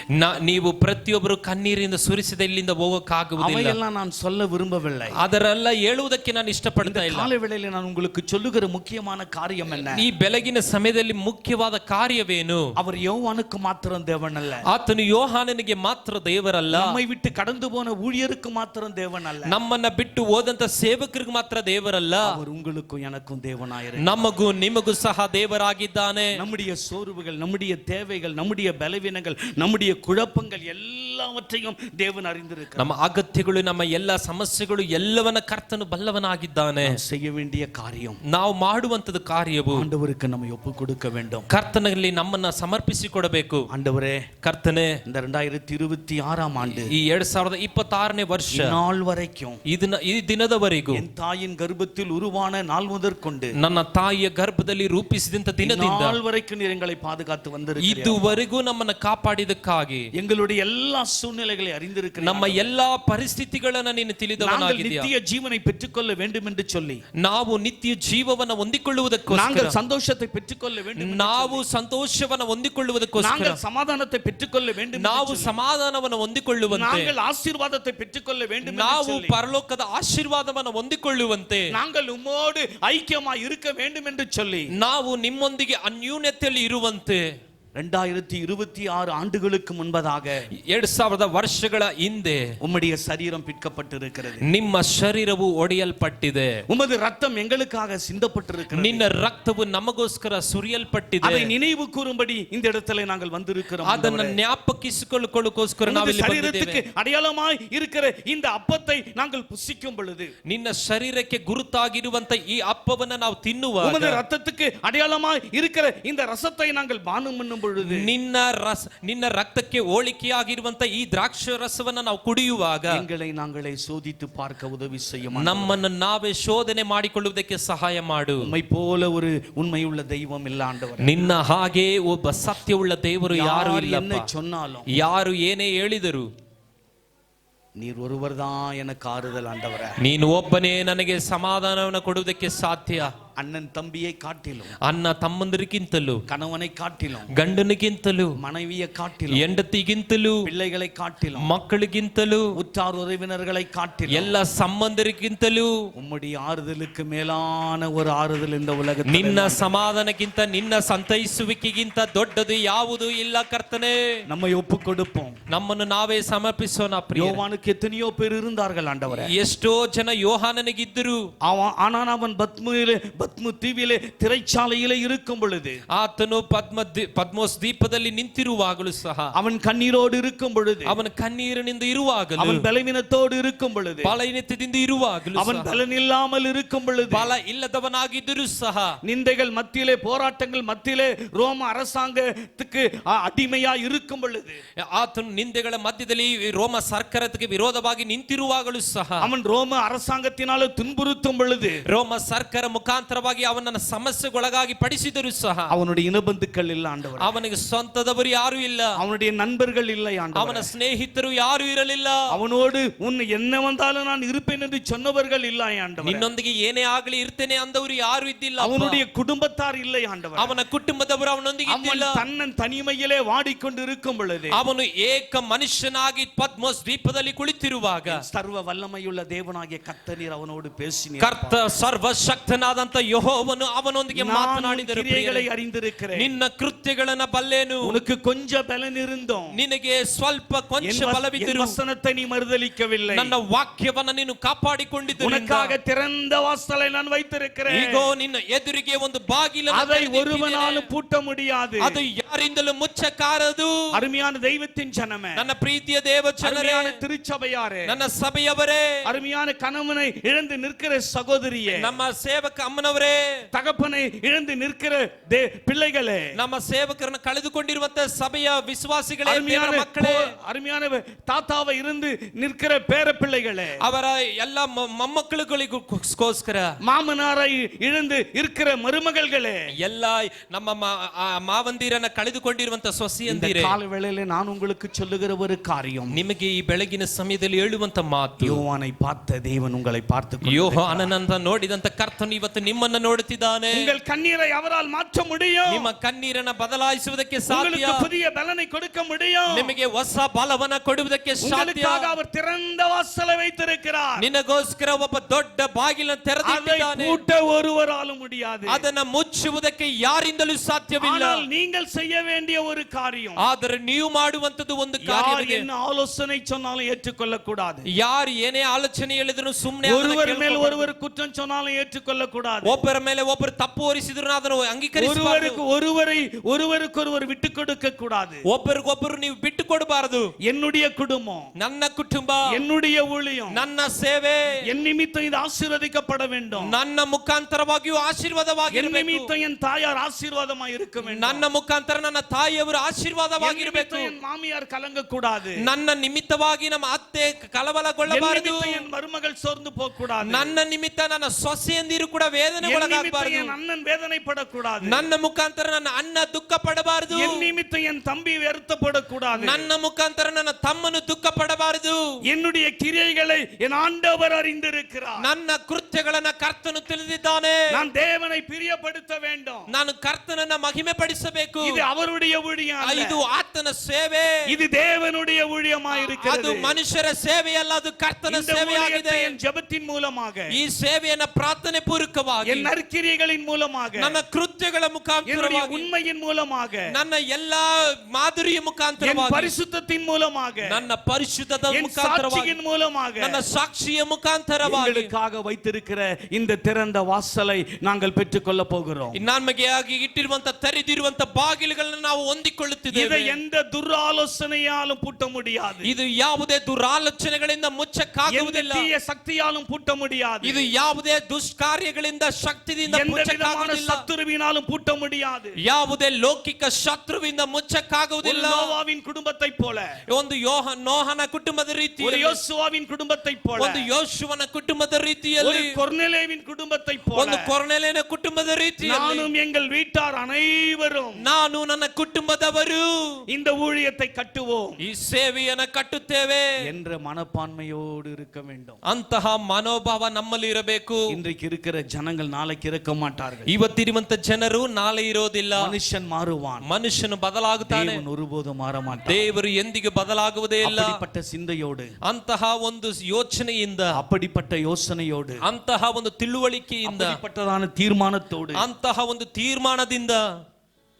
ನೀವು ಪ್ರತಿಯೊಬ್ಬರು ಕಣ್ಣೀರಿಂದ ಸುರಿಸಿದ ಇಲ್ಲಿಂದ ಹೋಗಕ್ಕಾಗುವುದಿಲ್ಲ. அவையெல்லாம் நான் சொல்ல விரும்பவில்லை. ಅದರೆಲ್ಲ ಹೇಳುವುದಕ್ಕೆ ನಾನು ಇಷ್ಟಪಡ್ತಾ ಇಲ್ಲ. காலை வேளையிலே நான் உங்களுக்கு சொல்லுகிற முக்கியமான காரியம் என்ன? ಈ ಬೆಳಗಿನ ಸಮಯದಲ್ಲಿ ಮುಖ್ಯವಾದ ಕಾರ್ಯವೇನು? அவர் யோவானுக்கு மாத்திரம் தேவன் அல்ல. ಆತನು ಯೋಹಾನನಿಗೆ ಮಾತ್ರ ದೇವರಲ್ಲ. நம்மை விட்டு கடந்து போன ஊழியருக்கு மாத்திரம் தேவன் அல்ல. ನಮ್ಮನ್ನ ಬಿಟ್ಟು ಹೋದಂತ ಸೇವಕರಿಗೆ ಮಾತ್ರ ದೇವರಲ್ಲ. அவர் உங்களுக்கும் எனக்கும் தேவனாயிருக்கிறார். ನಮಗೂ ನಿಮಗೂ ಸಹ ದೇವರಾಗಿದ್ದಾನೆ. நம்முடைய சோர்வுகள், நம்முடைய தேவைகள், நம்முடைய பலவீனங்கள், நம்முடைய குழப்பங்கள் எல்லாவற்றையும் தேவன் அறிந்திருக்கிறார். ನಮ್ಮ ಅಗತ್ಯಗಳು, ನಮ್ಮ ಎಲ್ಲ ಸಮಸ್ಯೆಗಳು ಎಲ್ಲವನ್ನ ಕರ್ತನು ಬಲ್ಲವನಾಗಿದ್ದಾನೆ. செய்ய வேண்டிய காரியம், ನಾವು ಮಾಡುವಂತದ ಕಾರ್ಯವು ஆண்டவருக்கு நம்ம ஒப்பு கொடுக்க வேண்டும். ಕರ್ತನಲ್ಲಿ ನಮ್ಮನ್ನ ಸಮರ್ಪಿಸಿಕೊಡಬೇಕು. ஆண்டவரே, ಕರ್ತನೆ, இந்த 2026 ஆண்டு, ಈ 2026ನೇ ವರ್ಷ நாள் வரைக்கும், ಈ ದಿನದವರೆಗೂ என் தாயின் கர்ப்பத்தில் உருவான நாள் முதற்கொண்டு ನನ್ನ ತಾಯಿಯ ಗರ್ಭದಲ್ಲಿ ರೂಪಿಸಿದಂತ ದಿನದಿಂದ நாள் வரைக்கும் நீர் எங்களை பாதுகாத்து வந்திருக்கிறீர். ಇದುವರೆಗೂ ನಮ್ಮನ್ನ ಕಾಪಾಡಿದಕ್ಕಾಗಿ எங்களுடைய எல்லா சூழ்நிலைகளை அறிந்திருக்கிறீர். ನಮ್ಮ ಎಲ್ಲಾ ಪರಿಸ್ಥಿತಿಗಳನ್ನ ನೀನು ತಿಳಿದವನಾಗಿದ್ದೀಯ. நித்திய ஜீவனை பெற்றுக்கொள்ள வேண்டும் என்று சொல்லி, ನಾವು ನಿತ್ಯ ಜೀವವನ್ನು ಹೊಂದಿಕೊಳ್ಳುವುದಕ್ಕೋಸ್ಕರ, நாங்கள் சந்தோஷத்தை பெற்றுக்கொள்ள வேண்டும், ನಾವು ಸಂತೋಷವನ್ನು ಹೊಂದಿಕೊಳ್ಳುವುದಕ್ಕೋಸ್ಕರ, நாங்கள் சமாதானத்தை பெற்றுக்கொள்ள வேண்டும், ನಾವು ಸಮಾಧಾನವನ್ನು ಹೊಂದಿಕೊಳ್ಳುವಂತೆ, நாங்கள் ಆಶೀರ್ವಾದத்தை பெற்றுக்கொள்ள வேண்டும், ನಾವು ಪರಲೋಕದ ಆಶೀರ್ವಾದವನ್ನು ಹೊಂದಿಕೊಳ್ಳುವಂತೆ, நாங்கள் உம்மோடு ஐக்கியமாய் இருக்க வேண்டும் என்று சொல்லி, ನಾವು ನಿಮ್ಮೊಂದಿಗೆ ಅನ್ಯೂನ್ಯತೆಯಲ್ಲಿ ಇರುವಂತೆ 2026 ஆண்டுகளுக்கு முன்பதாக 2000 ವರ್ಷಗಳ ಹಿಂದೆ உம்முடைய சரீரம் பிற்கப்பட்டிருக்கிறது. ನಿಮ್ಮ ಶರೀರವು ಒಡೆಯಲ್ಪಟ್ಟಿದೆ. உமது ரத்தம் எங்களுக்காக சிந்தப்பட்டிருக்கிறது. ನಿನ್ನ ರಕ್ತವು ನಮಗೋಸ್ಕರ ಸುರಿಯಲ್ಪಟ್ಟಿದೆ. அதை நினைவு கூறும்படி இந்த இடத்திலே நாங்கள் வந்திருக்கிறோம். ಅದನ್ನು ಜ್ಞಾಪಕಿಸಿಕೊಳ್ಳುವುದಕ್ಕೋಸ್ಕರ ನಾವು ಇಲ್ಲಿ ಬಂದಿದ್ದೇವೆ. அடையாளமாய் இருக்கிற இந்த அப்பத்தை நாங்கள் புசிக்கும் பொழுது, ನಿನ್ನ ಶರೀರಕ್ಕೆ ಗುರುತಾಗಿರುವಂತ ಈ ಅಪ್ಪವನ್ನ ನಾವು ತಿನ್ನುವಾಗ, உமது ரத்தத்துக்கு அடையாளமாய் இருக்கிற இந்த ரசத்தை நாங்கள் பானம் பண்ணும் குடிக்கும் பொழுது ನಿನ್ನ ರಕ್ತಕ್ಕೆ ಹೋಲಿಕೆಯಾಗಿರುವಂತ ಈ ದ್ರಾಕ್ಷ ರಸವನ್ನ ನಾವು ಕುಡಿಯುವಾಗ எங்களை நாங்களே சோதித்து பார்க்க உதவி செய்யும். ನಮ್ಮನ್ನು ನಾವೇ ಶೋಧನೆ ಮಾಡಿಕೊಳ್ಳುವುದಕ್ಕೆ ಸಹಾಯ ಮಾಡು. உம்மை போல ஒரு உண்மையுள்ள தெய்வம் இல்ல ஆண்டவரே. ನಿನ್ನ ಹಾಗೆ ಒಬ್ಬ ಸತ್ಯವುಳ್ಳ ದೇವರು ಯಾರು என்ன ಇಲ್ಲಪ್ಪ. சொன்னாலும் ಯಾರು ಏನೇ ಹೇಳಿದರು நீர் ஒருவர் தான் எனக்கு ஆறுதல் ஆண்டவரே. ನೀನು ಒಬ್ಬನೇ ನನಗೆ ಸಮಾಧಾನವನ್ನು ಕೊಡುವುದಕ್ಕೆ ಸಾಧ್ಯ. அண்ணன் தம்பியை காட்டிலும், ಅಣ್ಣ ತಮ್ಮಂದರಿಗಿಂತಲೂ, கணவனை காட்டிலும், ಗಂಡನಿಗಿಂತಲೂ, மனைவியை காட்டிலும், ಹೆಂಡತಿಗಿಂತಲೂ, பிள்ளைகளை காட்டிலும், ಮಕ್ಕಳಿಗಿಂತಲೂ, உற்றார் உறவினர்களை காட்டிலும், ಎಲ್ಲ ಸಂಬಂಧರಿಗಿಂತಲೂ உம்முடைய ஆறுதலுக்கு மேலான ஒரு ஆறுதல் இந்த உலகத்தில் ನಿನ್ನ ಸಮಾಧಾನಕ್ಕಿಂತ ನಿನ್ನ ಸಂತೈಸುವಿಕೆಗಿಂತ ದೊಡ್ಡದು ಯಾವುದು ಇಲ್ಲ ಕರ್ತನೇ. நம்மை ஒப்புக் கொடுப்போம். ನಮ್ಮನ್ನು ನಾವೇ ಸಮರ್ಪಿಸೋಣ ಪ್ರಿಯ. யோவானுக்கு எத்தனையோ பேர் இருந்தார்கள் ஆண்டவரே. ಎಷ್ಟೋ ಜನ ಯೋಹಾನನಿಗಿದ್ದರು. ஆனால் அவன் பத்மு தீவிலே திரைச்சாலையிலே இருக்கும் பொழுது, ಆತನು ಪದ್ಮೋಸ್ ದ್ವೀಪದಲ್ಲಿ ನಿಂತಿರುವಾಗಲೂ ಸಹ, அவன் கண்ணீரோடு இருக்கும் பொழுது, ಅವನ ಕಣ್ಣೀರಿನಿಂದ ಇರುವಾಗಲೂ, அவன் பலவீனத்தோடு இருக்கும் பொழுது, ಬಲಹೀನತೆಯಿಂದ ಇರುವಾಗಲೂ, அவன் பலன் இல்லாமல் இருக்கும் பொழுது, ಬಲ ಇಲ್ಲದವನಾಗಿದ್ದರೂ ಸಹ, நிந்தைகள் மத்தியிலே, போராட்டங்கள் மத்தியிலே, ரோம அரசாங்கத்துக்கு அடிமையா இருக்கும் பொழுது, ಆತನು ನಿಂದೆಗಳ ಮಧ್ಯದಲ್ಲಿ ರೋಮ ಸರ್ಕಾರಕ್ಕೆ ವಿರೋಧವಾಗಿ ನಿಂತಿರುವಾಗಲೂ ಸಹ, அவன் ரோம அரசாங்கத்தினால துன்புறுத்தும் பொழுது, ರೋಮ ಸರ್ಕಾರ ಮುಖಾಂತರವಾಗಿ ಅವನನ್ನು ಸಮಸ್ಯೆಗೊಳಗಾಗಿ ಪಡಿಸಿದರೂ ಸಹ, அவனுடைய இனபந்துக்கள் இல்ல ஆண்டவரே. ಅವನಿಗೆ ಸ್ವಂತದವರು ಯಾರು ಇಲ್ಲ, அவனுடைய நண்பர்கள் இல்லை ஆண்டவரே. ಅವನ ಸ್ನೇಹಿತರು ಯಾರು ಇರಲಿಲ್ಲ, அவனோடு உன்னை என்ன வந்தாலும் நான் இருப்பேன் என்று சொன்னவர்கள் இல்லை ஆண்டவரே. ನಿನ್ನೊಂದಿಗೆ ಏನೇ ಆಗಲಿ ಇರ್ತೇನೆ ಅಂದವರು ಯಾರು ಇದ್ದಿಲ್ಲ. அவனுடைய குடும்பத்தார் இல்லை ஆண்டவரே. ಅವನ ಕುಟುಂಬದವರು ಅವನೊಂದಿಗೆ ಇದ್ದಿಲ್ಲ. தன்னன் தனிமையிலே வாடிக்கொண்டு இருக்கும் பொழுது, ಅವನು ಏಕ ಮನುಷ್ಯನಾಗಿ ಪದ್ಮೋಸ್ ದ್ವೀಪದಲ್ಲಿ ಕುಳಿತಿರುವಾಗ, ಸರ್ವ ವಲ್ಲಮಯುಳ್ಳ ದೇವನಾಗಿಯ ಕರ್ತನೀರ್ ಅವನೋடு பேசினீர். ಕರ್ತ ಸರ್ವಶಕ್ತನಾದಂತ ಯೆಹೋವನು ಅವನೊಂದಿಗೆ ಮಾತನಾಡಿದರು. ಕ್ರಿಯೆகளை அறிந்திருக்கிறேன். ನಿನ್ನ ಕೃತ್ಯಗಳನ್ನು ಬಲ್ಲೆನು. உனக்கு கொஞ்ச பலன் இருந்தோம், ನಿನಗೆ ಸ್ವಲ್ಪ ಕೊಂಚ ಬಲವಿದ್ದರೂ ವಚನத்தை நீ மறுதலிக்கவில்லை. ನನ್ನ ವಾಕ್ಯವನ್ನು ನೀನು ಕಾಪಾಡಿಕೊಂಡಿದ್ದರಿಂದ உனக்காக திறந்த வாசலை நான் வைத்திருக்கிறேன். ಈಗೋ ನಿನ್ನ ಎದುರಿಗೆ ಒಂದು ಬಾಗಿಲನ್ನು அதை ತೆರೆದಿದ್ದೇನೆ. ஒருவனாலும் பூட்ட முடியாது. ಅದು ಯಾರಿಂದಲೂ ಮುಚ್ಚಕಾರದು. அருமையான தெய்வத்தின் ஜனமே, ನನ್ನ ಪ್ರೀತಿಯ ದೇವ ಜನರೇ, அருமையான திருச்சபையாரே, ನನ್ನ ಸಭೆಯವರೇ, அருமையான கணவனை இழந்து நிற்கிற சகோதரியே, ನಮ್ಮ ಸೇವಕ ಅಮ್ಮನವರೇ, தகப்பனை இழந்து நிற்கிற பிள்ளைகளே, ನಮ್ಮ ಸೇವಕರನ್ನು ಕಳೆದುಕೊಂಡಿರುವಂತ ಸಭೆಯ ವಿಶ್ವಾಸಿಗಳೇ, அருமையான ಮಕ್ಕಳೇ, அருமையான தாத்தாவை இருந்து நிற்கிற பேர பிள்ளைகளே, ಅವರ ಎಲ್ಲ ಮೊಮ್ಮಕ್ಕಳುಗಳಿಗೋಸ್ಕರ, மாமனாரை இழந்து இருக்கிற மருமகள்களே, ಎಲ್ಲ ನಮ್ಮ ಮಾವಂದಿರನ್ನ ಕಳೆದುಕೊಂಡಿರುವಂತ இந்த ಸೊಸೆಯಂದಿರೇ, கால வேளையிலே நான் உங்களுக்கு சொல்லுகிற ஒரு காரியம், ನಿಮಗೆ ಈ ಬೆಳಗಿನ ಸಮಯದಲ್ಲಿ ಹೇಳುವಂತ ಮಾತು, யோவானை பார்த்த தேவன் உங்களை பார்த்து ಯೋಹಾನನನ್ನ ನೋಡಿದಂತ ಕರ್ತನು ಇವತ್ತು ನಿಮ್ಮನ್ನ ನೋಡುತ್ತಿದ್ದಾನೆ. உங்கள் கண்ணீரை அவரால் மாற்ற முடியும். ನಿಮ್ಮ ಕಣ್ಣೀರನ್ನ ಬದಲಾಯಿಸುವುದಕ್ಕೆ ಸಾಧ್ಯ. உங்களுக்கு புதிய பலனை கொடுக்க முடியும். ನಿಮಗೆ ಹೊಸ ಬಲವನ್ನ ಕೊಡುವುದಕ್ಕೆ ಸಾಧ್ಯ. உங்களுக்காக அவர் திறந்த வாசலை வைத்திருக்கிறார். ನಿನಗೋಸ್ಕರ ಒಬ್ಬ ದೊಡ್ಡ ಬಾಗಿಲನ್ನು ತೆರೆದಿದ್ದಾನೆ. பூட்ட ஒருவராலும் முடியாது. ಅದನ್ನ ಮುಚ್ಚುವುದಕ್ಕೆ ಯಾರಿಂದಲೂ ಸಾಧ್ಯವಿಲ್ಲ. ஆனால் நீங்கள் செய்ய வேண்டிய ஒரு காரியம், ಆದರೆ ನೀವು ಮಾಡುವಂತದ್ದು ಒಂದು ಕಾರ್ಯವಿದೆ. என்ன ஆலோசனை சொன்னாலும் ஏற்றுக்கொள்ள கூடாது. ಯಾರು ಏನೇ ಆಲೋಚನೆ ಹೇಳಿದ್ರು ಸುಮ್ಮನೆ ஒருவர் மேல் ஒருவர் குற்றம் சொன்னாலும் ஏற்றுக்கொள்ள கூடாது. ಒಬ್ಬರ ಮೇಲೆ ಒಬ್ಬರು ತಪ್ಪು ಹೊರಿಸಿದ್ರು ಅದನ್ನು ಅಂಗೀಕರಿಸಬಾರದು. ஒருவருக்கொருவர் விட்டு கொடுக்க கூடாது. ಒಬ್ಬರಿಗೊಬ್ಬರು ನೀವು ಬಿಟ್ಟು ಕೊಡಬಾರದು. என்னுடைய குடும்பம், ನನ್ನ ಕುಟುಂಬ, என்னுடைய ஊழியம், ನನ್ನ ಸೇವೆ, என் நிமித்தம் இது ஆசீர்வதிக்கப்பட வேண்டும். ನನ್ನ ಮುಖಾಂತರವಾಗಿಯೂ ಆಶೀರ್ವಾದವಾಗಿರಬೇಕು. என் நிமித்தம் என் தாயார் ஆசீர்வாதமாய் இருக்க வேண்டும். ನನ್ನ ಮುಖಾಂತರ ನನ್ನ ತಾಯಿಯವರು ಆಶೀರ್ವಾದವಾಗಿರಬೇಕು. என் மாமியார் கலங்க கூடாது. ನನ್ನ ನಿಮಿತ್ತವಾಗಿ ನಮ್ಮ ಅತ್ತೆ ಕಳವಳಗೊಳ್ಳಬಾರದು. என் மருமகள் சோர்ந்து போக கூடாது. ನನ್ನ ನಿಮಿತ್ತ ನನ್ನ ಸೊಸೆಯಂದಿರು ಕೂಡ ವೇದನೆಗೊಳಗಾಗಬಾರದು. என் அண்ணன் வேதனைப்படக்கூடாது. ನನ್ನ ಮುಖಾಂತರ ನನ್ನ ಅಣ್ಣ ದುಃಖ ಪಡಬಾರದು. என் நிமித்தம் என் தம்பி வருத்தப்படக்கூடாது. ನನ್ನ ಮುಖಾಂತರ ನನ್ನ ತಮ್ಮನು ದುಃಖ ಪಡಬಾರದು. என்னுடைய கிரியைகளை என் ஆண்டவர் அறிந்திருக்கிறார். ನನ್ನ ಕೃತ್ಯಗಳನ್ನು ಕರ್ತನು ತಿಳಿದಿದ್ದಾನೆ. நான் தேவனை பிரியப்படுத்த வேண்டும். ನಾನು ಕರ್ತನನ್ನ ಮಹಿಮೆ ಪಡಿಸಬೇಕು. இது அவருடைய ஊழியம் அல்ல. ಇದು ಆತನ ಸೇವೆ. இது தேவனுடைய ஊழியமாய் இருக்கிறது. ಅದು ಮನುಷ್ಯರ ಸೇವೆಯಲ್ಲ, ಅದು ಕರ್ತನ ಸೇವೆಯಾಗಿದೆ. என் ஜெபத்தின் மூலமாக, ಈ ಸೇವೆಯನ್ನ ಪ್ರಾರ್ಥನೆ ಪೂರ್ವಕವಾಗಿ, என் நற்கிரியைகளின் மூலமாக, ನನ್ನ ಕೃತ್ಯಗಳ ಮುಖಾಂತರವಾಗಿ, உண்மையின் மூலமாக, ನನ್ನ ಎಲ್ಲಾ ಮಾಧುರ್ಯ என் ಮುಖಾಂತರವಾಗಿ, பரிசுத்தத்தின் மூலமாக, ನನ್ನ ಪರಿಶುದ್ಧದ என் ಮುಖಾಂತರವಾಗಿ, சாட்சியின் மூலமாக, ನನ್ನ ಸಾಕ್ಷಿಯ ಮುಖಾಂತರವಾಗಿ எங்களுக்காக வைத்திருக்கிற இந்த திறந்த வாசலை நாங்கள் பெற்றுக்கொள்ள போகிறோம். ನಮಗೆ ಆಗಿ ಇಟ್ಟಿರುವಂತ ತೆರೆದಿರುವಂತ ಬಾಗಿಲುಗಳನ್ನು ನಾವು ಹೊಂದಿಕೊಳ್ಳುತ್ತಿದ್ದೇವೆ. இதை எந்த துராலோசனையாலும் பூட்ட முடியாது. ಇದು ಯಾವುದೇ ದುರಾಲೋಚನೆಗಳಿಂದ ಮುಚ್ಚಕ್ಕಾಗುವುದಿಲ್ಲ. தீய சக்தியாலும் பூட்ட முடியாது. ಇದು ಯಾವುದೇ ದುಷ್ಕಾರ್ಯಗಳಿಂದ ಶಕ್ತಿಯಿಂದ எந்த விதமான ಮುಚ್ಚಕ್ಕಾಗುವುದಿಲ್ಲ. சத்துருவினால் மனிதனாலும் பூட்ட முடியாது. ಯಾವುದೇ ಲೌಕಿಕ ಶತ್ರುವಿಂದ ஒரு ಮುಚ್ಚಕ್ಕಾಗುವುದಿಲ್ಲ. நோவாவின் குடும்பத்தை போல, ಒಂದು ನೋಹನ ಕುಟುಂಬದ ஒரு ರೀತಿಯಲ್ಲಿ, யோசுவாவின் குடும்பத்தை போல, ಒಂದು ಯೋಶುವನ ಕುಟುಂಬದ ஒரு ರೀತಿಯಲ್ಲಿ, கொர்நேலியுவின் குடும்பத்தை போல ಒಂದು ಕೊರ್ನೆಲಿಯನ ಕುಟುಂಬದ ರೀತಿಯಲ್ಲಿ நானும் எங்கள் வீட்டார் அனைவரும் ನಾನು ನನ್ನ ಕುಟುಂಬದವರು இந்த ஊழியத்தை கட்டுவோம் ಈ ಸೇವೆಯನ್ನು ಕಟ್ಟುತ್ತೇವೆ என்ற மனப்பான்மையோடு இருக்க வேண்டும். ಅಂತಹ ಮನೋಭಾವ ನಮ್ಮಲ್ಲಿ ಇರಬೇಕು. இன்றைக்கு இருக்கிற ஜனங்கள் நாளைக்கு இருக்க மாட்டார்கள். ಇವತ್ತಿರುವಂತ ಜನರು ನಾಳೆ ಇರೋದಿಲ್ಲ. மனுஷன் மாறுவான், ಮನುಷ್ಯನು ಬದಲಾಗುತ್ತಾನೆ, தேவன் ஒருபோதும் மாற மாட்டார். ದೇವರು ಎಂದಿಗೂ ಬದಲಾಗುವುದೇ ಇಲ್ಲ. அப்படிப்பட்ட சிந்தையோடு, ಅಂತಹ ಒಂದು ಯೋಚನೆಯಿಂದ, அப்படிப்பட்ட யோசனையோடு, ಅಂತಹ ಒಂದು ತಿಳುವಳಿಕೆಯಿಂದ, அப்படிப்பட்டதான தீர்மானத்தோடு ಅಂತಹ ಒಂದು ತೀರ್ಮಾನದಿಂದ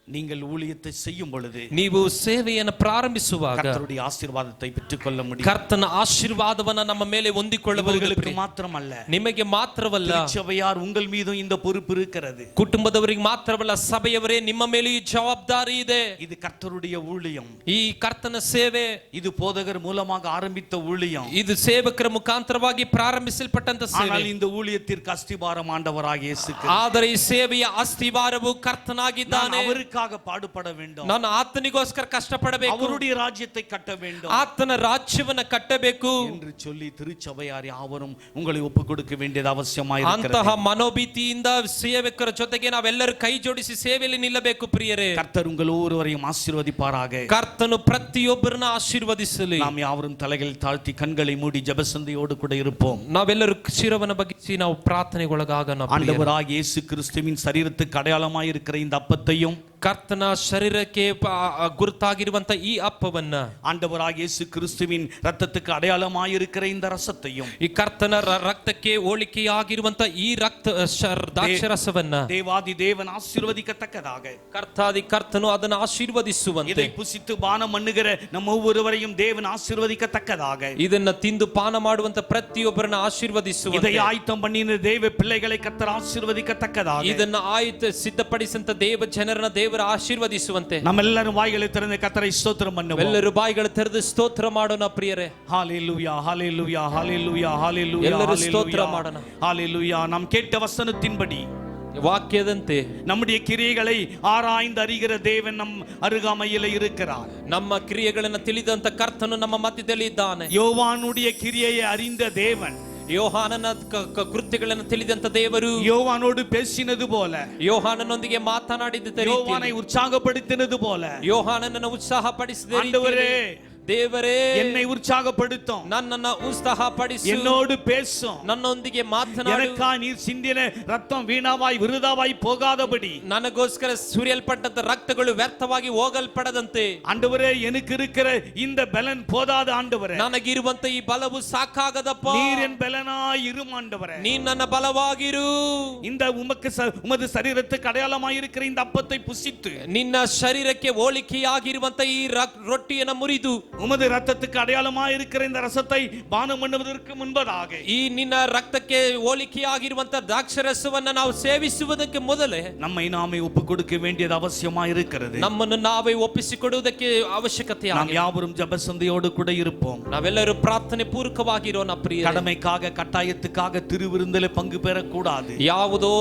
நீங்கள் ஊழியத்தை செய்யும் பொழுது ನೀವು ಸೇವೆಯನ್ನು ಪ್ರಾರಂಭಿಸುವಾಗ கர்த்தருடைய ஆசீர்வாதத்தை பெற்றுக்கொள்ள முடியும். ಕರ್ತನ ಆಶೀರ್ವಾದವನ್ನ ನಮ್ಮ ಮೇಲೆ ಹೊಂದಿಕೊಳ್ಳಬಹುದು. மாத்திரமல்ல, ನಿಮಗೆ ಮಾತ್ರವಲ್ಲ, திருச்சபையார் உங்கள் மீதும் இந்த பொறுப்பு இருக்கிறது. ಕುಟುಂಬದವರಿಗೆ ಮಾತ್ರವಲ್ಲ, ಸಭೆಯವರೇ ನಿಮ್ಮ ಮೇಲೆ ಈ ಜವಾಬ್ದಾರಿ ಇದೆ. இது கர்த்தருடைய ஊழியம், ಈ ಕರ್ತನ ಸೇವೆ, இது போதகர் மூலமாக ஆரம்பித்த ஊழியம், ಇದು ಸೇವಕರ ಮುಖಾಂತರವಾಗಿ ಪ್ರಾರಂಭಿಸಲ್ಪಟ್ಟಂತ ಸೇವೆ. ஆனால் இந்த ஊழியத்திற்கு அஸ்திபாரம் ஆண்டவராகிய இயேசு கிறிஸ்து. ಆದರೆ ಈ ಸೇವೆಯ ಅಸ್ತಿವಾರವು ಕರ್ತನಾಗಿದ್ದಾನೆ. அவருக்காக பாடுபட வேண்டும், ನಾನು ಆತನಿಗೋಸ್ಕರ ಕಷ್ಟಪಡಬೇಕು, அவருடைய ராஜ்யத்தை கட்ட வேண்டும், ಆತನ ರಾಜ್ಯವನ್ನ ಕಟ್ಟಬೇಕು என்று சொல்லி திருச்சபையார் யாவரும் உங்களை ஒப்புக் கொடுக்க வேண்டியது அவசியமாயிருக்கிறது. ಅಂತಹ ಮನೋಭೀತಿಯಿಂದ ಸೇವಕರ ಜೊತೆಗೆ ನಾವೆಲ್ಲರೂ ಕೈ ಜೋಡಿಸಿ ಸೇವೆಯಲ್ಲಿ ನಿಲ್ಲಬೇಕು. ಪ್ರಿಯರೇ, கர்த்தர் உங்கள் ஒவ்வொருவரையும் ஆசீர்வதிப்பாராக. ಕರ್ತನು ಪ್ರತಿಯೊಬ್ಬರನ್ನ ಆಶೀರ್ವದಿಸಲಿ. நாம் யாவரும் தலைகள் தாழ்த்தி கண்களை மூடி ஜெபசந்தையோடு கூட இருப்போம். ನಾವೆಲ್ಲರೂ ಶಿರವನ್ನು ಬಗ್ಗಿಸಿ ನಾವು ಪ್ರಾರ್ಥನೆಗೊಳಗಾಗೋಣ. ஆண்டவராகிய இயேசு கிறிஸ்துவின் சரீரத்துக்கு அடையாளமாய் இருக்கிற இந்த அப்பத்தையும், ಕರ್ತನ ಶರೀರಕ್ಕೆ ಗುರುತಾಗಿರುವಂತ ಈ ಅಪ್ಪವನ್ನ, ஆண்டவராகிய இயேசு கிறிஸ்துவின் ரத்தத்துக்கு அடையாளமாய் இருக்கிற இந்த ரசத்தையும், ಈ ಕರ್ತನ ರಕ್ತಕ್ಕೆ ಹೋಲಿಕೆಯಾಗಿರುವಂತ ಈ ದ್ರಾಕ್ಷರಸವನ್ನ தேவாதி தேவன் ஆசீர்வதிக்கத்தக்கதாக, ಕರ್ತಾದಿ ಕರ್ತನು ಅದನ್ನು ಆಶೀರ್ವದಿಸುವಂತೆ, இதை புசித்து பானம் பண்ணுகிற நம்ம ஒவ்வொருவரையும் தேவன் ஆசீர்வதிக்கத்தக்கதாக, ಇದನ್ನ ತಿಂದು ಪಾನ ಮಾಡುವಂತ ಪ್ರತಿಯೊಬ್ಬರನ್ನ ಆಶೀರ್ವದಿಸುವಂತೆ, இதை ஆயத்தம் பண்ணின தேவ பிள்ளைகளை கர்த்தர் ஆசீர்வதிக்கத்தக்கதாக, ಇದನ್ನ ಸಿದ್ಧಪಡಿಸಂತ ದೇವ ಜನರನ್ನ ದೇವರ ಆಶೀರ್ವದಿಸುವಂತೆ, நம்மெல்லாரும் வாய்களை திறந்து கர்த்தரை ஸ்தோத்திரம் பண்ணுவோம். ಎಲ್ಲರೂ ಬಾಯಿಗಳು ತೆರೆದು ಸ್ತೋತ್ರ ಮಾಡೋಣ. ಪ್ರಿಯರೇ, ஹalleluya ஹalleluya ஹalleluya ஹalleluya, ಎಲ್ಲರೂ ಸ್ತೋತ್ರ ಮಾಡೋಣ. ஹalleluya. நாம் கேட்ட வசனத்தின்படி, ವಾಕ್ಯದಂತೆ நம்முடைய கிரியைகளை ஆராய்ந்து அறிகிற தேவன் நம் அருகாமையில் இருக்கிறார். ನಮ್ಮ ಕ್ರಿಯೆಗಳನ್ನು ತಿಳಿದಂತ ಕರ್ತನು ನಮ್ಮ ಮಧ್ಯದಲ್ಲಿ ಇದ್ದಾನೆ. யோவானுடைய கிரியையை அறிந்த தேவன், ಯೋಹಾನನ ಕೃತ್ಯಗಳನ್ನು ತಿಳಿದಂತ ದೇವರು யோவானோடு பேசினது போல, ಯೋಹಾನನೊಂದಿಗೆ ಮಾತನಾಡಿದ யோவானை உற்சாகப்படுத்தினது போல, ಯೋಹಾನನನ್ನು ಉತ್ಸಾಹಪಡಿಸಿದ ஆண்டவரே, ದೇವರೇ என்னை உற்சாகப்படுத்தும், ನನ್ನನ್ನು ಉತ್ಸಾಹಪಡಿಸು, என்னோடு பேசும், ನನ್ನೊಂದಿಗೆ ಮಾತನಾಡು, எனக்கா நீர் சிந்தின ரத்தம் வீணாவாய் விருதாவாய் போகாதபடி, ನನಗೋಸ್ಕರ ಸುರಿಯಲ್ಪಟ್ಟಂತ ರಕ್ತಗಳು ವ್ಯರ್ಥವಾಗಿ ಹೋಗಲ್ಪಡದಂತೆ, ஆண்டவரே, எனக்கு இருக்கிற இந்த பலன் போதாது ஆண்டவரே, ನನಗಿರುವಂತ ಈ ಬಲವು ಸಾಕಾಗದಪ್ಪ, நீர் என் பலனாய் இரும் ஆண்டவரே, ನೀನ್ ನನ್ನ ಬಲವಾಗಿರು. இந்த உமது சரீரத்துக்கு அடையாளமாய் இருக்கிற இந்த அப்பத்தை புசித்து, ನಿನ್ನ ಶರೀರಕ್ಕೆ ಹೋಲಿಕೆಯಾಗಿರುವಂತ ಈ ರೊಟ್ಟಿಯನ್ನು ಮುರಿದು, உமது ரத்தத்துக்கு அடையாளமாய் இருக்கிற இந்த ரசத்தை பானம் பண்ணுவதற்கு முன்பதாக, ಈ ನಿನ್ನ ರಕ್ತಕ್ಕೆ ಹೋಲಿಕೆಯಾಗಿರುವಂತ ದ್ರಾಕ್ಷರಸವನ್ನ ನಾವು ಸೇವಿಸುವುದಕ್ಕೆ ಮೊದಲೇ நம்மை நாமே ஒப்பு கொடுக்க வேண்டியது அவசியமாய் இருக்கிறது. ನಮ್ಮನ್ನು ನಾವೇ ಒಪ್ಪಿಸಿಕೊಡುವುದಕ್ಕೆ ಅವಶ್ಯಕತೆ. நாம் யாவரும் ஜெபசந்தையோடு கூட இருப்போம். ನಾವೆಲ್ಲರೂ ಪ್ರಾರ್ಥನೆ ಪೂರ್ವಕವಾಗಿರೋಣ. ಪ್ರಿಯ, கடமைக்காக கட்டாயத்துக்காக திருவிருந்திலே பங்கு பெறக்கூடாது. ಯಾವುದೋ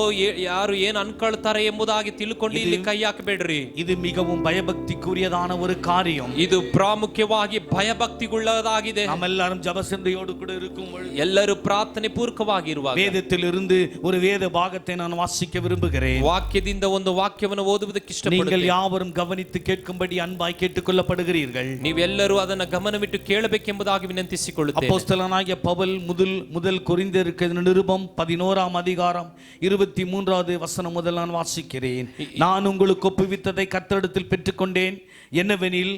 ಯಾರು ಏನು ಅನ್ಕೊಳ್ತಾರೆ ಎಂಬುದಾಗಿ ತಿಳ್ಕೊಂಡು ಇಲ್ಲಿ ಕೈ ಹಾಕಬೇಡ್ರಿ. இது மிகவும் பயபக்திக்குரியதான ஒரு காரியம். ಇದು ಪ್ರಾಮುಖ್ಯವಾಗಿ ಭಯಭಕ್ತಿಗುಳ್ಳದಾಗಿದೆ. நாமெல்லாரும் ஜெபசந்தையோடு கூட இருக்கும் பொழுது, ಎಲ್ಲರೂ ಪ್ರಾರ್ಥನೆ ಪೂರ್ವಕವಾಗಿರುವಾಗ வேதத்திலிருந்து ஒரு வேத பாகத்தை நான் வாசிக்க விரும்புகிறேன். ವಾಕ್ಯದಿಂದ ಒಂದು ವಾಕ್ಯವನ್ನು ಓದುವುದಕ್ಕೆ நீங்கள் ಇಷ್ಟಪಡುತ್ತೇನೆ. யாவரும் கவனித்து கேட்கும்படி அன்பாய் கேட்டுக்கொள்ளப்படுகிறீர்கள். ನೀವೆಲ್ಲರೂ ಅದನ್ನ ಗಮನವಿಟ್ಟು ಕೇಳಬೇಕೆಂಬುದಾಗಿ ವಿನಂತಿಸಿಕೊಳ್ಳುತ್ತೇನೆ. அப்போஸ்தலனாகிய பவுல் முதல் கொரிந்தியருக்கு நிருபம் 11ஆம் அதிகாரம் 23வது வசனம் முதல் நான் வாசிக்கிறேன். நான் உங்களுக்கு ஒப்புவித்ததை கர்த்தரிடத்தில் பெற்றுக்கொண்டேன். என்னவெனில்,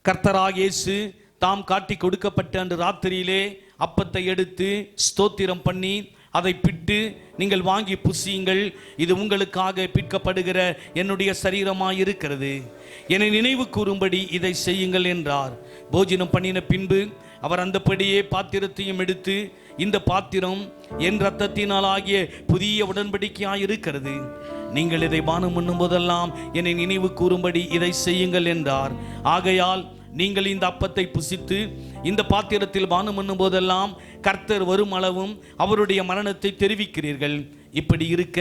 கர்த்தராகிய இயேசு தாம் காட்டி கொடுக்கப்பட்ட அன்று ராத்திரியிலே அப்பத்தை எடுத்து ஸ்தோத்திரம் பண்ணி அதை பிட்டு, நீங்கள் வாங்கி புசியுங்கள், இது உங்களுக்காக பிற்கப்படுகிற என்னுடைய சரீரமாய் இருக்கிறது, என்னை நினைவு கூறும்படி இதை செய்யுங்கள் என்றார். போஜனம் பண்ணின பின்பு அவர் அந்தபடியே பாத்திரத்தையும் எடுத்து, இந்த பாத்திரம் என் இரத்தத்தினால் ஆகிய புதிய உடன்படிக்கையாய் இருக்கிறது, நீங்கள் இதை பானம் பண்ணும் போதெல்லாம் என்னை நினைவு கூறும்படி இதை செய்யுங்கள் என்றார். ஆகையால் நீங்கள் இந்த அப்பத்தை புசித்து இந்த பாத்திரத்தில் பானம் பண்ணும் போதெல்லாம் கர்த்தர் வரும் அளவும் அவருடைய மரணத்தை தெரிவிக்கிறீர்கள். இப்படி இருக்க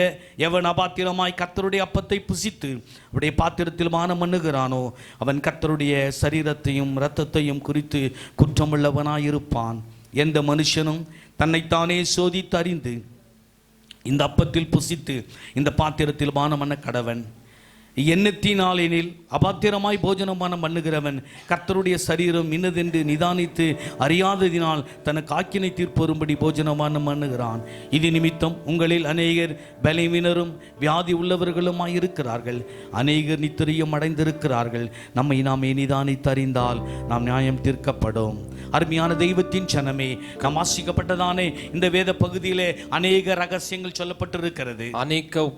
எவன் அபாத்திரமாய் கர்த்தருடைய அப்பத்தை புசித்து அவருடைய பாத்திரத்தில் பானம் பண்ணுகிறானோ அவன் கர்த்தருடைய சரீரத்தையும் இரத்தத்தையும் குறித்து குற்றமுள்ளவனாயிருப்பான். எந்த மனுஷனும் தன்னைத்தானே சோதித்து அறிந்து இந்த அப்பத்தில் புசித்து இந்த பாத்திரத்தில் பானம் பண்ண கடவன். எண்ணத்தினாலெனில் அபாத்திரமாய் போஜனமானம் பண்ணுகிறவன் கர்த்தருடைய சரீரம் இன்னதென்று நிதானித்து அறியாததினால் தனக்கு ஆக்கினை தீர்ப்பொரும்படி போஜனமானம் பண்ணுகிறான். இது நிமித்தம் உங்களில் அநேகர் பலவீனரும் வியாதி உள்ளவர்களுமாய் இருக்கிறார்கள், அநேகர் நித்திரையும் அடைந்திருக்கிறார்கள். நம்மை நாமே நிதானித்து அறிந்தால் நாம் நியாயம் தீர்க்கப்படும். அருமையான தெய்வத்தின் ஜனமே, நாம் வாசிக்கப்பட்டதானே இந்த வேத பகுதியிலே அநேக ரகசியங்கள் சொல்லப்பட்டிருக்கிறது. ಅನೇಕ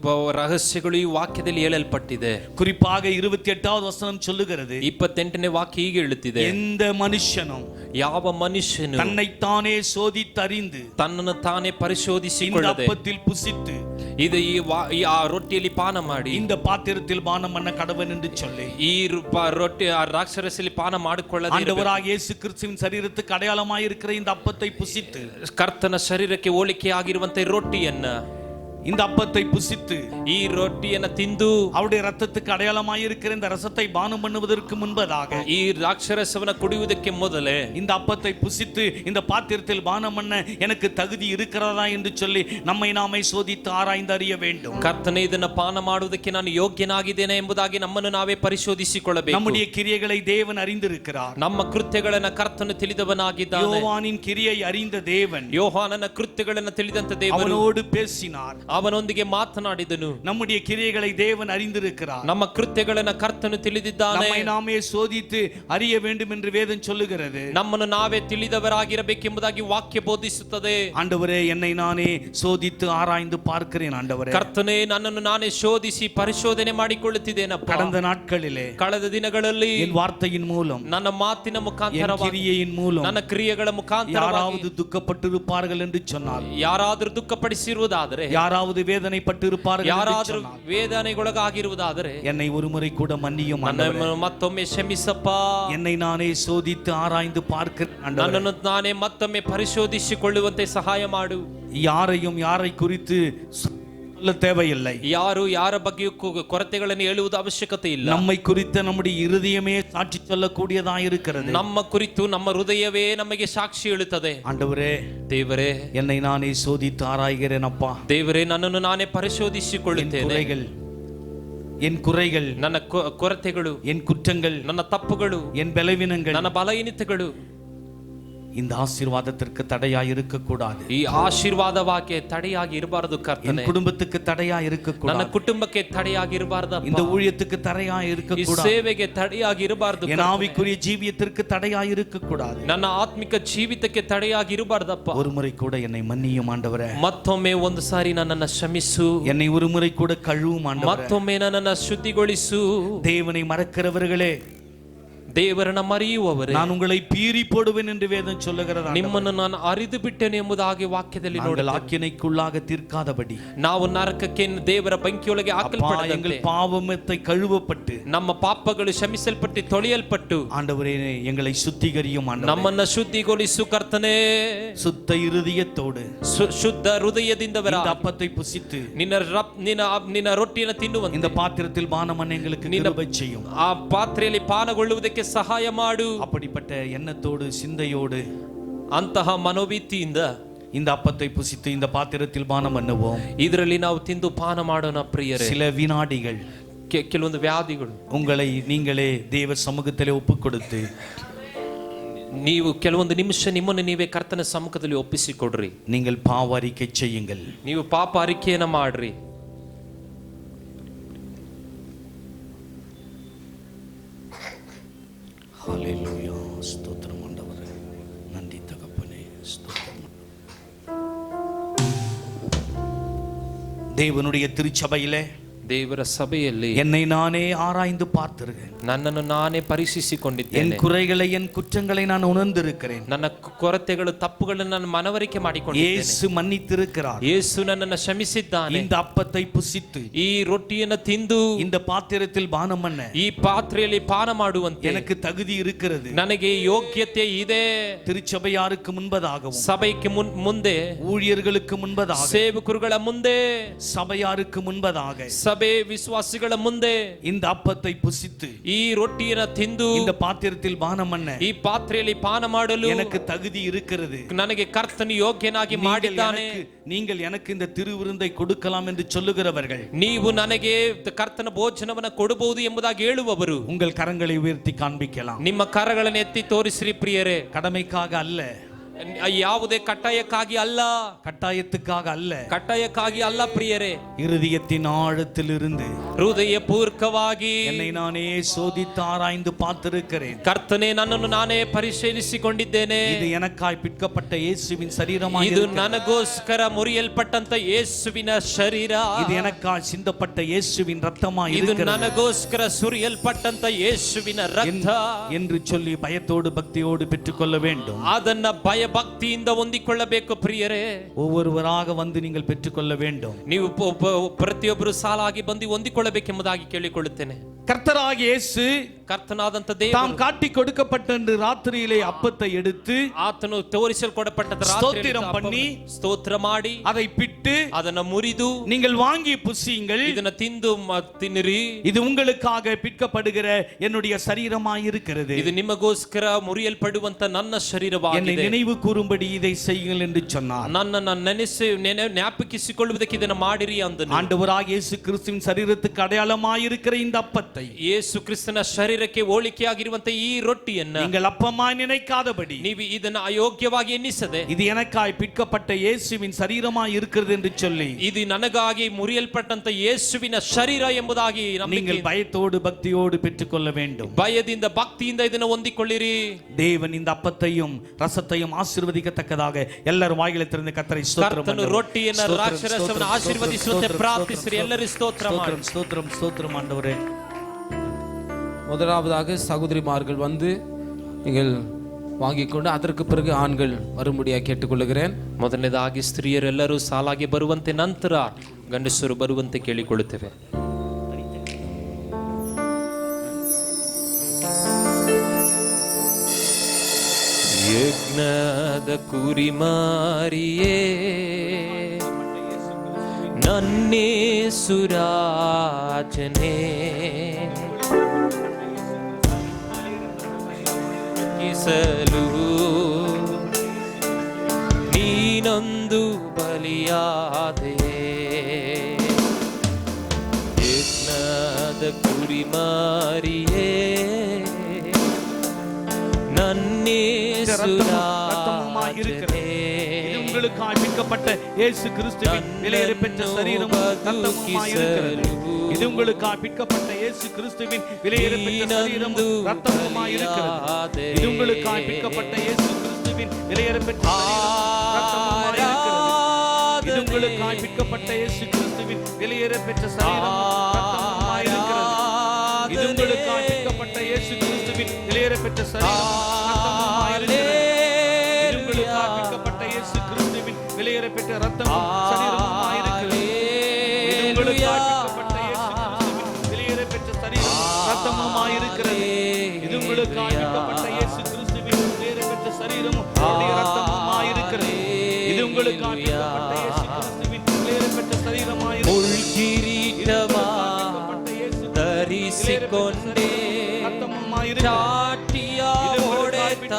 ರಹಸ್ಯಗಳು ಈ ವಾಕ್ಯದಲ್ಲಿ ಹೇಳಲ್ಪಟ್ಟಿದೆ. குறிப்பாக 28வது வசனம் சொல்லுகிறது, 28ನೇ ವಾಕ್ಯ ಹೀಗೆ ಹೇಳುತ್ತಿದೆ, எந்த மனுஷனும் ಯಾವ ಮನುಷ್ಯನು தன்னைத்தானே சோதித்தறிந்து ತನ್ನನ್ನು ತಾನೇ இந்த ಪರಿಶೋಧಿಸಿಕೊಳ್ಳದೆ அப்பத்தில் புசித்து ಇದು ಆ ರೊಟ್ಟಿಯಲ್ಲಿ ಪಾನ ಮಾಡಿ இந்த பாத்திரத்தில் பானம் பண்ண கடவன் என்று சொல்லி ಈ ರೊಟ್ಟಿ ಆ ರಾಕ್ಷಸರಲ್ಲಿ ಪಾನ ಮಾಡಿಕೊಳ್ಳದೆ ஆண்டவராகிய இயேசு கிறிஸ்துவின் சரீரத்துக்கு அடையாளமாய் இருக்கிற இந்த அப்பத்தை புசித்து ಕರ್ತನ ಶರೀರಕ್ಕೆ ಹೋಲಿಕೆ ಆಗಿರುವಂತೆ ರೊಟ್ಟಿಯನ್ನ இந்த அப்பத்தை புசித்து ಈ ರೊಟ್ಟಿಯನ್ನ ತಿಂದು அவருடைய ரத்தத்துக்கு அடையாளமாய் இருக்கிற இந்த ரசத்தை பானம் பண்ணுவதற்கு முன்பதாக ಈ ದ್ರಾಕ್ಷರಸವನ್ನ ಕುಡಿಯುವುದಕ್ಕೆ ಮೊದಲೇ இந்த அப்பத்தை புசித்து இந்த பாத்திரத்தில் பானம் பண்ண எனக்கு தகுதி இருக்கிறதா என்று சொல்லி நம்மை நாமே சோதித்து ஆராய்ந்து அறிய வேண்டும். ಕರ್ತನೇ ಇದನ್ನ ಪಾನ ಮಾಡುವುದಕ್ಕೆ ನಾನು ಯೋಗ್ಯನಾಗಿದ್ದೇನೆ ಎಂಬುದಾಗಿ ನಮ್ಮನ್ನು ನಾವೇ ಪರಿಶೋಧಿಸಿಕೊಳ್ಳಬೇಕು. நம்முடைய கிரியைகளை தேவன் அறிந்திருக்கிறார். ನಮ್ಮ ಕೃತ್ಯಗಳನ್ನ ಕರ್ತನು ತಿಳಿದವನಾಗಿದ್ದಾನೆ. யோவானின் கிரியை அறிந்த தேவன் ಯೋಹಾನನ ಕೃತ್ಯಗಳನ್ನ ತಿಳಿದಂತ ದೇವರು அவனோடு பேசினார், ಅವನೊಂದಿಗೆ ಮಾತನಾಡಿದನು. நம்முடைய கிரியைகளை தேவன் அறிந்திருக்கிறார். ನಮ್ಮ ಕೃತ್ಯಗಳನ್ನ ಕರ್ತನು ತಿಳಿದಿದ್ದಾನೆ. நம்மை நாமே சோதித்து அறிய வேண்டும் என்று வேதம் சொல்லுகிறது. ನಮ್ಮನ್ನು ನಾವೇ ತಿಳಿದವರಾಗಿರಬೇಕೆಂಬುದಾಗಿ ವಾಕ್ಯ ಬೋಧಿಸುತ್ತದೆ. ஆண்டவரே, என்னை நானே சோதித்து ஆராய்ந்து பார்க்கிறேன். ஆண்டவரே, ಕರ್ತನೇ, ನನ್ನನ್ನು ನಾನೇ ಶೋಧಿಸಿ ಪರಿಶೋಧನೆ ಮಾಡಿಕೊಳ್ಳುತ್ತಿದ್ದೇನಪ್ಪ. கடந்த நாட்களிலே ಕಳೆದ ದಿನಗಳಲ್ಲಿ என் வார்த்தையின் மூலம் ನನ್ನ ಮಾತಿನ என் ಮುಖಾಂತರವಾಗಿ கிரியையின் மூலம் ನನ್ನ ಕ್ರಿಯೆಗಳ ಮುಖಾಂತರ யாராவது துக்கப்பட்டிருப்பார்கள் என்று சொன்னால், ಯಾರಾದರೂ ದುಃಖಪಡಿಸಿರುವುದಾದರೆ, யாராவது வேதனைப்பட்டிருப்பார்கள் என்று ಯಾರಾದರೂ சொன்னால், ವೇದನೆಗೊಳಗಾಗಿರುವುದಾದರೆ என்னை ஒருமுறை கூட மன்னியும் ஆண்டவரே. ನನ್ನನ್ನು ಮತ್ತೊಮ್ಮೆ ಕ್ಷಮಿಸಪ್ಪ. என்னை நானே சோதித்து ஆராய்ந்து பார்க்கிறேன் ஆண்டவரே. ನನ್ನನ್ನು ನಾನೇ ಮತ್ತೊಮ್ಮೆ ಪರಿಶೋಧಿಸಿಕೊಳ್ಳುವಂತೆ ಸಹಾಯ ಮಾಡು. யாரையும் யாரை குறித்து சொல்ல தேவையில்லை. ಯಾರು ಯಾರ ಬಗ್ಗೆಯೂ ಕೊರತೆಗಳನ್ನು ಹೇಳುವುದು ಅವಶ್ಯಕತೆ ಇಲ್ಲ. நம்மை குறித்த நம்முடைய இருதயமே சாட்சி சொல்லக்கூடியதாக இருக்கிறது. ನಮ್ಮ ಕುರಿತು ನಮ್ಮ ಹೃದಯವೇ ನಮಗೆ ಸಾಕ್ಷಿ ಹೇಳುತ್ತದೆ. ஆண்டவரே, ದೇವರೇ, என்னை நானே சோதித்து ஆராய்கிறேன் அப்பா. ದೇವರೇ, ನನ್ನನ್ನು ನಾನೇ ಪರಿಶೋಧಿಸಿಕೊಳ್ಳುತ್ತೇನೆ. என் குறைகள், ನನ್ನ ಕೊರತೆಗಳು, என் குற்றங்கள், ನನ್ನ ತಪ್ಪುಗಳು, என் பலவீனங்கள், ನನ್ನ ಬಲಹೀನತೆಗಳು இந்த ஆசீர்வாதத்திற்கு தடையாய் இருக்க கூடாது. ಈ ಆಶೀರ್ವಾದವಾಗಿ ತಡೆಯಾಗಿ ಇರಬಾರದು என் ಕರ್ತನೇ. குடும்பத்துக்கு தடையாய் இருக்க ನನ್ನ கூடாது. ಕುಟುಂಬಕ್ಕೆ ತಡೆಯಾಗಿ ಇರಬಾರದು. இந்த ஊழியத்துக்கு தடையாய் இருக்க ಈ கூடாது. ಸೇವೆಗೆ ತಡೆಯಾಗಿ ಇರಬಾರದು. என் ஆவிக்குரிய ஜீவியத்திற்கு தடையாய் இருக்க கூடாது. ನನ್ನ ಆತ್ಮಿಕ ಜೀವಿತಕ್ಕೆ ತಡೆಯಾಗಿ ಇರಬಾರ್ದಪ್ಪ. ஒரு முறை கூட என்னை மன்னியும் ஆண்டவரೇ. ಮತ್ತೊಮ್ಮೆ ಒಂದು ಸಾರಿ ನನ್ನನ್ನು ಕ್ಷಮಿಸು. என்னை ஒரு முறை கூட கழுவும் ஆண்டவரೇ. ಮತ್ತೊಮ್ಮೆ ನನ್ನನ್ನು ಶುದ್ಧಿಗೊಳಿಸು. தேவனை மறக்கிறவர்களே, ದೇವರನ್ನ ಮರೆಯುವವರೇ, நான் உங்களை பீறி போடுவேன் என்று வேதம் சொல்லுகிறது. ನಿಮ್ಮನ್ನು ನಾನು ಅರಿದು ಬಿಟ್ಟೆನು ಎಂಬುದಾಗಿ ವಾಕ್ಯದಲ್ಲಿ நாங்கள் ನೋಡಿ, ஆக்கினைக்குள்ளாக தீர்க்காதபடி ನಾವು ನರಕಕ್ಕೆ ದೇವರ ಬೆಂಕಿಯೊಳಗೆ எங்கள் ಹಾಕಲ್ಪಡದಂತೆ பாவமத்தை கழுவப்பட்டு ನಮ್ಮ ಪಾಪಗಳು ಕ್ಷಮಿಸಲ್ಪಟ್ಟು ತೊಳೆಯಲ್ಪಟ್ಟು ஆண்டவரே எங்களை சுத்திகரியும் ஆண்டவரே. ನಮ್ಮನ್ನ ಶುದ್ಧಿಗೊಳಿಸು ಕರ್ತನೇ. சுத்த இருதயத்தோடு ಶುದ್ಧ ಹೃದಯದಿಂದವರ இந்த அப்பத்தை புசித்து ನಿನ್ನ ರೊಟ್ಟಿಯನ್ನು ತಿನ್ನುವಂತೆ இந்த பாத்திரத்தில் பானமன் எங்களுக்கு கிருபை செய்யும். ಆ ಪಾತ್ರೆಯಲ್ಲಿ ಪಾನಗೊಳ್ಳುವುದಕ್ಕೆ ಸಹಾಯ ಮಾಡು. அப்படிப்பட்ட எண்ணத்தோடு சிந்தையோடு ಅಂತಹ ಮನೋಭೀತಿಯಿಂದ இந்த அப்பத்தை புசித்து இந்த பாத்திரத்தில் பானம் பண்ணுவோம். ಇದರಲ್ಲಿ ನಾವು ತಿಂದು ಪಾನ ಮಾಡೋಣ ಪ್ರಿಯರೇ. சில வினாடிகள் ಕೆಲವೊಂದು ವ್ಯಾಧಿಗಳು உங்களை நீங்களே தேவ சமூகத்திலே ஒப்பு கொடுத்து ನೀವು ಕೆಲವೊಂದು ನಿಮಿಷ ನಿಮ್ಮನ್ನು ನೀವೇ ಕರ್ತನ ಸಮ್ಮುಖದಲ್ಲಿ ಒಪ್ಪಿಸಿಕೊಡ್ರಿ. நீங்கள் பாவ அறிக்கை செய்யுங்கள். ನೀವು ಪಾಪ ಅರಿಕೆಯನ್ನ ಮಾಡ್ರಿ. ஹல்லேலூயா, ஸ்தோத்திரம் ஆண்டவரே, நன்றி தகப்பனே, ஸ்தோத்திரம். தேவனுடைய திருச்சபையிலே ದೇವರ ಸಭೆಯಲ್ಲಿ என்னை நானே ஆராய்ந்து பார்த்திருக்கேன். ನನ್ನನ್ನು ನಾನೇ என் ಪರೀಕ್ಷಿಸಿಕೊಂಡಿದ್ದೇನೆ. குறைகளை என் குற்றங்களை நான் உணர்ந்திருக்கிறேன். ನನ್ನ ಕೊರತೆಗಳು ತಪ್ಪುಗಳನ್ನು ನಾನು ಮನವರಿಕೆ ಮಾಡಿಕೊಂಡಿದ್ದೇನೆ. இயேசு மன்னித்திருக்கிறார். ಯೇಸು ನನ್ನನ್ನು ಕ್ಷಮಿಸಿದ್ದಾನೆ. இந்த அப்பத்தை புசித்து ಈ ರೊಟ್ಟಿಯನ್ನು ತಿಂದು இந்த பாத்திரத்தில் பானம் பண்ண ಈ ಪಾತ್ರೆಯಲ್ಲಿ ಪಾನ ಮಾಡುವಂತೆ எனக்கு தகுதி இருக்கிறது. ನನಗೆ ಯೋಗ್ಯತೆ ಇದೆ. திருச்சபையாருக்கு முன்பதாகவும் ಸಭೆಗೆ ಮುಂದೆ, ஊழியர்களுக்கு முன்பதாக, ಸೇವಕರುಗಳ ಮುಂದೆ, சபையாருக்கு முன்பதாக ಸಭೆ ವಿಶ್ವಾಸಿಗಳ ಮುಂದೆ இந்த அப்பத்தை புசித்து ಈ ರೊಟ್ಟಿಯನ್ನು ತಿಂದು இந்த பாத்திரத்தில் பானம் பண்ண ಈ ಪಾತ್ರೆಯಲ್ಲಿ ಪಾನ ಮಾಡಲು எனக்கு தகுதி இருக்கிறது. ನನಗೆ ಕರ್ತನು ಯೋಗ್ಯನಾಗಿ ಮಾಡಿದ್ದಾನೆ. நீங்கள் எனக்கு இந்த திருவிருந்தை கொடுக்கலாம் என்று சொல்லுகிறவர்கள், ನೀವು ನನಗೆ ಕರ್ತನ ಭೋಜನವನ್ನು ಕೊಡಬಹುದು ಎಂಬುದಾಗಿ ಹೇಳುವವರು, உங்கள் கரங்களை உயர்த்தி காண்பிக்கலாம். ನಿಮ್ಮ ಕರಗಳನ್ನು ಎತ್ತಿ ತೋರಿಸ್ರಿ ಪ್ರಿಯರೇ. கடமைக்காக அல்ல, ಯಾವುದೇ ಕಟ್ಟಾಯಕ್ಕಾಗಿ ಅಲ್ಲ, கட்டாயத்துக்காக அல்ல, ಕಟ್ಟಾಯಕ್ಕಾಗಿ ಅಲ್ಲ ಪ್ರಿಯರೇ. இருதயத்தின் ஆழத்திலிருந்து ಹೃದಯ ಪೂರ್ವಕವಾಗಿ என்னை நானே சோதித்து ஆராய்ந்து பார்த்திருக்கிறேன். ಕರ್ತನೇ, ನನ್ನನ್ನು ನಾನೇ ಪರಿಶೀಲಿಸಿಕೊಂಡಿದ್ದೇನೆ. இது எனக்காய் பிற்கப்பட்ட இயேசுவின் சரீரமாய் ಇದು இருக்கிறது. ನನಗೋಸ್ಕರ ಮುರಿಯಲ್ಪಟ್ಟಂತ ಯೇಸುವಿನ ಶರೀರ. இது எனக்காய் சிந்தப்பட்ட இயேசுவின் ரத்தமாய் ಇದು இருக்கிறது ನನಗೋಸ್ಕರ ಸುರಿಯಲ್ಪಟ್ಟಂತ ಯೇಸುವಿನ ರಕ್ತ என்று சொல்லி பயத்தோடு பக்தியோடு பெற்றுக்கொள்ள வேண்டும். ಅದನ್ನ ಭಯ ಭಕ್ತಿಯಿಂದ ಹೊಂದಿಕೊಳ್ಳಬೇಕು ಪ್ರಿಯರೇ. ஒவ்வொருவராக வந்து நீங்கள் பெற்றுக்கொள்ள வேண்டும். ನೀವು ಪ್ರತಿಯೊಬ್ಬರು ಸಾಲಾಗಿ ಬಂದು ಹೊಂದಿಕೊಳ್ಳಬೇಕೆಂಬುದಾಗಿ ಕೇಳಿಕೊಳ್ಳುತ್ತೇನೆ. கர்த்தராகிய இயேசு ಕರ್ತನಾದಂತ தாம் ದೇವರು காட்டி கொடுக்கப்பட்ட அன்று ராத்திரியிலே அப்பத்தை எடுத்து ಆತನು ತೋರಿಸಲ್ಪಡಪಟ್ಟ ஸ்தோத்திரம் பண்ணி ಸ್ತೋತ್ರ ಮಾಡಿ அதை பிட்டு ಅದನ್ನ ಮುರಿದು, நீங்கள் வாங்கி புசியுங்கள், ಇದನ್ನ ತಿಂದು ತಿನ್ನಿರಿ, இது உங்களுக்காக பிற்கப்படுகிற என்னுடைய சரீரமாய் இருக்கிறது, ಇದು ನಿಮಗೋಸ್ಕರ ಮುರಿಯಲ್ಪಡುವಂತ ನನ್ನ என்னை ಶರೀರವಾಗಿದೆ, நினைவு கூறும்படி இதை செய்யுங்கள் என்று சொன்னார். ನನ್ನನ್ನು ಜ್ಞಾಪಕಿಸಿಕೊಳ್ಳುವುದಕ್ಕೆ ಇದನ್ನ ಮಾಡಿರಿ ಅಂದನು. ஆண்டவராகிய இயேசு கிறிஸ்துவின் சரீரத்துக்கு அடையாளமாய் இருக்கிற இந்த அப்பத்தை, ಯೇಸು ಕ್ರಿಸ್ತನ ಶರೀರಕ್ಕೆ ಹೋಲಿಕೆಯಾಗಿರುವಂತ ಈ ರೊಟ್ಟಿಯನ್ನ நீங்கள் அப்பமாய் நினைக்காதபடி, ನೀವು ಇದನ್ನ ಅಯೋಗ್ಯವಾಗಿ ಎನ್ನಿಸದೆ, இது எனக்காய் பிற்கப்பட்ட இயேசுவின் சரீரமாய் இருக்கிறது என்று சொல்லி, ಇದು ನನಗಾಗಿ ಮುರಿಯಲ್ಪಟ್ಟಂತ ಯೇಸುವಿನ ಶರೀರ ಎಂಬುದಾಗಿ நீங்கள் பயத்தோடு பக்தியோடு பெற்றுக்கொள்ள வேண்டும். ಭಯದಿಂದ ಭಕ್ತಿಯಿಂದ ಇದನ್ನು ಹೊಂದಿಕೊಳ್ಳಿರಿ. தேவன் இந்த அப்பத்தையும் ரசத்தையும் ஆசீர்வதிக்கத்தக்கதாக எல்லாரும் வாய்களை திறந்து கர்த்தரை ஸ்தோத்திரம் ಕರ್ತನು பண்ணுவோம். ರೊಟ್ಟಿಯನ್ನು ದ್ರಾಕ್ಷಾರಸವನ್ನು ಆಶೀರ್ವದಿಸುವಂತೆ ಪ್ರಾರ್ಥಿಸಿರಿ. ಎಲ್ಲರೂ ಸ್ತೋತ್ರ ಮಾಡಿ. ஸ்தோத்திரம் ஸ்தோத்திரம் ஆண்டவரே. முதலாவதாக சகோதரிமார்கள் வந்து நீங்கள் வாங்கிக் கொண்டு அதற்கு பிறகு ஆண்கள் வரும்படியாக கேட்டுக்கொள்கிறேன். ಮೊದಲನೇದಾಗಿ ಸ್ತ್ರೀಯರೆಲ್ಲರೂ ಸಾಲಾಗಿ ಬರುವಂತೆ, ನಂತರ ಗಂಡಸರು ಬರುವಂತೆ ಕೇಳಿಕೊಳ್ಳುತ್ತೇವೆ. ಯಜ್ಞದ ಕುರಿಮಾರಿಯೇ, ನನ್ನೇಸುರಾಜನೇ, ಕಿಸಲು ನೀನೊಂದು ಬಲಿಯಾದೆ. ಯಜ್ಞದ ಕುರಿಮಾರಿಯೇ, நன்னேசுராஜனே, இது உங்களுக்காய் மீட்கப்பட்ட இயேசு கிறிஸ்துவின் விலையேறப்பெற்ற சரீரம் ரத்தமுமாய் இருக்கிறது. இது உங்களுக்காய் மீட்கப்பட்ட இயேசு கிறிஸ்துவின் விலையேறப்பெற்ற சரீரம் ரத்தமுமாய் இருக்கிறது. இது உங்களுக்காய் மீட்கப்பட்ட இயேசு கிறிஸ்துவின் விலையேறப்பெற்ற சரீரம் ரத்தமுமாய் இருக்கிறது. இது உங்களுக்காய் மீட்கப்பட்ட இயேசு கிறிஸ்துவின் விலையேறப்பெற்ற சரீரம் ரத்தமுமாய் இருக்கிறது. இது உங்களுக்காய் மீட்கப்பட்ட இயேசு கிறிஸ்துவின் விலையேறப்பெற்ற சரீரம் ரத்தமுமாய் இருக்கிறது. இது உங்களுக்காய் மீட்கப்பட்ட இயேசு கிறிஸ்துவின் விலையேறப்பெற்ற ரத்தமும் சரீரமுமாய் இருக்கிறது. இது உங்களுக்காய் மீட்கப்பட்ட இயேசு கிறிஸ்துவின் விலையேறப்பெற்ற சரீரம் ரத்தமுமாய் இருக்கிறது. இது உங்களுக்காய் மீட்கப்பட்ட இயேசு கிறிஸ்துவின் விலையேறப்பெற்ற சரீரமும் அவருடைய ரத்தமுமாய் இருக்கிறது. இது உங்களுக்காய் மீட்கப்பட்ட இயேசு கிறிஸ்துவின் விலையேறப்பெற்ற சரீரமாய் இருக்கிறது. ಮುಳ್ಕಿರೀಟವಾ ಧರಿಸಿಕೊಂಡೆ, ಚಾಟಿಯ ಹೊಡೆತ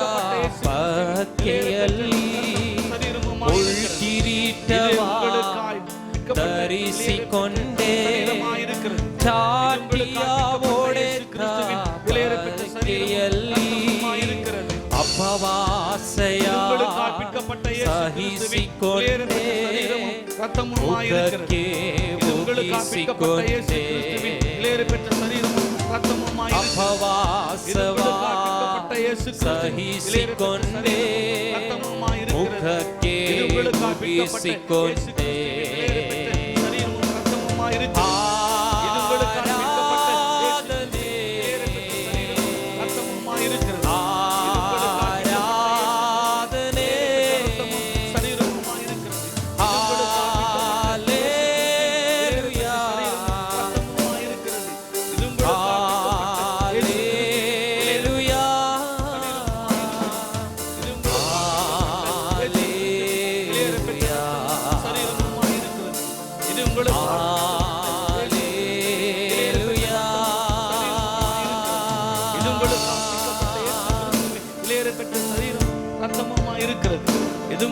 ಪಕ್ಕೆಯಲ್ಲಿ, ಮುಳ್ಕಿರೀಟವಾ ಧರಿಸಿಕೊಂಡೆ, ಚಾಟಿಯ ಹೊಡೆತ ಪಕ್ಕೆಯಲ್ಲಿ, ಅಪವಾಸಯ ಸಹಿಸಿಕೊಂಡೆ, ಮುಖಕ್ಕೆ ಮುಗಿಸಿಕೊಂಡೆ, ಅಪವಾಸವ ಸಹಿಸಿಕೊಂಡೆ, ಮುಖಕ್ಕೆ ಮುಗಿಸಿಕೊಂಡೆ.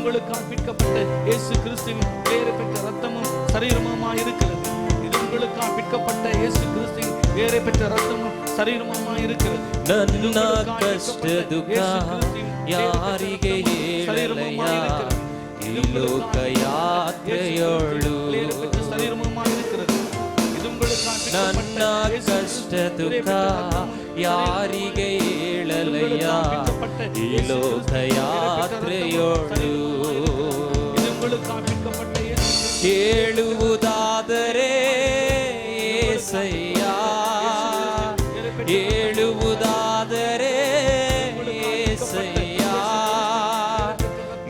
உங்களுக்காக பிற்கப்பட்ட இயேசு கிறிஸ்துவின் வேறு பெற்ற ரத்தமும் சரீரமுமாய் இருக்கிறது. இது உங்களுக்காக பிற்கப்பட்ட இயேசு கிறிஸ்துவின் வேறு பெற்ற ரத்தமும் சரீரமுமாய் இருக்கிறது. ನನ್ನ ಕಷ್ಟ ದುಃಖ ಯಾರಿಗೆ ಹೇಳಲಯ್ಯ ಈ ಲೋಕ ಯಾತ್ರೆಯೋಳು. ನನ್ನ ಕಷ್ಟ ದುಃಖ ಯಾರಿಗೆ ಹೇಳಲಯ್ಯ ಈ ಲೋಕ ಯಾತ್ರೆಯೋಳು. ಹೇಳುವುದಾದರೆ ಏಸಯ್ಯ, ಹೇಳುವುದಾದರೆ ಏಸಯ್ಯ,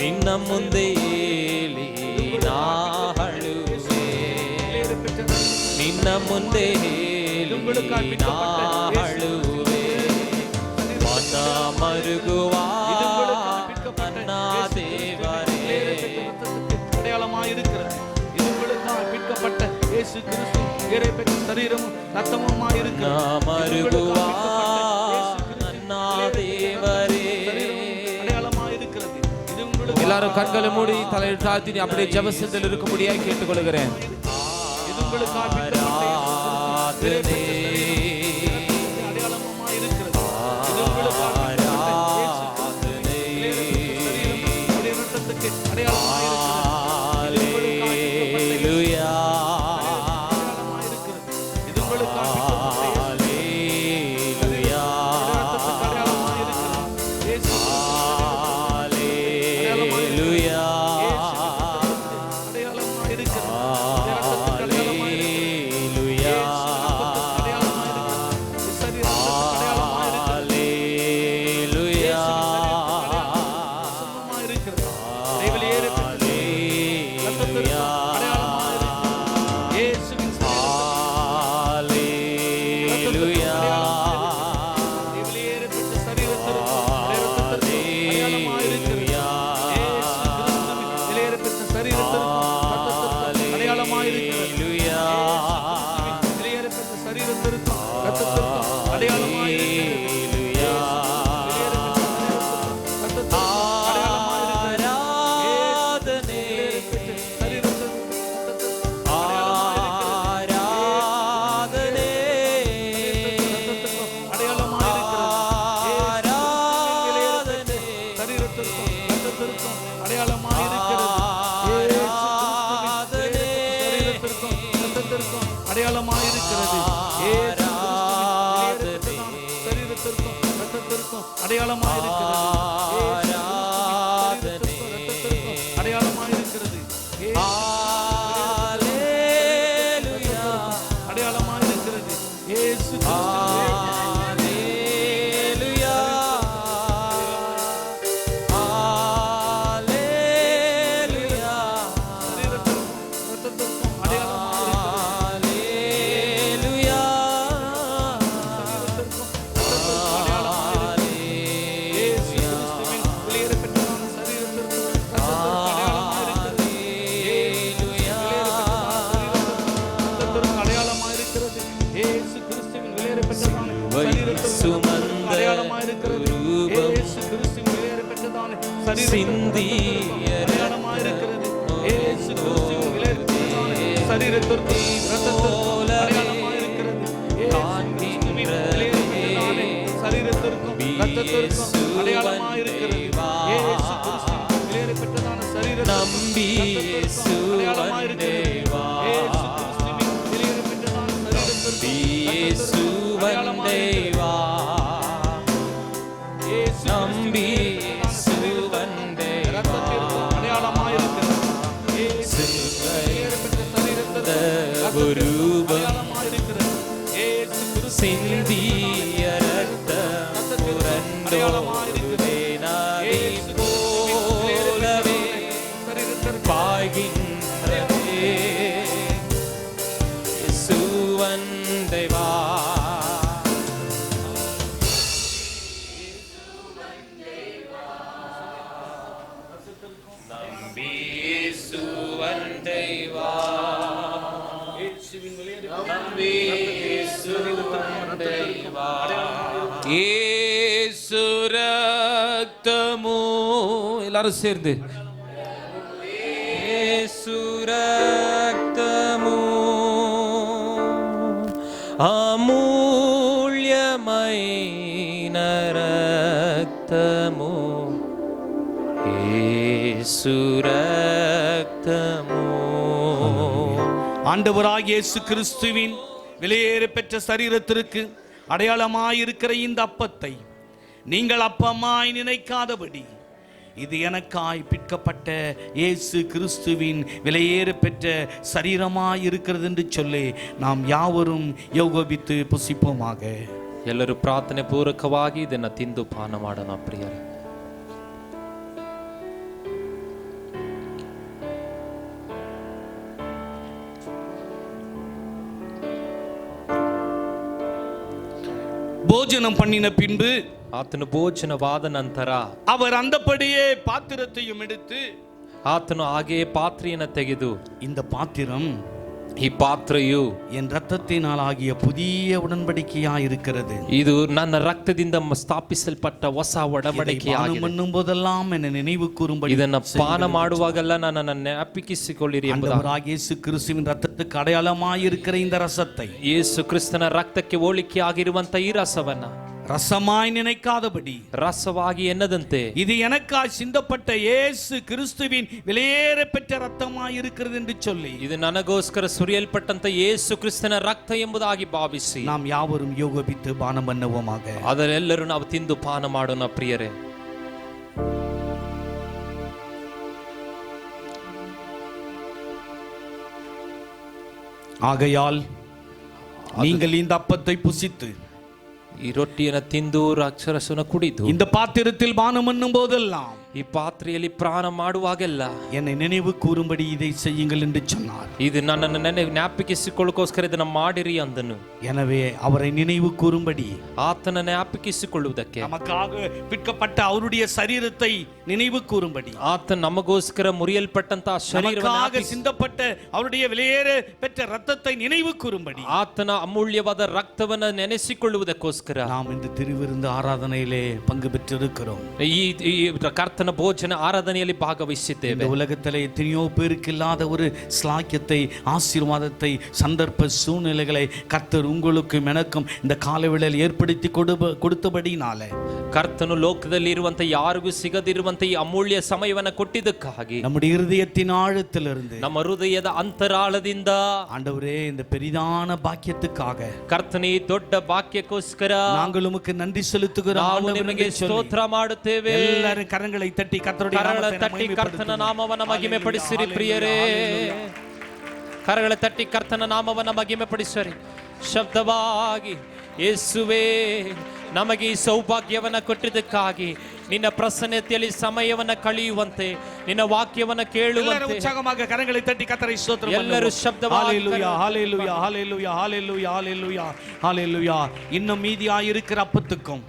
ನಿನ್ನ ಮುಂದೆ ಹೇಳಿ ನಾ ಅಳುವೆ, ನಿನ್ನ ಮುಂದೆ ಹೇಳಿ ನಾ ಅಳುವೆ. ಮನ ಮರುಗುವ ನನ್ನ ದೇವರೇ, அடையாளமாயிருக்கிறது. இது உங்களுக்காக பிற்கப்பட்ட இயேசு கிறிஸ்து வேறு பெற்ற சரீரமும் ரத்தமுமாயிருக்கிறது. எல்லாரும் கண்களை மூடி தலையில் தாழ்த்தி அப்படியே ஜெபத்தில் இருக்க முடியாது கேட்டுக்கொள்கிறேன். இது உங்களுக்காக பிற்கப்பட்ட அடையாளமாயிருக்கிறது. இது உங்களுக்காக எல்லாரும் சேர்ந்து అమూల్యమైన రక్తము యేసు రక్తము. ஆண்டவராகிய இயேசு கிறிஸ்துவின் விலையேற பெற்ற சரீரத்திற்கு அடையாளமாயிருக்கிற இந்த அப்பத்தை நீங்கள் அப்பமாய் நினைக்காதபடி இது எனக்காய் பிற்கப்பட்ட இயேசு கிறிஸ்துவின் விலையேற பெற்ற சரீரமாய் இருக்கிறது என்று சொல்லி நாம் யாவரும் யோகபித்து புசிப்போமாக. ಎಲ್ಲರೂ ಪ್ರಾರ್ಥನೆ ಪೂರ್ವಕವಾಗಿ ಇದನ್ನು ತಿಂದು ಪಾನ ಮಾಡೋಣ ಪ್ರಿಯರೇ. போஜனம் பண்ணின பின்பு ಆತನು ಭೋಜನವಾದ ನಂತರ அவர் அந்தபடியே பாத்திரத்தையும் எடுத்து ಆತನು ಹಾಗೆಯೇ ಪಾತ್ರೆಯನ್ನು ತೆಗೆದು இந்த பாத்திரம் ಈ ಪಾತ್ರೆಯು என் ரத்தத்தினால் ஆகிய புதிய உடன்படிக்கையாய் இருக்கிறது. ಇದು ನನ್ನ ರಕ್ತದಿಂದ ಸ್ಥಾಪಿಸಲ್ಪಟ್ಟ ಹೊಸ ಒಡಂಬಡಿಕೆಯಾಗಿದೆ. பண்ணும் போதெல்லாம் என்னை நினைவு கூறும்படி ಇದನ್ನ ಪಾನ ಮಾಡುವಾಗೆಲ್ಲ ನನ್ನನ್ನು ಜ್ಞಾಪಿಸಿಕೊಳ್ಳಿರಿ ಎಂಬುದಾಗಿ இயேசு கிறிஸ்துவின் ரத்தத்துக்கு அடையாளமாய் இருக்கிற இந்த ரசத்தை ಯೇಸು ಕ್ರಿಸ್ತನ ರಕ್ತಕ್ಕೆ ಹೋಲಿಕೆ ಆಗಿರುವಂತ ಈ ರಸವನ್ನ ரசமாய் நினைக்காதபடி ರಸವಾಗಿ ಎನ್ನದಂತೆ இது எனக்காய் சிந்தப்பட்ட இயேசு கிறிஸ்துவின் விலையேற பெற்ற ரத்தமாய் இருக்கிறது என்று சொல்லி ಇದು ನನಗೋಸ್ಕರ ಸುರಿಯಲ್ಪಟ್ಟಂತ ಯೇಸು ಕ್ರಿಸ್ತನ ರಕ್ತ ಎಂಬುದಾಗಿ ಭಾವಿಸಿ நாம் யாவரும் யோகபித்து பானம் பண்ணுவோமாக. ಅದರೆಲ್ಲರೂ ನಾವು ತಿಂದು ಪಾನ ಮಾಡೋಣ ಪ್ರಿಯರೇ. ஆகையால் நீங்கள் இந்த அப்பத்தை புசித்து ಈ ರೊಟ್ಟಿಯನ್ನು ತಿಂದು ರಾಕ್ಷರಸನ ಕುಡಿದು இந்த பாத்திரத்தில் பானம் பண்ணும் போதெல்லாம் ಈ ಪಾತ್ರೆಯಲ್ಲಿ ಪ್ರಾಣ ಮಾಡುವಾಗೆಲ್ಲ என்னை நினைவு கூறும்படி இதை செய்யுங்கள் என்று சொன்னார். ಇದು ನನ್ನನ್ನು ಜ್ಞಾಪಿಸಿಕೊಳ್ಳೋಕೋಸ್ಕರ ಇದನ್ನ ಮಾಡಿರಿ ಅಂದನು. எனவே அவரை நினைவு கூறும்படி ಆತನ ಜ್ಞಾಪಿಸಿಕೊಳ್ಳುವುದಕ್ಕೆ நமக்காக விற்கப்பட்ட அவருடைய சரீரத்தை நினைவு கூறும்படி ಆತ ನಮಗೋಸ್ಕರ ಮುರಿಯಲ್ಪಟ್ಟಂತ நமக்காக சிந்தப்பட்ட அவருடைய விலையேற பெற்ற ரத்தத்தை நினைவு கூறும்படி ಆತನ ಅಮೂಲ್ಯವಾದ ರಕ್ತವನ್ನ ನೆನೆಸಿಕೊಳ್ಳುವುದಕ್ಕೋಸ್ಕರ நாம் இந்த திருவிருந்து ஆராதனையிலே பங்கு பெற்றிருக்கிறோம். ಈ ಕರ್ತನ ಭೋಜನ ಆರಾಧನೆಯಲ್ಲಿ ಭಾಗವಹಿಸಿದ್ದೇವೆ. இந்த உலகத்திலே எத்தனையோ பேருக்கு இல்லாத ஒரு ஸ்லாக்கியத்தை, ஆசீர்வாதத்தை, சந்தர்ப்ப சூழ்நிலைகளை கர்த்தர் உங்களுக்கு எனக்கும் இந்த காலவேளையில் ஏற்படுத்தி கொடுத்தபடினாலே ಕರ್ತನು ಲೋಕದಲ್ಲಿ ಇರುವಂತ ಯಾರಿಗೂ ಸಿಗದಿರುವಂತ ಈ ಅಮೂಲ್ಯ ಸಮಯವನ್ನು ಕೊಟ್ಟಿದ್ದಕ್ಕಾಗಿ நம்முடைய இருதயத்தின் ஆழத்திலிருந்து ನಮ್ಮ ಹೃದಯದ ಅಂತರಾಳದಿಂದ ஆண்டவரே இந்த பெரிதான பாக்கியத்துக்காக ಕರ್ತನೇ ದೊಡ್ಡ ಭಾಗ್ಯಕ್ಕೋಸ್ಕರ நாங்கள் உமக்கு நன்றி செலுத்துகிறோம். ನಾವು ನಿಮಗೆ ಸ್ತೋತ್ರ ಮಾಡುತ್ತೇವೆ. எல்லாரும் கரங்களை தட்டி கர்த்தருடைய நாமத்தை ತಟ್ಟಿ ಕರ್ತನ ನಾಮವನ್ನು ಮಹಿಮೆ ಪಡಿಸಿರಿ ಪ್ರಿಯರೇ. ಕರಗಳ ತಟ್ಟಿ ಕರ್ತನ ನಾಮವನ್ನು ಮಹಿಮೆ ಪಡಿಸಿರಿ. ಶಬ್ದವಾಗಿ ಯೇಸುವೇ ನಮಗೆ ಈ ಸೌಭಾಗ್ಯವನ್ನು ಕೊಟ್ಟಿದ್ದಕ್ಕಾಗಿ ನಿನ್ನ ಪ್ರಸನ್ನತೆಯಲ್ಲಿ ಸಮಯವನ್ನು ಕಳೆಯುವಂತೆ ನಿನ್ನ ವಾಕ್ಯವನ್ನು ಕೇಳುವಂತೆ உற்சாகமாக கரங்களை தட்டி கர்த்தரை ஸ்தோத்திரம் ಎಲ್ಲರೂ ಶಬ್ದವಾಗಿ ஹalleluya ஹalleluya ஹalleluya ஹalleluya ஹalleluya ஹalleluya. இன்னும் மீதியாய் இருக்கிற அப்பத்துக்கும்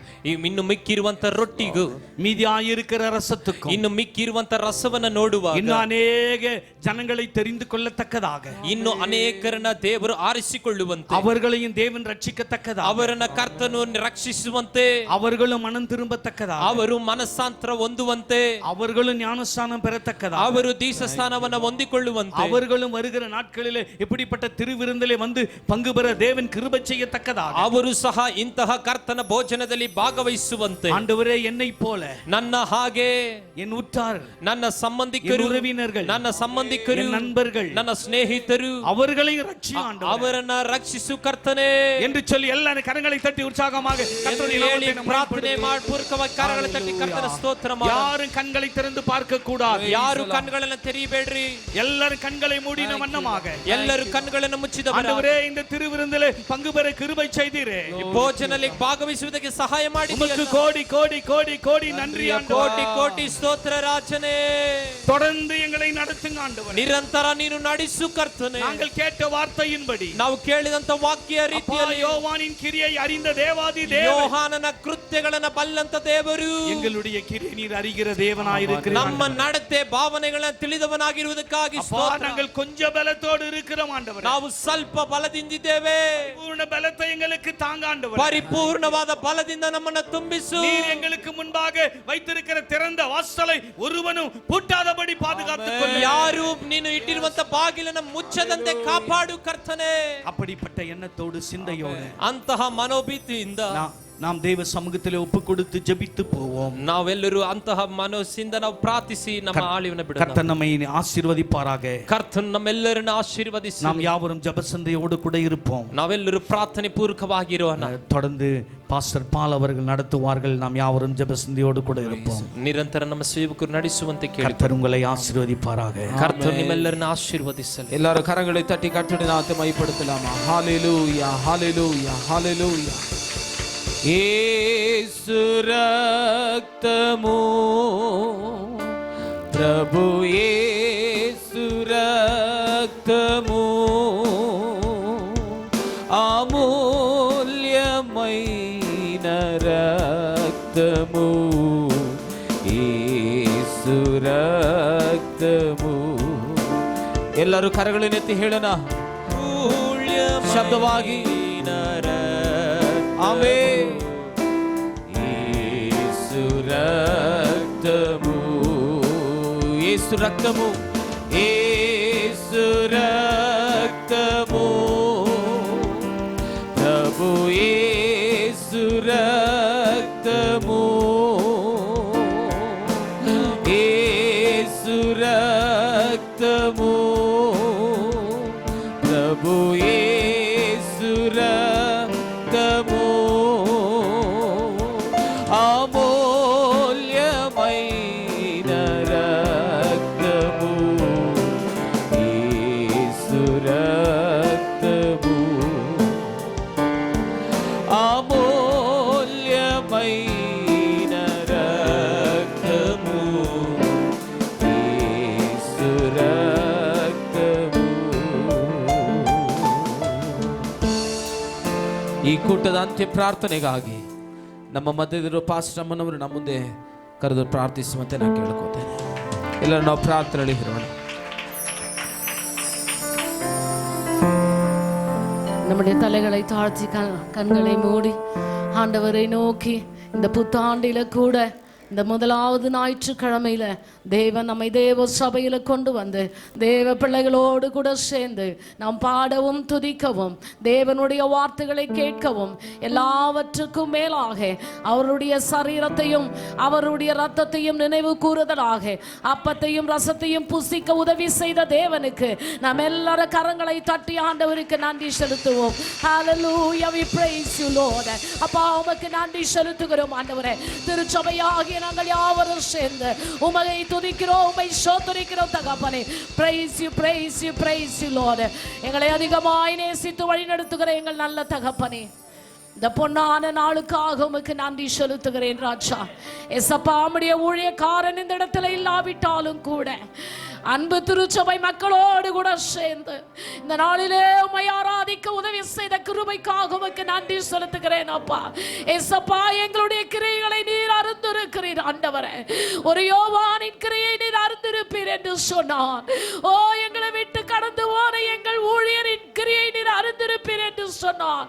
ಇನ್ನು ಮಿಕ್ಕಿರುವಂತ ರೊಟ್ಟಿಗೂ மீதியாய் இருக்கிற ரசத்துக்கும் ಇನ್ನು ಮಿಕ್ಕಿರುವಂತ ರಸವನ್ನು ನೋಡುವಾಗ இன்னும் அநேக ஜனங்களை தெரிந்து கொள்ளத்தக்கதாக ಇನ್ನು ಅನೇಕರನ್ನ ದೇವರು ಆರಿಸಿಕೊಳ್ಳುವಂತೆ அவர்களையும் தேவன் ரட்சிக்கத்தக்கதாக ಅವರನ್ನ ಕರ್ತನು ರಕ್ಷಿಸುವಂತೆ அவர்களும் மனம் திரும்பத்தக்கதாக ಅವರು ಮನಸ್ಸಾಂತರ ಹೊಂದುವಂತೆ அவர்களும் ஞானஸ்நானம் பெறத்தக்கதாக ಅವರು ದೀಕ್ಷಾಸ್ನಾನವನ್ನು ಹೊಂದಿಕೊಳ್ಳುವಂತೆ அவர்களும் வருகிற நாட்களிலே இப்படிப்பட்ட திருவிருந்திலே வந்து பங்கு பெற தேவன் கிருபை செய்யத்தக்கதாக ಅವರು ಸಹ ಇಂತಹ ಕರ್ತನ ಭೋಜನದಲ್ಲಿ ಭಾಗವಹಿಸುವಂತೆ ஆண்டவரே என்னை போல ನನ್ನ ಹಾಗೆ என் உற்றார் ನನ್ನ ಸಂಬಂಧಿಕರು உறவினர்கள் ನನ್ನ ಸಂಬಂಧಿಕರು என் நண்பர்கள் ನನ್ನ ಸ್ನೇಹಿತರು அவர்களையும் ரட்சியும் ஆண்டவரே ಅವರನ್ನ ರಕ್ಷಿಸು ಕರ್ತನೇ என்று சொல்லி எல்லாரும் கரங்களை தட்டி உற்சாகமாக கர்த்தருடைய நாமத்தை நாம் ಪ್ರಾರ್ಥನೆ ಮಾಡಿ ಪೂರ್ವಕವಾಗಿ ಕರங்களை ತಟ್ಟಿ ಕರ್ತನ ಸ್ತೋತ್ರ ಮಾಡಿ. யாரும் கண்களை திறந்து பார்க்க கூடாது. ಯಾರು ಕಣ್ಣುಗಳನ್ನು ತೆರೆಯಬೇಡ್ರಿ. எல்லாரும் கண்களை மூடின வண்ணமாக ಎಲ್ಲರೂ ಕಣ್ಣುಗಳನ್ನು ಮುಚ್ಚಿದವರು ஆண்டவரೇ இந்த திருவிருந்திலே பங்கு பெற கிருபை செய்தீரே. ಈ ಭೋಜನದಲ್ಲಿ ಭಾಗವಹಿಸುವುದಕ್ಕೆ ಸಹಾಯ ಮಾಡಿ. உமக்கு கோடி கோடி கோடி கோடி நன்றி ஆண்டவரே. ಕೋಟಿ ಕೋಟಿ ಸ್ತೋತ್ರ ರಾಜನೇ. தொடர்ந்து எங்களை நடத்துங்க ஆண்டவரே. ನಿರಂತರ ನೀನು ನಡೆಸು ಕರ್ತನೇ. நாங்கள் கேட்ட வார்த்தையின்படி ನಾವು ಕೇಳಿದಂತ ವಾಕ್ಯ ರೀತಿಯಲ್ಲಿ யோவானின் கிரியை அறிந்த தேவாதி தேவன் ಯೋಹಾನನ ಕೃತ್ಯಗಳನ್ನು ಬಲ್ಲಂತ ದೇವರು எங்கள் எங்களுடைய கிரியை நீர் அறிகிற தேவனாயிருக்கிறீர். ನಮ್ಮ ನಡತೆ ಭಾವನೆಗಳನ್ನ ತಿಳಿದವನಾಗಿರುವುದಕ್ಕಾಗಿ அப்பா, நாங்கள் கொஞ்ச பலத்தோடு இருக்கிறோம் ஆண்டவரே. ನಾವು ಸ್ವಲ್ಪ ಬಲದಿಂದಿದ್ದೇವೆ. பூர்ண பலத்தை எங்களுக்கு தாங்க ஆண்டவரே. ಪರಿಪೂರ್ಣವಾದ ಬಲದಿಂದ ನಮ್ಮನ್ನು ತುಂಬಿಸು. நீர் எங்களுக்கு முன்பாக வைத்திருக்கிற திறந்த வாசலை ஒருவனும் பூட்டாதபடி பாதுகாத்துக் கொள்ளும். ಯಾರು ನೀನು ಇಟ್ಟಿರುವಂತ ಬಾಗಿಲನ್ನು ಮುಚ್ಚದಂತೆ ಕಾಪಾಡು ಕರ್ತನೇ. அப்படிப்பட்ட எண்ணத்தோடு சிந்தையோடு ಅಂತಹ ಮನೋಭೀತಿಯಿಂದ நாம் தேவ சமூகத்திலே ஒப்பு கொடுத்து ஜெபித்து போவோம். ನಾವೆಲ್ಲರೂ ಅಂತಹ ಮನಸ್ಸಿಂದ ನಾವು ಪ್ರಾರ್ಥಿಸಿ ನಮ್ಮ ಆಳಿವನ್ನು ಬಿಡೋಣ. கர்த்தர் நம்மை ஆசீர்வதிப்பாராக. ಕರ್ತನು ನಮ್ಮೆಲ್ಲರನ್ನು ಆಶೀರ್ವದಿಸಿ. நாம் யாவரும் ஜெபசந்தையோடு கூட இருப்போம். ನಾವೆಲ್ಲರೂ ಪ್ರಾರ್ಥನೆ ಪೂರ್ವಕವಾಗಿರೋಣ. தொடர்ந்து பாஸ்டர் பால் அவர்கள் நடத்துவார்கள். நாம் யாவரும் ஜெபசந்தையோடு கூட இருப்போம். ನಿರಂತರ ನಮ್ಮ ಸೇವಕರು ನಡೆಸುವಂತೆ ಕೇಳಿ கர்த்தர் உங்களை ஆசீர்வதிப்பாராக. ಕರ್ತನು ನಿಮ್ಮೆಲ್ಲರನ್ನು ಆಶೀರ್ವದಿಸಲಿ. எல்லாரும் கரங்களை தட்டி கர்த்தருடைய நாமத்தை மகிமைப்படுத்தலாமா? ஹalleluya ஹalleluya ஹalleluya. యేసు రక్తము, ప్రభు యేసు రక్తము, అమూల్యమైన రక్తము, యేసు రక్తము. ಎಲ್ಲರೂ ಕರಗಳನ್ನೆತ್ತಿ ಹೇಳೋಣ ಶಬ್ದವಾಗಿ. ಆಮೆನ್. యేసు రక్తము, యేసు రక్తము, యేసు రక్తము, ప్రభు యేసు రక్తము, యేసు రక్తము, ప్రభు యేసు రక్తము, అమూల్యమైన రక్తము, యేసు రక్తము, అమూల్యమైన రక్తము, యేసు రక్తము. ಈ ಕೂಟದ ಅಂತ್ಯ ಪ್ರಾರ್ಥನೆಗಾಗಿ ನಮ್ಮ ಮಧ್ಯದಲ್ಲಿರೋ ಪಾಸ್ಟರ್ ಅಮ್ಮನವರು ನಮ್ಮ ಮುಂದೆ ಕರೆದು ಪ್ರಾರ್ಥಿಸುವಂತೆ ನಾನು ಕೇಳ್ಕೊತೇನೆ. ಎಲ್ಲರೂ ನಾವು ಪ್ರಾರ್ಥನೆಯಲ್ಲಿ ಇರೋಣ. நம்முடைய தலைகளை தாழ்த்தி கண்களை மூடி ஆண்டவரை நோக்கி இந்த புத்தாண்டில கூட இந்த முதலாவது ஞாயிற்றுக்கிழமையில தேவன் நம்மை தேவ சபையில கொண்டு வந்து தேவ பிள்ளைகளோடு கூட சேர்ந்து நாம் பாடவும் துதிக்கவும் தேவனுடைய வார்த்தைகளை கேட்கவும் எல்லாவற்றுக்கும் மேலாக அவருடைய சரீரத்தையும் அவருடைய இரத்தத்தையும் நினைவு கூறுதலாக அப்பத்தையும் ரசத்தையும் புசிக்க உதவி செய்த தேவனுக்கு நாம் எல்லார கரங்களை தட்டி ஆண்டவருக்கு நன்றி செலுத்துவோம். Hallelujah, we praise you Lord. அப்பா உமக்கு நன்றி செலுத்துகிறோம் ஆண்டவரே. திருச்சபையாகிய நாங்கள் யாவரும் சேர்ந்து உம்மை துதிக்கிறோம், உம்மை ஸ்தோத்திரிக்கிறோம் தகப்பனே. praise you praise you praise you Lord. எங்களை அதிகமாய் நேசித்து வழி நடத்துகிற எங்கள் நல்ல தகப்பனே, இந்த பொன்னான நாளுக்காக உமக்கு நன்றி செலுத்துகிறேன் ராஜா. ஏசப்பா உம்முடைய ஊழியக்காரன் இந்த இடத்துல இல்லாவிட்டாலும் கூட அன்பு திருச்சபை மக்களோடு கூட சேர்ந்து இந்த நாளிலே உம்மை ஆராதிக்க உதவி செய்த கிருபைக்காக உமக்கு நன்றி செலுத்துகிறேன் அப்பா. ஏசப்பா எங்களுடைய கிரியைகளை நீர் அறிந்திருக்கிறீர் ஆண்டவரே. ஒரு யோவானின் கிரியை நீர் அறிந்திருப்பீர் என்று சொன்னார். ஓ எங்களை விட்டு கடந்து போன எங்கள் ஊழியரின் கிரியை நீர் அறிந்திருப்பீர் என்று சொன்னார்.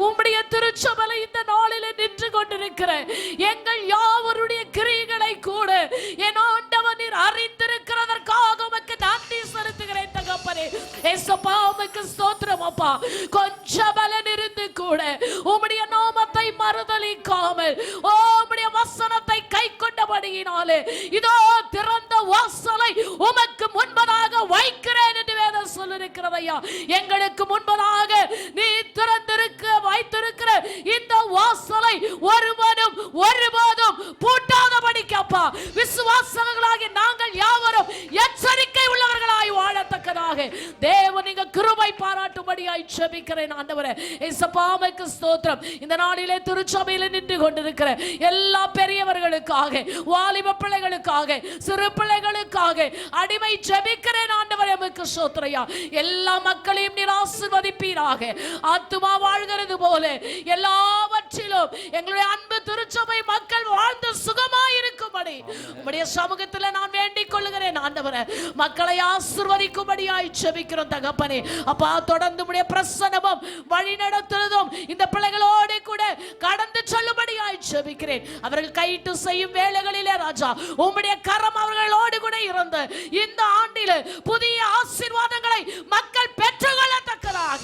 உம்முடைய திருச்சபையில் இந்த நாளிலே நின்று கொண்டிருக்கிற எங்கள் யாவருடைய கிரியைகளை கூட என் ஆண்டவர் நீர் அறிந்திருக்கிறதற்காக உமக்கு நன்றி செலுத்துகிறேன் தகப்பனே. ஏசப்பா உமக்கு ஸ்தோத்திரம் அப்பா. கொஞ்சம் பலன் இருந்து கூட உம்முடைய நாமத்தை மறுதலிக்காமல் உம்முடைய வசனத்தை கை கொண்டபடியினாலே இதோ திறந்த வாசலை உமக்கு முன்பதாக வைக்கிறேன் என்று வேதம் சொல்லிருக்கிறதையா. எங்களுக்கு முன்பதாக நீ திறந்திருக்க வைத்திருக்கிற இந்த வாசலை ஒருவனும் ஒருபோதும் பூட்டாதபடிக்கப்பா விசுவாசங்களாகிய நாங்கள் யாவரும் எச்சரிக்கை உள்ளவர்களாய் வாழத்தக்கதாக தேவன் நீங்க கிருபை பாராட்டும்படியாய் ஜெபிக்கிறேன் ஆண்டவரே. ஏசப்பா உமக்கு ஸ்தோத்திரம். இந்த நாளிலே திருச்சபையில் நின்று கொண்டிருக்கிற எல்லா பெரியவர்களுக்காக, வாலிப பிள்ளைகளுக்காக, சிறு பிள்ளைகளுக்காக அடிமை ஜெபிக்கிறேன் ஆண்டவரே. உமக்கு ஸ்தோத்திரையா. எல்லா மக்களையும் நீர் ஆசீர்வதிப்பீராக. ஆத்துமா வாழ்கிறது போல எல்லாவற்றையும் சுற்றிலும் எங்களுடைய அன்பு திருச்சபை மக்கள் வாழ்ந்து சுகமாய் இருக்கும்படி உம்முடைய சமூகத்தில் நான் வேண்டிக் கொள்ளுகிறேன் ஆண்டவரே. மக்களை ஆசீர்வதிக்கும்படியாய் ஜெபிக்கிறோம் தகப்பனே. அப்பா, தொடர்ந்து உம்முடைய பிரசன்னமும் வழி நடத்துறதும் இந்த பிள்ளைகளோடு கூட கடந்து செல்லும்படியாய் ஜெபிக்கிறேன். அவர்கள் கையிட்டு செய்யும் வேலைகளிலே ராஜா உம்முடைய கரம் அவர்களோடு கூட இருந்து இந்த ஆண்டிலே புதிய ஆசீர்வாதங்களை மக்கள் பெற்றுக்கொள்ளத்தக்கதாக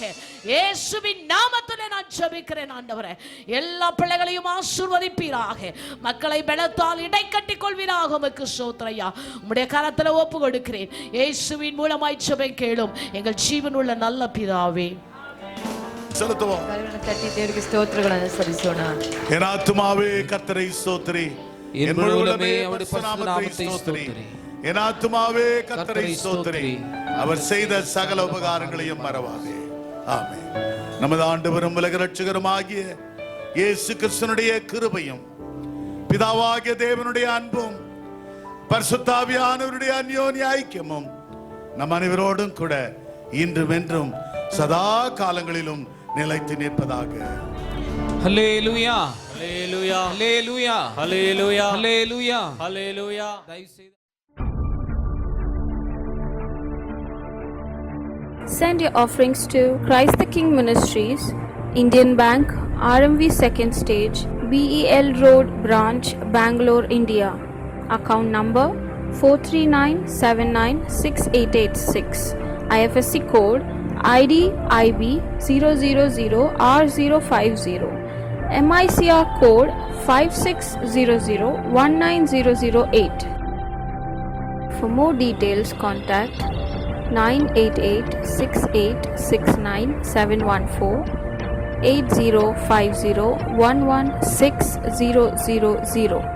இயேசுவின் நாமத்திலே நான் ஜெபிக்கிறேன் ஆண்டவரே. எல்லா பிள்ளைகளையும் ஆசீர்வதிப்பீராக. மக்களை பலத்தால் இடைக்கட்டிக் கொள்வீராக. உமக்கு ஸ்தோத்திரம். உம்முடைய கரத்தில் ஒப்பு கொடுக்கிறேன். இயேசுவின் மூலமாய் ஜெபம் கேளும் எங்கள் ஜீவனுள்ள நல்ல பிதாவே. செலுத்துவோம். தட்டி தேவனுக்கு ஸ்தோத்திரங்களை செலுத்தோಣ. என் ஆத்துமாவே கர்த்தரை ஸ்தோத்திரி, என் முழு உள்ளமே அவருடைய பரிசுத்த நாமத்தை ஸ்தோத்திரி. என் ஆத்துமாவே கர்த்தரை ஸ்தோத்திரி, அவர் செய்த சகல உபகாரங்களையும் மறவாதே. ஆமென். நமது ஆண்டவரும் உலக இரட்சகருமாகிய இயேசு கிறிஸ்துவினுடைய கிருபையும் பிதாவாகிய தேவனுடைய அன்பும் பரிசுத்த ஆவியானவருடைய அந்யோன்ய ஐக்கியமும் நம் அனைவரோடும் கூட இன்றும் என்றும் சதா காலங்களிலும் நிலைத்து நிற்பதாக. ஹல்லேலூயா, ஹல்லேலூயா, ஹல்லேலூயா, ஹல்லேலூயா, ஹல்லேலூயா, ஹல்லேலூயா. Send your offerings to Christ the King Ministries, Indian Bank, RMV Second Stage, BEL Road Branch, Bangalore, India. Account number 439796886. IFSC code ID IB 000R050. MICR code 5600190008. For more details, contact 988-6869-714, 8050-11600.